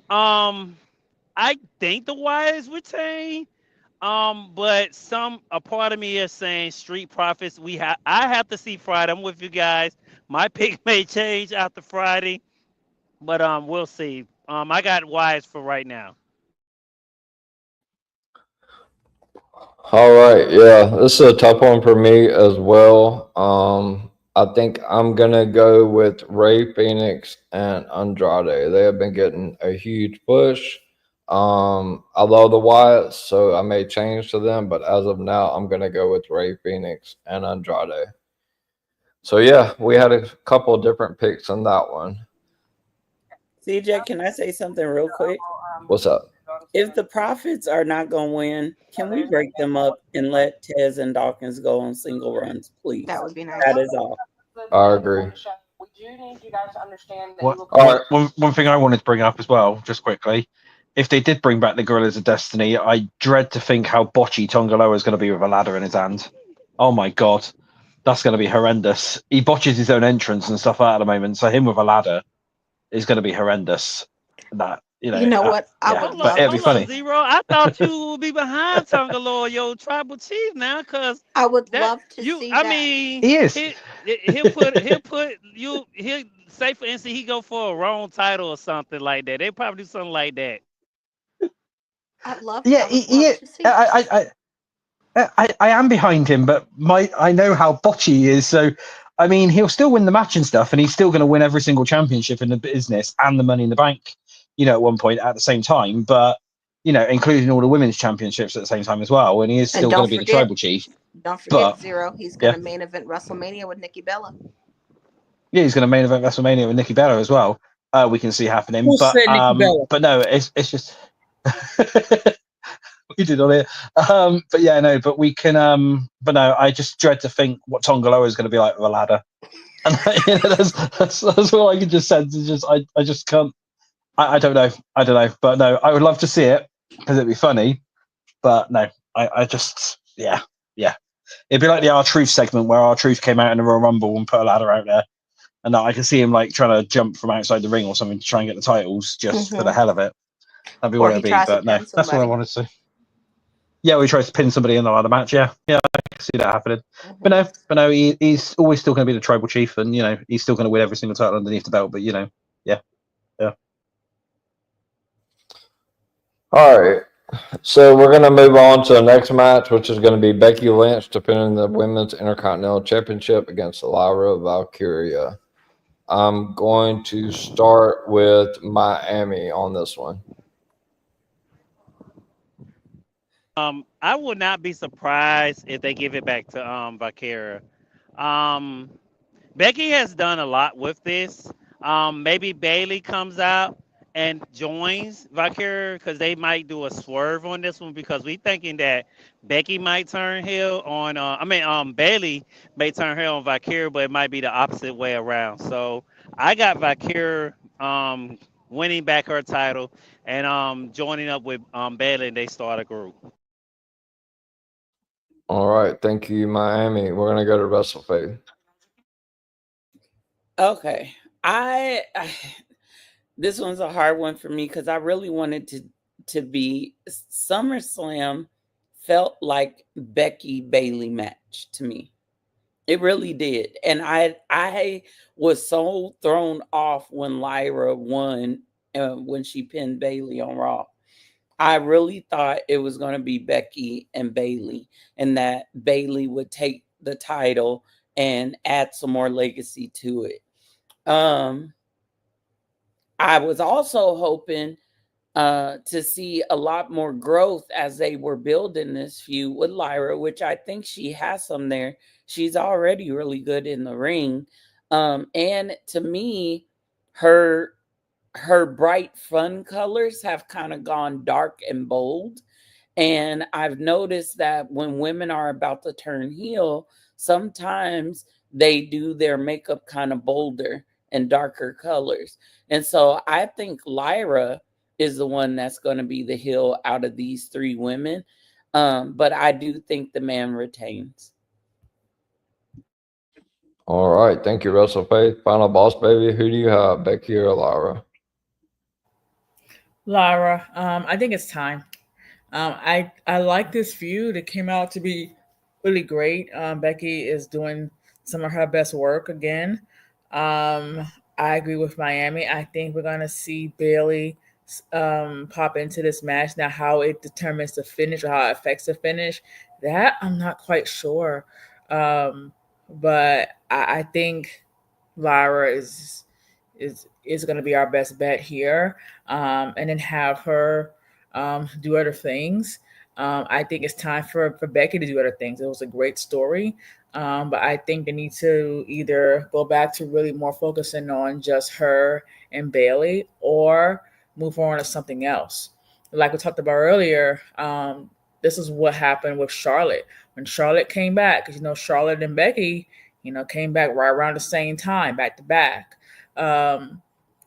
I think the Wyatts retain. But a part of me is saying Street Profits. I have to see Friday. I'm with you guys. My pick may change after Friday, but we'll see. I got Wise for right now. All right, yeah, this is a tough one for me as well. I think I'm gonna go with Ray Phoenix and Andrade. They have been getting a huge push. I love the Wyatts, so I may change to them, but as of now, I'm gonna go with Ray Phoenix and Andrade. So yeah, we had a couple of different picks in that one. CJ, can I say something real quick? What's up? If the Profits are not going to win, can we break them up and let Tez and Dawkins go on single runs, please? That would be nice. That is all. I agree. need you guys to understand that What, you will. All right. one thing I wanted to bring up as well, just quickly, if they did bring back the Gorillas of Destiny, I dread to think how botchy Tongaloa is going to be with a ladder in his hand. Oh my god, that's going to be horrendous. He botches his own entrance and stuff like that at the moment, so him with a ladder is going to be horrendous. That You know what? I yeah, would but love. it'll be Hold on, funny. Zero. I thought you would be behind Tungaloa, your tribal chief now, cause I would that love to you. see I that. mean, He is. he'll put you. He'll say for instance he go for a wrong title or something like that. They probably do something like that. Yeah, I would he love is. to see it. I am behind him, but I know how botchy he is. So, I mean, he'll still win the match and stuff, and he's still going to win every single championship in the business and the Money in the Bank, at one point at the same time. But including all the women's championships at the same time as well. And he is And still going to be the tribal chief. don't forget But Zero. He's going yeah, to main event WrestleMania with Nikki Bella. yeah, he's going to main event WrestleMania with Nikki Bella as well. We can see happening. Who said Nikki Bella? But no, it's just. We did on it. But yeah, no, but we can. But no, I just dread to think what Tongaloa is going to be like with a ladder, and that's all I can just sense. Is just I just can't. I don't know. I don't know. But no, I would love to see it because it'd be funny. But no, I just yeah. It'd be like the R-Truth segment where R-Truth came out in the Royal Rumble and put a ladder out there, and I can see him like trying to jump from outside the ring or something to try and get the titles just for the hell of it. That'd be what it'd be. But no, that's what I wanted to see. Yeah, we tries to pin somebody in the ladder match. Yeah, I can see that happening. But no, he's always still going to be the tribal chief, and he's still going to win every single title underneath the belt. But yeah. All right. So we're going to move on to the next match, which is going to be Becky Lynch defending the Women's Intercontinental Championship against Lyra Valkyria. I'm going to start with Miami on this one. I would not be surprised if they give it back to Valkyria. Um, Becky has done a lot with this. Maybe Bailey comes out and joins Valkyria because they might do a swerve on this one because we thinking that Becky might turn heel on. Bailey may turn heel on Valkyria, but it might be the opposite way around. So I got Valkyria winning back her title and joining up with Bailey, and they start a group. All right. Thank you, Miami. We're going to go to WrestleFaith. Okay. This one's a hard one for me because I really wanted to be SummerSlam felt like Becky Bailey match to me. It really did. And I was so thrown off when Lyra won when she pinned Bailey on Raw. I really thought it was going to be Becky and Bailey and that Bailey would take the title and add some more legacy to it. I was also hoping to see a lot more growth as they were building this feud with Lyra, which I think she has some there. She's already really good in the ring. And to me, her bright fun colors have kind of gone dark and bold. And I've noticed that when women are about to turn heel, sometimes they do their makeup kind of bolder and darker colors. And so I think Lyra is the one that's going to be the heel out of these three women. But I do think the man retains. All right. Thank you, WrestleFaith. Final boss, baby. Who do you have, Becky or Lyra? Lyra, I think it's time. I like this feud. It came out to be really great. Becky is doing some of her best work again. I agree with Miami. I think we're gonna see Bailey pop into this match. Now, how it determines the finish or how it affects the finish, that I'm not quite sure. But I think Lyra is going to be our best bet here, and then have her do other things. I think it's time for Becky to do other things. It was a great story, but I think they need to either go back to really more focusing on just her and Bailey, or move on to something else. Like we talked about earlier, this is what happened with Charlotte when Charlotte came back. Because Charlotte and Becky came back right around the same time, back to back.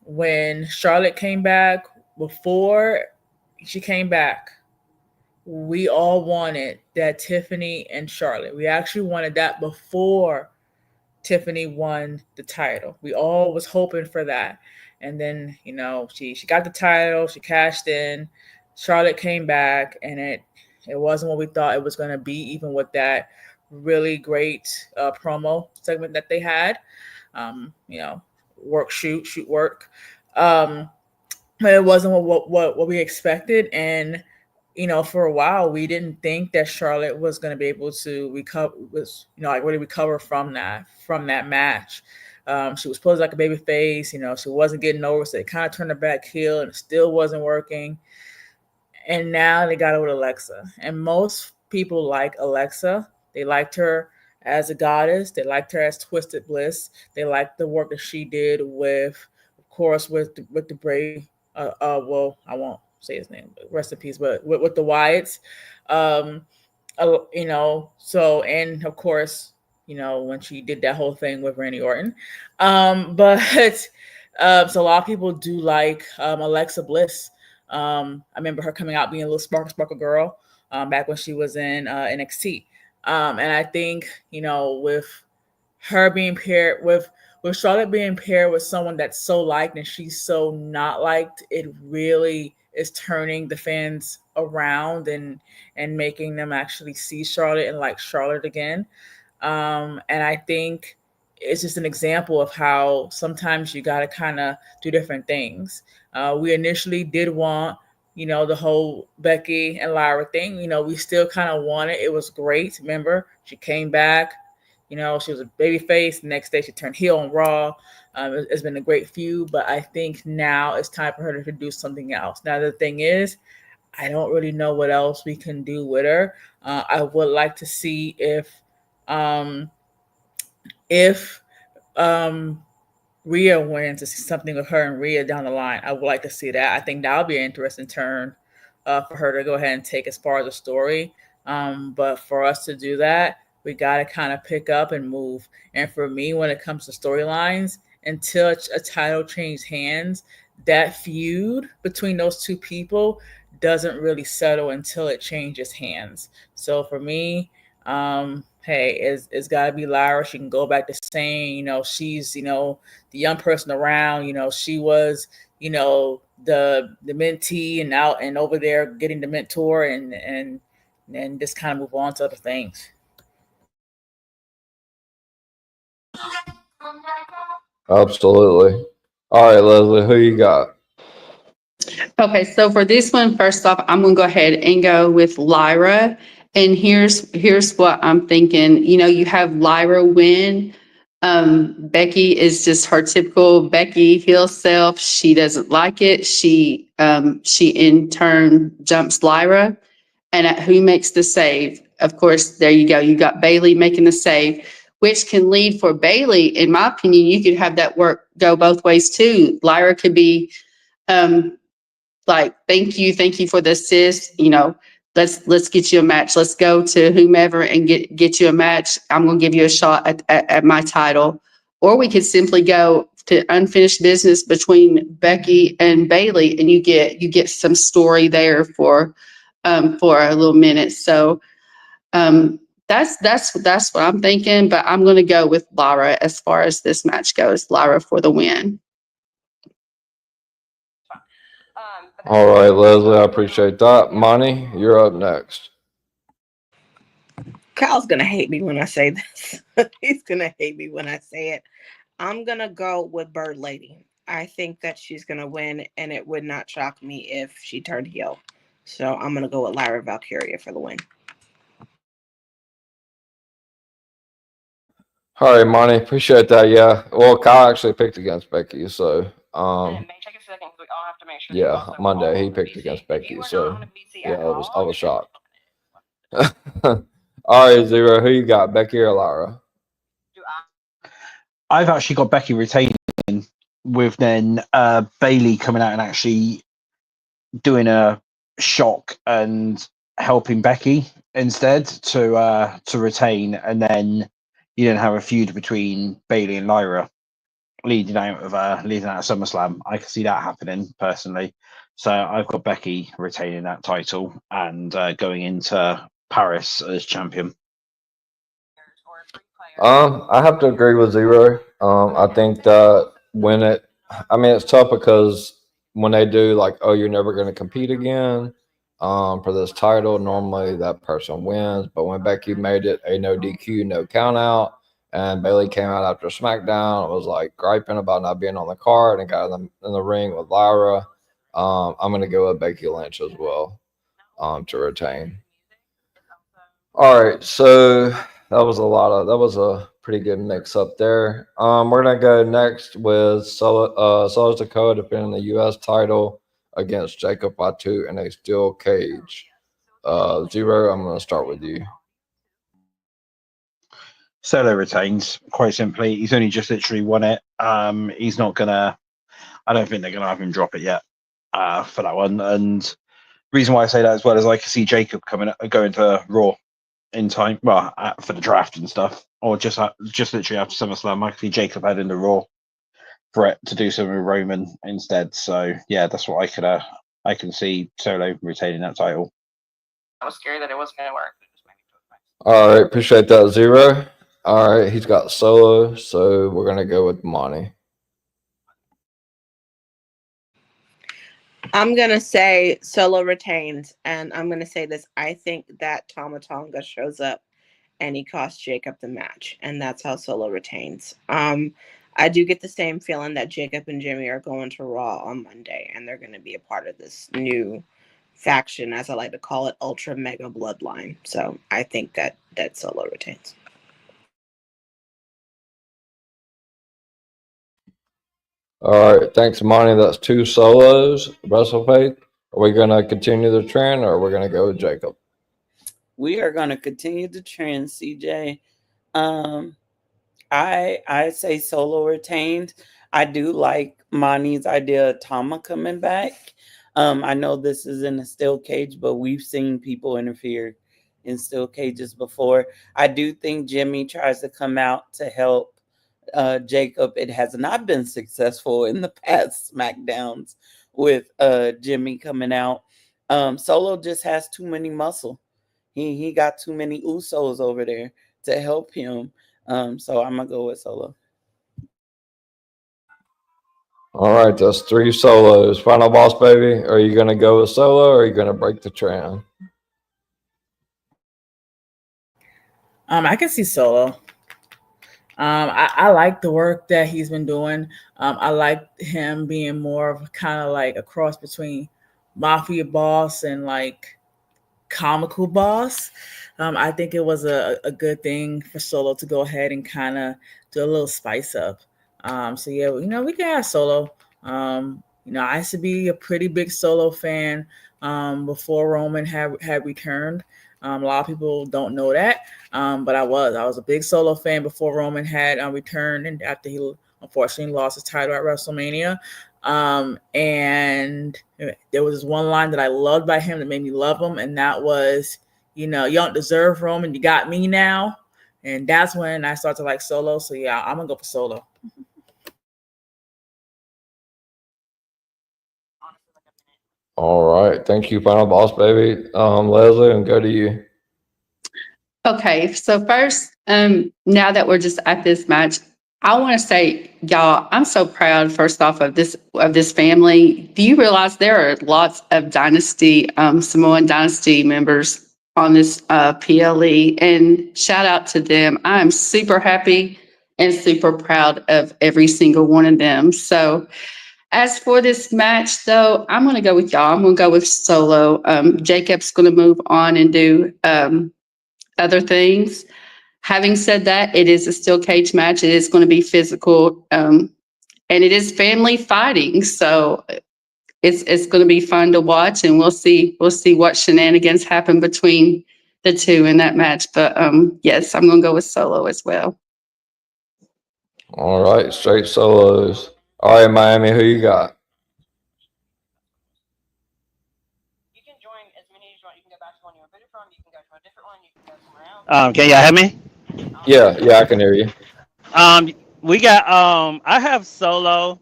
When Charlotte came back, before she came back, we all wanted that Tiffany and Charlotte. We actually wanted that before Tiffany won the title. We all was hoping for that. And then, she got the title, she cashed in, Charlotte came back, and it wasn't what we thought it was going to be, even with that really great promo segment that they had. Work, shoot, work. But it wasn't what we expected. And for a while, we didn't think that Charlotte was going to be able to really recover from that match. She was posed like a baby face. She wasn't getting over, so they kind of turned her back heel, and it still wasn't working. And now they got her with Alexa, and most people like Alexa. They liked her as a goddess. They liked her as Twisted Bliss. They liked the work that she did of course, with the Bray. Well, I won't say his name, but rest in peace. But with the Wyatts, um, So, and of course, when she did that whole thing with Randy Orton, but so a lot of people do like Alexa Bliss. I remember her coming out being a little sparkle girl back when she was in NXT. And I think, with her being paired with Charlotte being paired with someone that's so liked and she's so not liked, it really is turning the fans around and making them actually see Charlotte and like Charlotte again. And I think it's just an example of how sometimes you got to kind of do different things. We initially did want, the whole Becky and Lyra thing. We still kind of want it. It was great. Remember, she came back. She was a baby face. The next day, she turned heel on Raw. It's been a great feud, but I think now it's time for her to do something else. Now, the thing is, I don't really know what else we can do with her. I would like to see um, if Rhea wins, to see something with her and Rhea down the line. I would like to see that. I think that would be an interesting turn for her to go ahead and take as far as the story. But for us to do that, we got to kind of pick up and move. And for me, when it comes to storylines, until a title changes hands, that feud between those two people doesn't really settle until it changes hands. So for me, hey, it's got to be Lyra. She can go back to saying, she's, the young person around. She was, the mentee and out and over there getting the mentor and just kind of move on to other things. Absolutely. All right, Leslie, who you got? Okay, so for this one, first off, I'm gonna go ahead and go with Lyra. And here's what I'm thinking. You have Lyra win. Becky is just her typical Becky heel self. She doesn't like it. She in turn jumps Lyra. And who makes the save? Of course, there you go. You got Bailey making the save, which can lead for Bailey. In my opinion, you could have that work go both ways too. Lyra could be like, thank you for the assist. Let's get you a match. Let's go to whomever and get you a match. I'm gonna give you a shot at my title. Or we could simply go to unfinished business between Becky and Bailey, and you get some story there for a little minute. So that's what I'm thinking. But I'm gonna go with Lyra as far as this match goes. Lyra for the win. All right, Leslie, I appreciate that. Money, you're up next. Kyle's gonna hate me when I say this. He's gonna hate me when I say it. I'm gonna go with Bird Lady. I think that she's gonna win, and it would not shock me if she turned heel. So I'm gonna go with Lyra Valkyria for the win. All right, Money, appreciate that. Yeah. Well, Kyle actually picked against Becky, so yeah, Monday he picked against Becky, so yeah, I was shocked. All right, Zero, who you got, Becky or Lyra? I've actually got Becky retaining with then Bailey coming out and actually doing a shock and helping Becky instead to retain, and then you didn't have a feud between Bailey and Lyra leading out of SummerSlam. I can see that happening personally. So I've got Becky retaining that title and going into Paris as champion. I have to agree with Zero. I think that it's tough because when they do like, oh, you're never going to compete again, for this title, normally that person wins. But when Becky made it a no DQ, no count out, and Bailey came out after SmackDown, it was like griping about not being on the card and got in the ring with Lyra. I'm going to go with Becky Lynch as well, to retain. All right, so that was a pretty good mix up there. We're gonna go next with Solo Dakota defending the U.S. title against Jacob Fatu in a steel cage. Zero, I'm gonna start with you. Solo retains, quite simply. He's only just literally won it. He's not gonna. I don't think they're gonna have him drop it yet for that one. And reason why I say that as well is I can see Jacob going to Raw in time. Well, for the draft and stuff, or just literally after SummerSlam. I can see Jacob heading to Raw for it to do something with Roman instead. So yeah, that's what I can see Solo retaining that title. I was scared that it wasn't going to work. All right, appreciate that, Zero. All right, he's got Solo, so we're gonna go with Monty. I'm going to say Solo retains, and I'm going to say this. I think that Tama Tonga shows up and he costs Jacob the match, and that's how Solo retains. I do get the same feeling that Jacob and Jimmy are going to Raw on Monday, and they're going to be a part of this new faction, as I like to call it, Ultra Mega Bloodline. So I think that Solo retains. All right, thanks, Monty. That's two solos. WrestleFaith. Are we gonna continue the trend, or are we gonna go with Jacob? We are going to continue the trend, CJ. I say Solo retained. I do like Mani's idea of Tama coming back. I know this is in a steel cage, but we've seen people interfere in steel cages before. I do think Jimmy tries to come out to help Jacob. It has not been successful in the past SmackDowns with Jimmy coming out. Solo just has too many muscle. He got too many Usos over there to help him. So I'm gonna go with Solo. All right, that's three solos. Final boss, baby. Are you gonna go with Solo, or are you gonna break the trend? I can see Solo. I like the work that he's been doing. I like him being more of kind of like a cross between mafia boss and like comical boss. I think it was a good thing for Solo to go ahead and kind of do a little spice up. So yeah, we can have Solo. I used to be a pretty big Solo fan before Roman had returned. A lot of people don't know that, but I was a big Solo fan before Roman had returned, and after he unfortunately lost his title at WrestleMania. And there was this one line that I loved by him that made me love him, and that was, you don't deserve Roman, you got me now. And that's when I started to like Solo. So yeah, I'm gonna go for Solo. All right, thank you, final boss, baby. Leslie, and go to you. Okay, so first, now that we're just at this match, I want to say, y'all, I'm so proud. First off, of this family. Do you realize there are lots of Samoan dynasty members on this PLE? And shout out to them. I'm super happy and super proud of every single one of them. So, as for this match, though, I'm going to go with y'all. I'm going to go with Solo. Jacob's going to move on and do other things. Having said that, it is a steel cage match. It is going to be physical, and it is family fighting. So it's going to be fun to watch, and we'll see what shenanigans happen between the two in that match. But yes, I'm going to go with Solo as well. All right, straight solos. All right, Miami, who you got? You can join as many as you want. You can go back to one you were voted from. You can go to a different one. You can go somewhere else. Can y'all hear me? Yeah, I can hear you. We got I have Solo,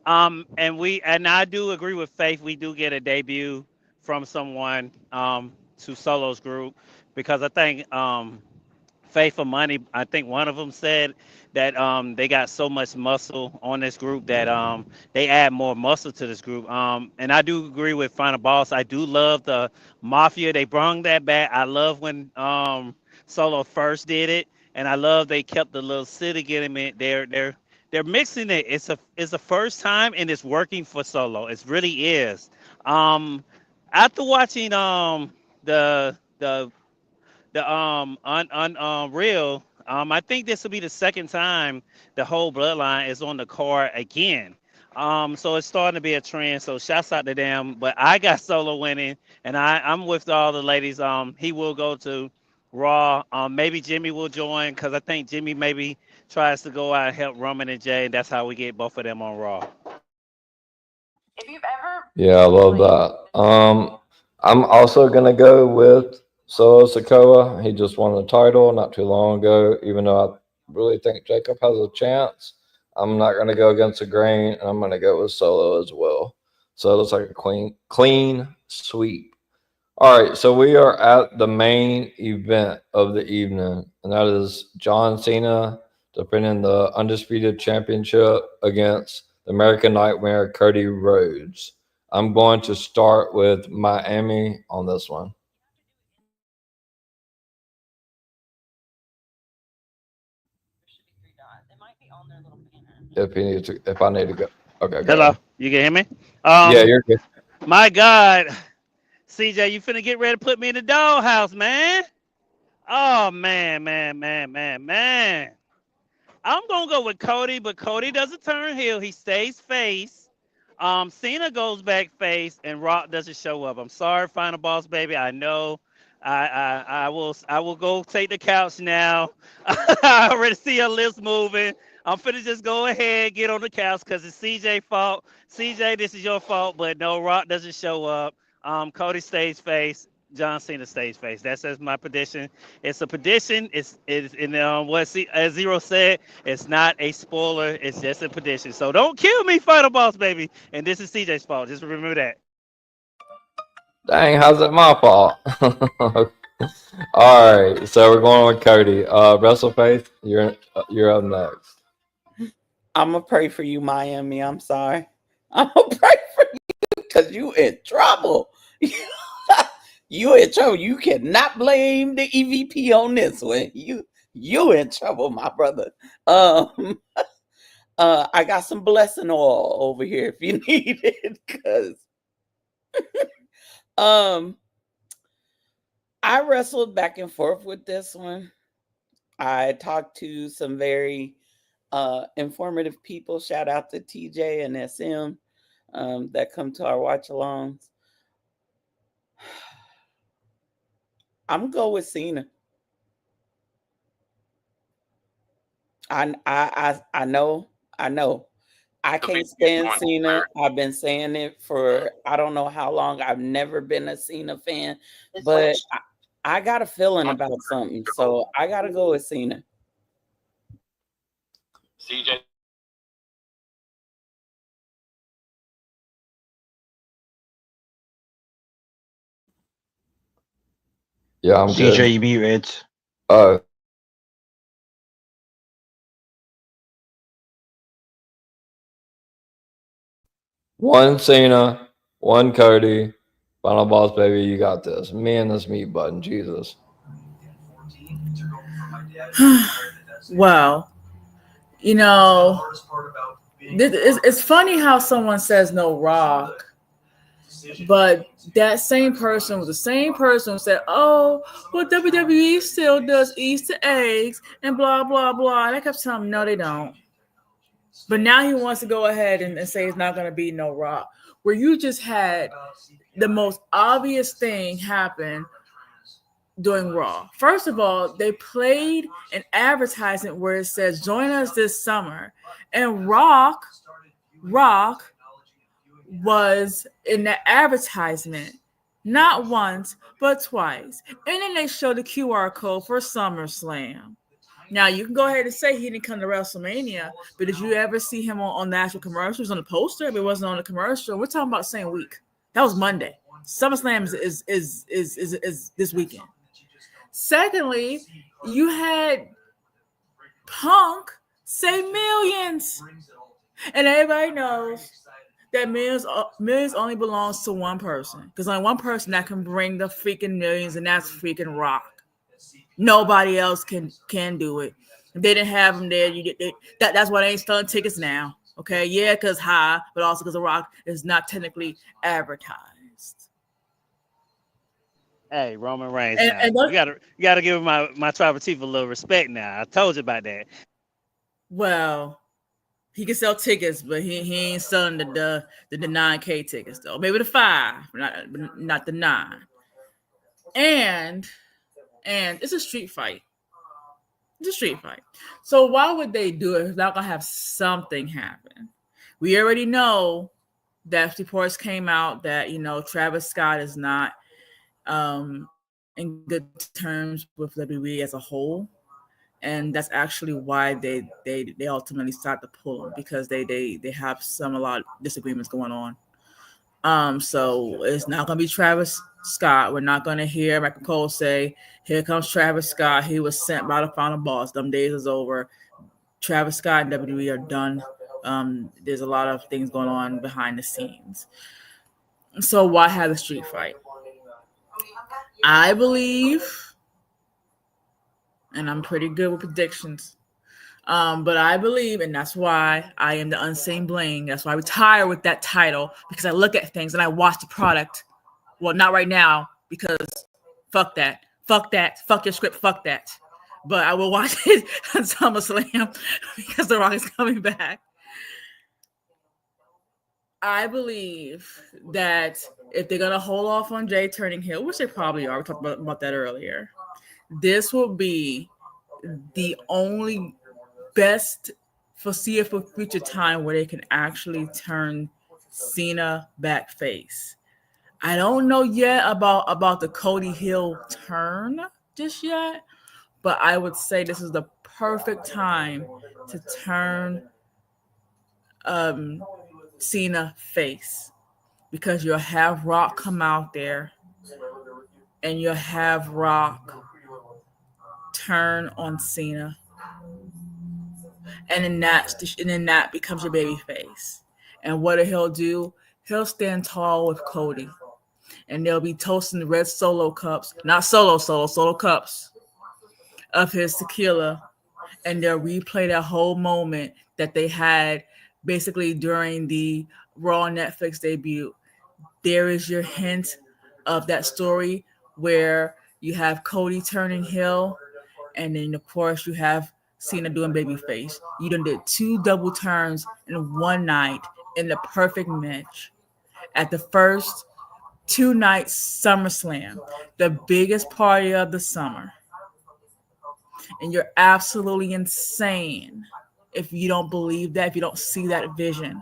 and I do agree with Faith. We do get a debut from someone to Solo's group because I think Faith for Money, I think one of them said that they got so much muscle on this group that they add more muscle to this group. And I do agree with Final Boss. I do love the Mafia. They brung that back. I love when Solo first did it, and I love they kept the little city getting it. They're mixing it. It's the first time, and it's working for Solo. It really is. Um, After watching the real, I think this will be the second time the whole bloodline is on the card again. So it's starting to be a trend. So shouts out to them. But I got Solo winning, and I'm with all the ladies. He will go to Raw. Maybe Jimmy will join because I think Jimmy maybe tries to go out and help Roman and Jay, and that's how we get both of them on Raw. If you've ever Yeah, I love that. I'm also gonna go with Solo Sokoa. He just won the title not too long ago. Even though I really think Jacob has a chance, I'm not gonna go against the grain, and I'm gonna go with Solo as well. So it looks like a clean sweep. All right, so we are at the main event of the evening, and that is John Cena defending the undisputed championship against the American Nightmare Cody Rhodes. I'm going to start with Miami on this one. there should be three dots. It might be on their little banner. If I need to go, okay, go Hello, ahead. you can hear me? Yeah, Um, you're good. my God, CJ, you finna get ready to put me in the doghouse, man. Oh man. I'm gonna go with Cody, but Cody doesn't turn heel. He stays face. Cena goes back face, and Rock doesn't show up. I'm sorry, Final Boss baby. I know. I will go take the couch now. I already see a list moving. I'm finna just go ahead get on the couch because it's CJ fault. CJ, this is your fault, but no, Rock doesn't show up. Cody stays face. John Cena stays face. That's my prediction. It's a prediction. It's in what as Zero said. It's not a spoiler. It's just a prediction. So don't kill me, Final Boss baby. And this is CJ's fault. Just remember that. Dang, how's it my fault? All right, so we're going with Cody. WrestleFace, you're up next. I'm gonna pray for you, Miami. I'm sorry. I'm gonna pray for you because you in trouble. You in trouble. You cannot blame the EVP on this one. You in trouble, my brother. Um, I got some blessing oil over here if you need it, because um, I wrestled back and forth with this one. I talked to some very informative people. Shout out to TJ and SM that come to our watch alongs. I'm gonna go with Cena. I know. I know. I can't stand Cena. I've been saying it for I don't know how long. I've never been a Cena fan, but I got a feeling about something, so I gotta go with Cena. CJ. Yeah, I'm CJ, good. you muted. Oh, one Cena, one Cody. Final boss, baby, you got this. Me and this mute button, Jesus. Well, you know, it's funny how someone says no Rock, but that same person was the same person who said, "Oh, well, WWE still does Easter eggs and blah blah blah." And I kept telling him, "No, they don't." But now he wants to go ahead and say it's not going to be no Raw, where you just had the most obvious thing happen during Raw. First of all, they played an advertisement where it says "Join us this summer," and Rock was in the advertisement not once but twice, and then they showed the QR code for SummerSlam. Now you can go ahead and say he didn't come to WrestleMania, but did you ever see him on the actual commercials on the poster? If it wasn't on the commercial, we're talking about the same week. That was Monday. SummerSlam is this weekend. Secondly, you had Punk say millions, and everybody knows that millions only belongs to one person, because only one person that can bring the freaking millions, and that's freaking Rock. Nobody else can do it. If they didn't have him there, that's why they ain't selling tickets now. Okay, yeah, because high, but also because The Rock is not technically advertised. Hey, Roman Reigns. And Now you gotta give my tribal chief a little respect. Now I told you about that. well, he can sell tickets, but he ain't selling the 9K tickets though. Maybe the 5, not the 9. And it's a street fight. It's a street fight. So why would they do it if they're not gonna have something happen? We already know that reports came out that Travis Scott is not in good terms with WWE as a whole, and that's actually why they ultimately start to pull him, because they have a lot of disagreements going on. So it's not gonna be Travis Scott. We're not gonna hear Michael Cole say, "Here comes Travis Scott. He was sent by the final boss. Them days is over. Travis Scott and WWE are done." There's a lot of things going on behind the scenes. So why have a street fight? I believe, and I'm pretty good with predictions, but I believe, and that's why I am the unseen bling. That's why I retire with that title, because I look at things and I watch the product. Well, not right now, because fuck that. Fuck your script. Fuck that. But I will watch it on SummerSlam because The Rock is coming back. I believe that if they're going to hold off on Jay turning heel, which they probably are, we talked about that earlier, this will be the only best foreseeable future time where they can actually turn Cena back face. I don't know yet about the Cody Hill turn just yet, but I would say this is the perfect time to turn Cena face, because you'll have Rock come out there and you'll have Rock turn on Cena, and then that becomes your baby face. And what he'll do, he'll stand tall with Cody, and they'll be toasting the red solo cups, not solo cups of his tequila, and they'll replay that whole moment that they had basically during the Raw Netflix debut. There is your hint of that story where you have Cody turning heel, and then of course you have Cena doing babyface. You done did 2 double turns in one night in the perfect match at the first 2-night SummerSlam, the biggest party of the summer. And you're absolutely insane if you don't believe that, if you don't see that vision.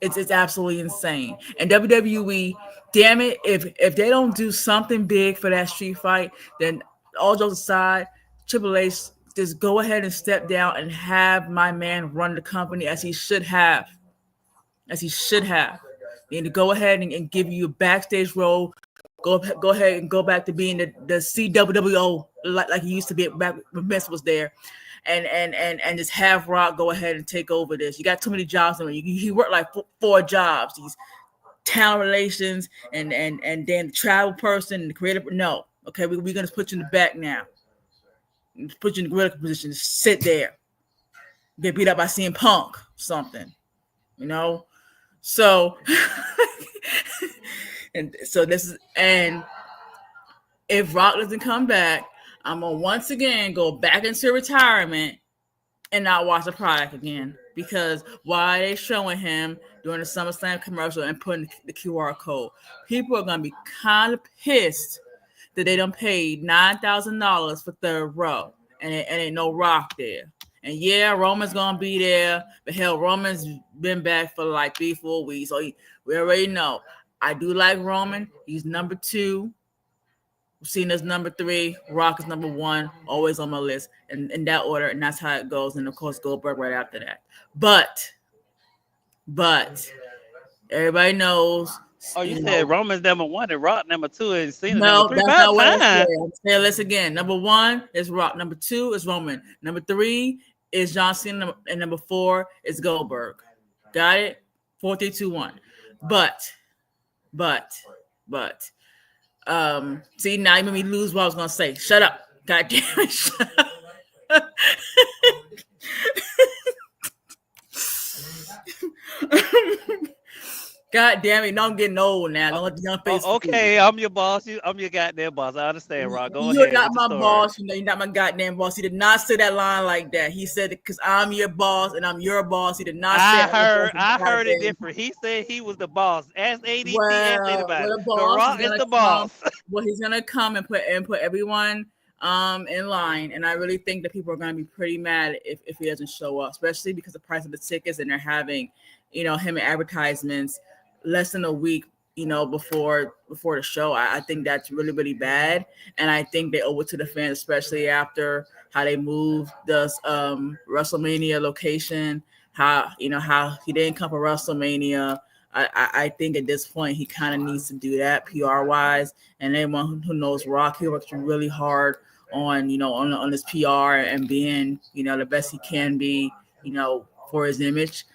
It's absolutely insane. And WWE, damn it, if they don't do something big for that street fight, then all jokes aside, Triple H, just go ahead and step down and have my man run the company as he should have. As he should have. And to go ahead and give you a backstage role, go ahead and go back to being the CWWO like he used to be back when Vince was there. And just have Rock go ahead and take over this. You got too many jobs. He worked like 4 jobs. These talent relations and then the travel person and the creative. No, okay, we're gonna put you in the back now. Put you in the critical position. Sit there. Get beat up by CM Punk, something, So, and so and if Rock doesn't come back, I'm gonna once again go back into retirement and not watch the product again, because why are they showing him during the SummerSlam commercial and putting the QR code? People are gonna be kind of pissed that they done paid $9,000 for third row and ain't no Rock there. And yeah, Roman's gonna be there, but hell, Roman's been back for like 3-4 weeks, so we already know. I do like Roman. He's number 2. Cena's number 3, Rock is number 1, always on my list, and in that order, and that's how it goes. And of course, Goldberg right after that. But everybody knows. Oh, you said Roman's number 1 and Rock number 2 and Cena number No, 3. that's About not what I said. time. I'm saying this again. Number 1 is Rock. Number 2 is Roman. Number 3 is John Cena, and number 4 is Goldberg. Got it? 4, 3, 2, 1. But, see, now you made me lose what I was gonna say. Shut up. God damn it. Shut up. God damn it. No, I'm getting old now. Don't let the young face. Okay, I'm your boss. I'm your goddamn boss. I understand, Rock. Go You're ahead. not with the my story. boss. You're not my goddamn boss. He did not say that line like that. He said it because I'm your boss and I'm your boss. He did not say I heard it different. He said he was the boss. Ask ADT, ask anybody. The The boss Rock is the boss. Well, he's gonna come and put everyone in line, and I really think that people are gonna be pretty mad if he doesn't show up, especially because the price of the tickets, and they're having, him in advertisements less than a week, before the show. I think that's really, really bad, and I think they owe it to the fans, especially after how they moved the WrestleMania location. How he didn't come for WrestleMania. I think at this point he kind of needs to do that PR wise, and anyone who knows Rock, he works really hard on on his PR and being the best he can be for his image.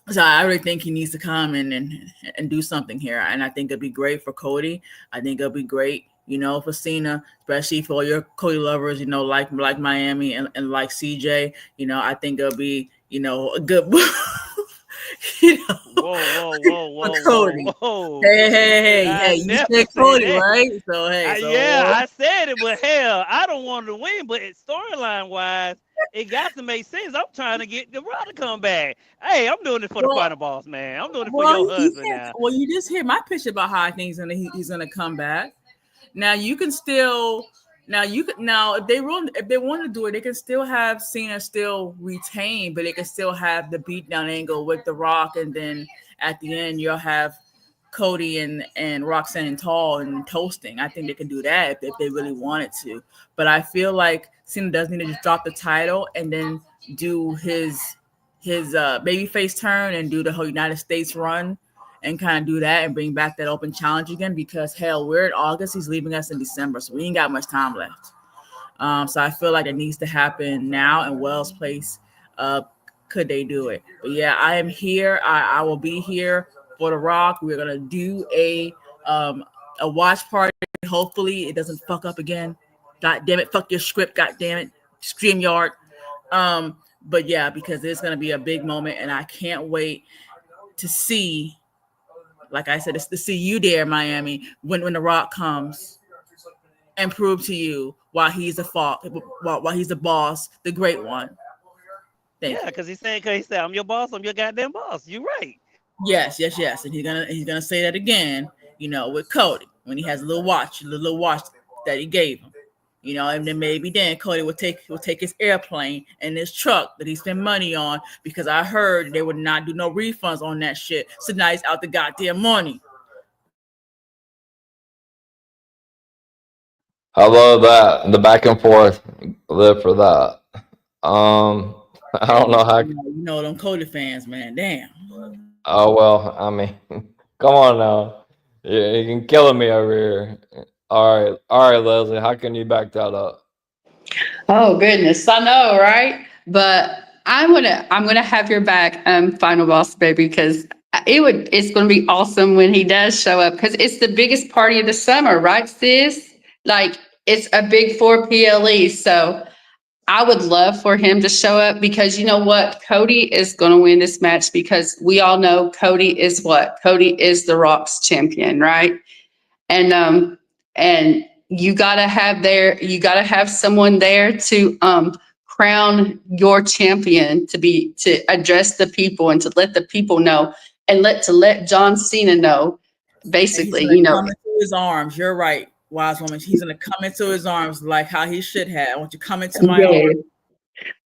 So I really think he needs to come and do something here, and I think it'd be great for Cody. I think it'll be great for Cena, especially for your Cody lovers, like Miami and like CJ. I think it'll be a good Whoa, Cody. whoa. Hey, you said Cody, right? So I said it, but hell, I don't want to win, but storyline wise, it got to make sense. I'm trying to get the Rock to come back. Hey, I'm doing it for the final boss, man. I'm doing it for your husband now. Well, you just hear my pitch about how I think he's gonna come back. Now you can still if they want to do it, they can still have Cena still retain, but they can still have the beatdown angle with the Rock, and then at the end you'll have Cody and Roxanne tall and toasting. I think they can do that if they really wanted to. But I feel like Cena does need to just drop the title and then do his babyface turn and do the whole United States run and kind of do that and bring back that open challenge again, because hell, we're in August. He's leaving us in December, so we ain't got much time left. So I feel like it needs to happen now. And Wells Place, could they do it? But yeah, I am here. I will be here for The Rock. We're gonna do a watch party. Hopefully, it doesn't fuck up again. God damn it! Fuck your script. God damn it! StreamYard. But yeah, because it's gonna be a big moment, and I can't wait to see. Like I said, it's to see you there, Miami, when The Rock comes and prove to you why he's why he's the boss, the great one. Because he said, I'm your boss, I'm your goddamn boss. You're right. Yes, and he's gonna say that again, with Cody when he has a little watch that he gave him. And then maybe then Cody will take his airplane and his truck that he spent money on, because I heard they would not do no refunds on that shit. So now he's out the goddamn money. I love that. The back and forth. Live for that. I don't know how. Them Cody fans, man. Damn. Oh well, I mean, come on now. You're killing me over here. All right, Leslie. How can you back that up? Oh goodness, I know, right? But I'm gonna have your back, final boss baby, because it's gonna be awesome when he does show up, because it's the biggest party of the summer, right, sis? Like, it's a big 4 PLE, so I would love for him to show up, because you know what? Cody is gonna win this match, because we all know Cody is what? Cody is the Rock's champion, right? And you gotta have someone there to crown your champion, to address the people and to let the people know, and let John Cena know, basically, come into his arms. You're right, wise woman. He's gonna come into his arms like how he should have. I want you to come into my arms.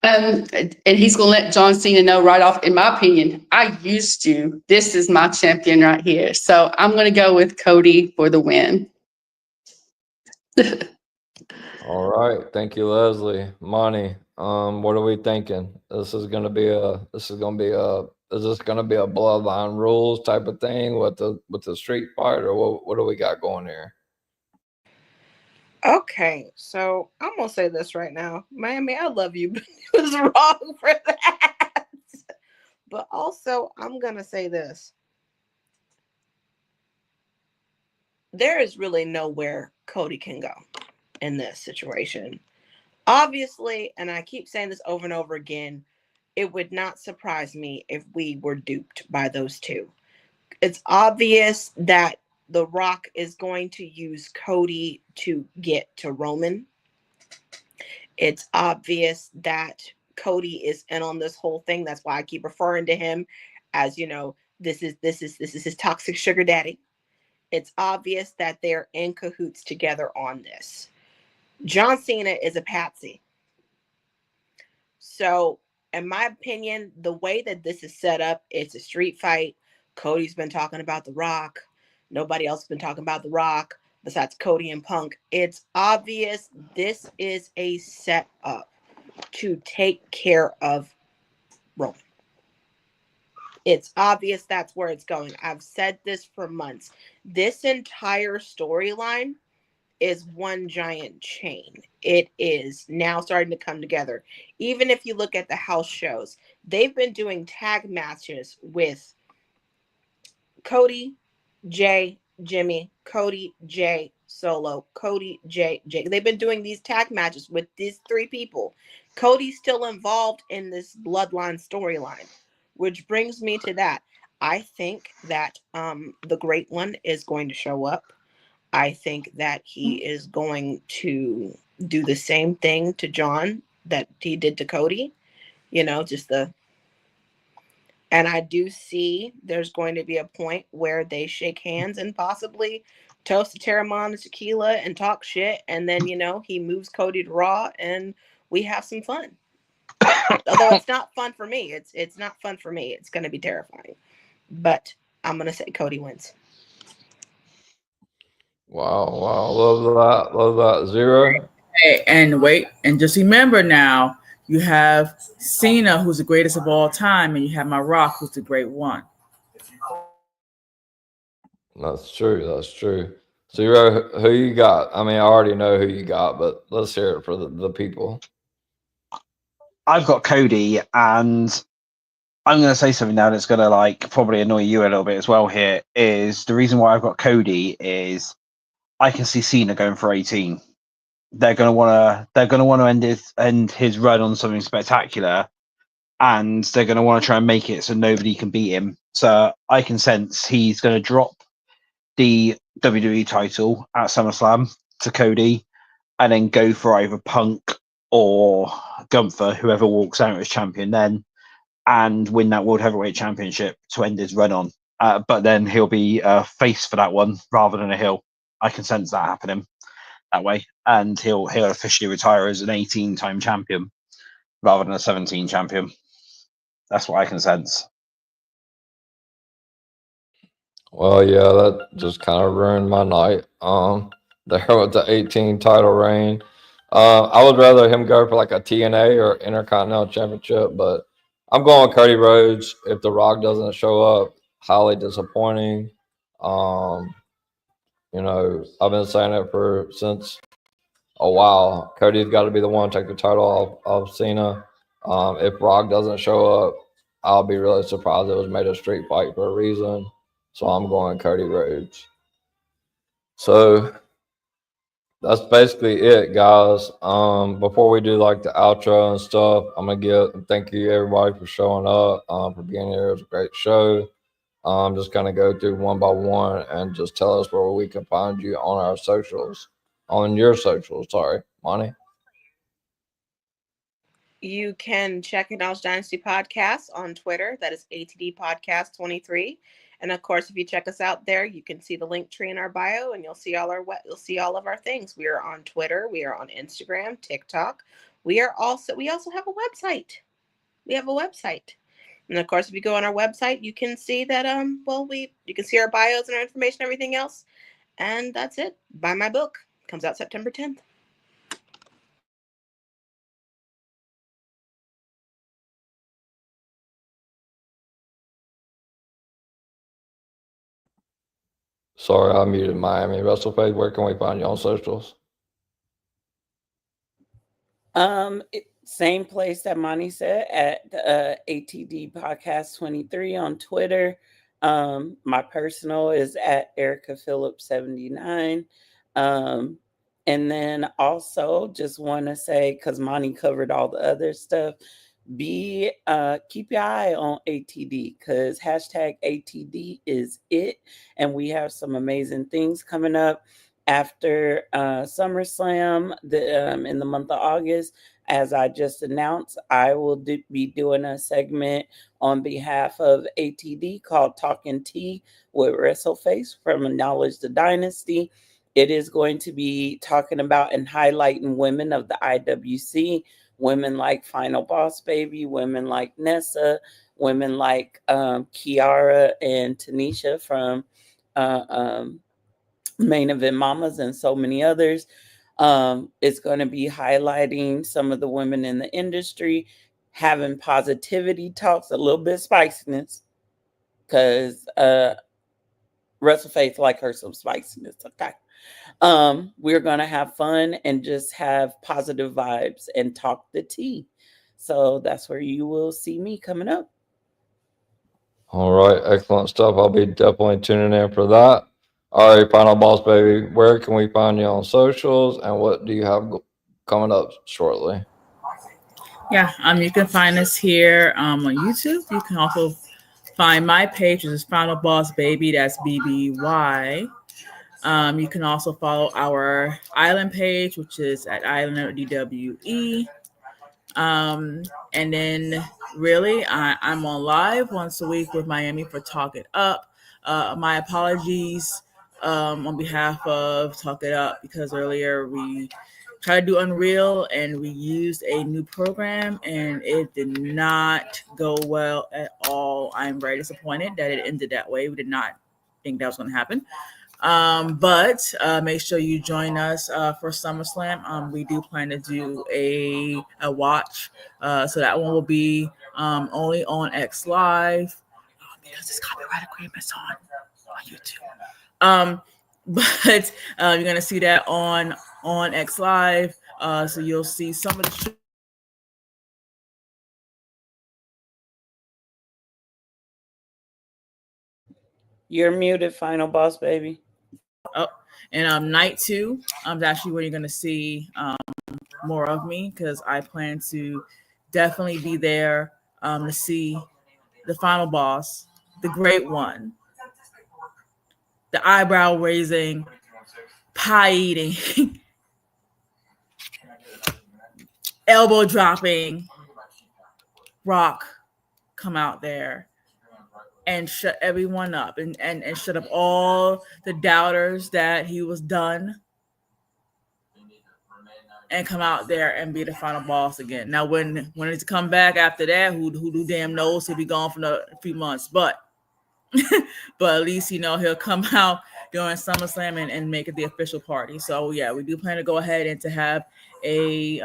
And he's gonna let John Cena know right off, in my opinion, I used you. This is my champion right here. So I'm gonna go with Cody for the win. All right, thank you, Leslie. Monty, what are we thinking? This is gonna be a. This is gonna be a. Is this gonna be a bloodline rules type of thing with the street fight, or what do we got going here? Okay, so I'm gonna say this right now, Miami. I love you, but it was wrong for that. But also, I'm gonna say this: there is really nowhere Cody can go in this situation. Obviously, and I keep saying this over and over again, it would not surprise me if we were duped by those two. It's obvious that The Rock is going to use Cody to get to Roman. It's obvious that Cody is in on this whole thing. That's why I keep referring to him as, this is his toxic sugar daddy. It's obvious that they're in cahoots together on this. John Cena is a patsy. So, in my opinion, the way that this is set up, it's a street fight. Cody's been talking about The Rock. Nobody else has been talking about The Rock besides Cody and Punk. It's obvious this is a setup to take care of Roman. It's obvious that's where it's going. I've said this for months. This entire storyline is one giant chain. It is now starting to come together. Even if you look at the house shows, they've been doing tag matches with Cody, Jay, Jimmy, Cody, Jay, Solo, Cody, Jay, Jay. They've been doing these tag matches with these three people. Cody's still involved in this bloodline storyline, which brings me to that. I think that the Great One is going to show up. I think that he is going to do the same thing to John that he did to Cody. And I do see there's going to be a point where they shake hands and possibly toast a Terramon and tequila and talk shit. And then, he moves Cody to Raw and we have some fun. Although it's not fun for me. It's not fun for me. It's going to be terrifying. But I'm going to say Cody wins. Wow, wow, love that. Zero. Hey, and wait, and just remember now, you have Cena, who's the greatest of all time, and you have my Rock, who's the great one. That's true. That's true. Zero. Who you got? I mean, I already know who you got, but let's hear it for the people. I've got Cody, and I'm going to say something now that's going to probably annoy you a little bit as well. Here is the reason why I've got Cody is I can see Cena going for 18. They're going to want to end his run on something spectacular, and they're going to want to try and make it so nobody can beat him. So I can sense he's going to drop the WWE title at SummerSlam to Cody, and then go for either Punk or Gunther, whoever walks out as champion then, and win that World Heavyweight Championship to end his run on. But then he'll be a face for that one rather than a heel. I can sense that happening that way, and he'll officially retire as an 18-time champion rather than a 17 champion. That's what I can sense. Well, yeah, that just kind of ruined my night. There with the 18 title reign. I would rather him go for like a TNA or Intercontinental Championship, but I'm going with Cody Rhodes. If The Rock doesn't show up, highly disappointing. Um, I've been saying it since a while. Cody's got to be the one to take the title off Cena. If Rock doesn't show up, I'll be really surprised it was made a street fight for a reason. So I'm going Cody Rhodes. So that's basically it, guys. Before we do like the outro and stuff, I'm gonna thank you everybody for showing up, for being here. It was a great show. Just kind of go through one by one and just tell us where we can find you on our socials, on your socials. Sorry, Monty. You can check Acknowledge Dynasty Podcast on Twitter. That is ATD Podcast 23. And of course, if you check us out there, you can see the link tree in our bio, and you'll see all of our things. We are on Twitter. We are on Instagram, TikTok. We also have a website. We have a website. And of course, if you go on our website, you can see that you can see our bios and our information, everything else. And that's it. Buy my book. Comes out September 10th. Sorry, I muted Miami. WrestleFade, where can we find you on socials? Same place that Monty said, at ATD Podcast 23 on Twitter. My personal is at Erica Phillips 79. And then also just want to say, because Monty covered all the other stuff, keep your eye on ATD, because hashtag ATD is it, and we have some amazing things coming up after SummerSlam in the month of August. As I just announced, I will be doing a segment on behalf of ATD called Talking Tea with WrestleFace from Knowledge to Dynasty. It is going to be talking about and highlighting women of the IWC, women like Final Boss Baby, women like Nessa, women like Kiara and Tanisha from Main Event Mamas, and so many others. It's going to be highlighting some of the women in the industry, having positivity talks, a little bit of spiciness, because WrestleFace like her some spiciness. Okay. We're going to have fun and just have positive vibes and talk the tea. So that's where you will see me coming up. All right, excellent stuff. I'll be definitely tuning in for that. All right, Final Boss Baby, where can we find you on socials, and what do you have coming up shortly? Yeah, you can find us here on YouTube. You can also find my page, which is Final Boss Baby. That's BBY. You can also follow our island page, which is at Islander DWE. And then really, I'm on live once a week with Miami for Talk It Up. My apologies on behalf of Talk It Up, because earlier we tried to do Unreal and we used a new program and it did not go well at all. I'm very disappointed that it ended that way. We did not think that was going to happen. But make sure you join us for SummerSlam. We do plan to do a watch. So that one will be only on X Live because this copyright agreement's on YouTube. But you're gonna see that on X Live. So you'll see some of the You're muted, Final Boss Baby. And night 2 is actually where you're going to see more of me, because I plan to definitely be there to see the final boss, the great one, the eyebrow raising, pie eating, elbow dropping Rock come out there and shut everyone up and shut up all the doubters that he was done, and come out there and be the final boss again. Now, when it's come back after that, who damn knows? He'll be gone for a few months, but at least he'll come out during SummerSlam and make it the official party. So yeah, we do plan to go ahead and to have a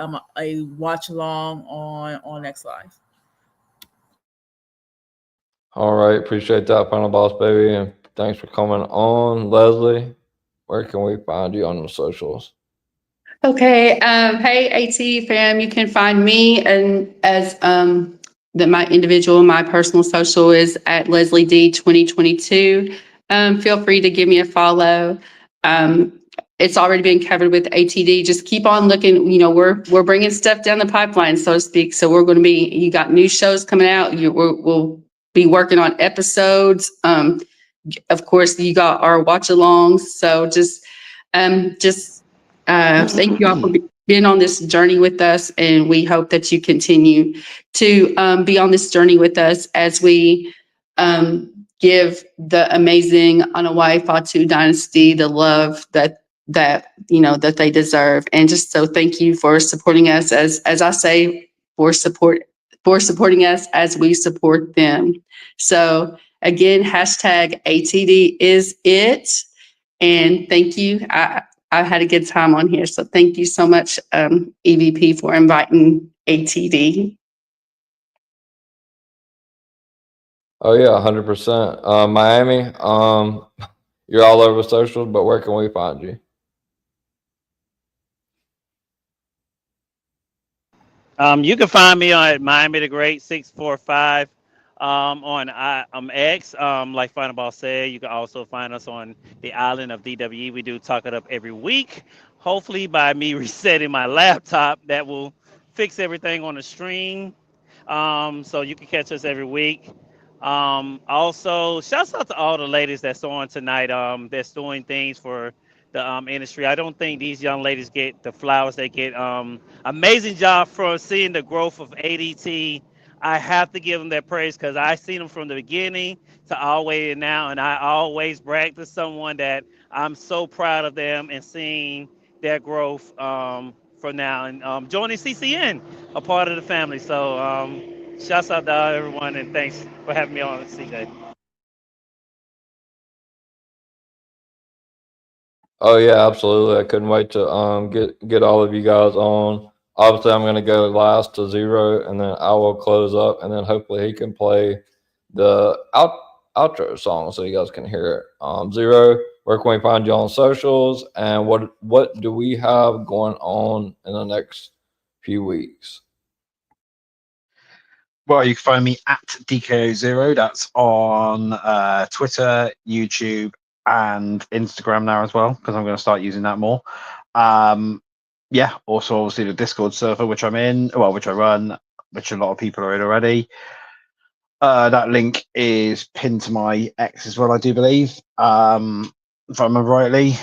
watch along on X Live. All right, appreciate that, Final Boss Baby, and thanks for coming on. Leslie, where can we find you on the socials? Okay. Hey, AT fam, you can find me and as my personal social is at Leslie D 2022. Feel free to give me a follow. It's already been covered with ATD. Just keep on looking. We're bringing stuff down the pipeline, so to speak. So we're going to be. You got new shows coming out. We'll be working on episodes. Of course, you got our watch alongs. So just thank you all for being on this journey with us, and we hope that you continue to be on this journey with us as we give the amazing Anawai Fatu dynasty the love that they deserve. And just so thank you for supporting us, as I say, for supporting us as we support them. So again, hashtag ATD is it. And thank you. I I've had a good time on here. So thank you so much, EVP, for inviting ATD. Oh yeah, 100%. Miami, you're all over socials, but where can we find you? You can find me on Miami the Great 645 on X. Like Final Ball said, you can also find us on the island of DWE. We do talk it up every week. Hopefully, by me resetting my laptop, that will fix everything on the stream. So you can catch us every week. Also, shouts out to all the ladies that's on tonight. That's doing things for the industry. I don't think these young ladies get the flowers they get. Amazing job for seeing the growth of ADT. I have to give them that praise because I seen them from the beginning to always now, and I always brag to someone that I'm so proud of them and seeing their growth for now and joining CCN, a part of the family. So shouts out to everyone and thanks for having me on, CJ. Oh yeah, absolutely. I couldn't wait to get all of you guys on. Obviously, I'm gonna go last to Zero, and then I will close up, and then hopefully he can play the outro song so you guys can hear it. Zero, where can we find you on socials, and what do we have going on in the next few weeks? Well, you can find me at DKO0. That's on Twitter, YouTube, and Instagram now as well, because I'm going to start using that more. Yeah, also obviously the Discord server, which I'm in, well, which I run, which a lot of people are in already. That link is pinned to my X as well, I do believe. If I remember rightly,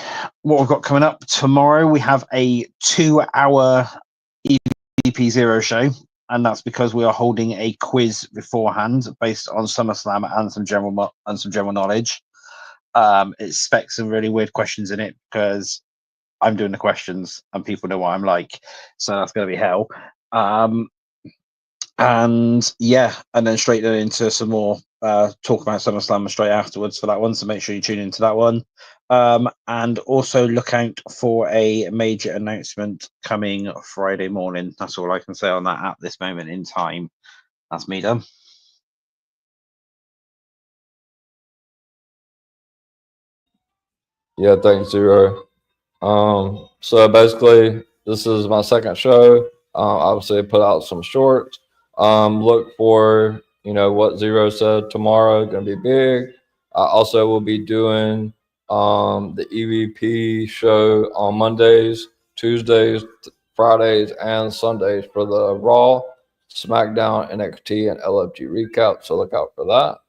what we've got coming up tomorrow, we have a 2-hour EVP0 show, and that's because we are holding a quiz beforehand based on SummerSlam and some general knowledge. It specs some really weird questions in it because I'm doing the questions and people know what I'm like, so that's going to be hell. And yeah, and then straight into some more talk about SummerSlam straight afterwards for that one. So make sure you tune into that one. And also look out for a major announcement coming Friday morning. That's all I can say on that at this moment in time. That's me done. Yeah, thanks, Zero. So basically, this is my second show. Obviously, I put out some shorts. Look for what Zero said tomorrow. Going to be big. I also will be doing the EVP show on Mondays, Tuesdays, Fridays, and Sundays for the Raw, SmackDown, NXT, and LFG recap. So look out for that.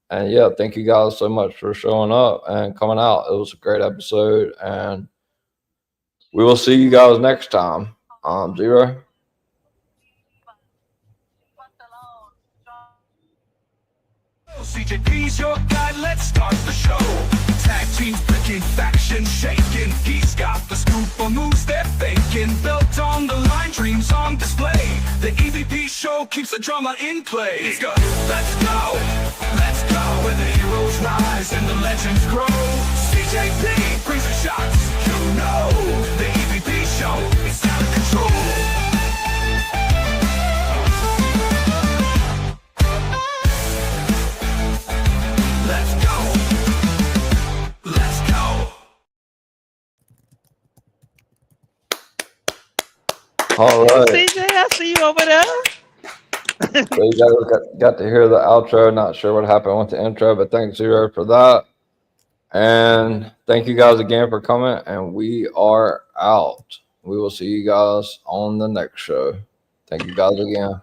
And yeah, thank you guys so much for showing up and coming out. It was a great episode, and we will see you guys next time. Zero. CJP's your guy, let's start the show. Tag teams picking, factions shaking. He's got the scoop for moves they're faking. Built on the line, dreams on display. The EVP show keeps the drama in play. Let's go, let's go. Where the heroes rise and the legends grow. CJP brings the shots, you know. The EVP show is out of control. All right. CJ, I see you over there. So you guys got to hear the outro. Not sure what happened with the intro, but thanks, Zero, for that. And thank you guys again for coming. And we are out. We will see you guys on the next show. Thank you guys again.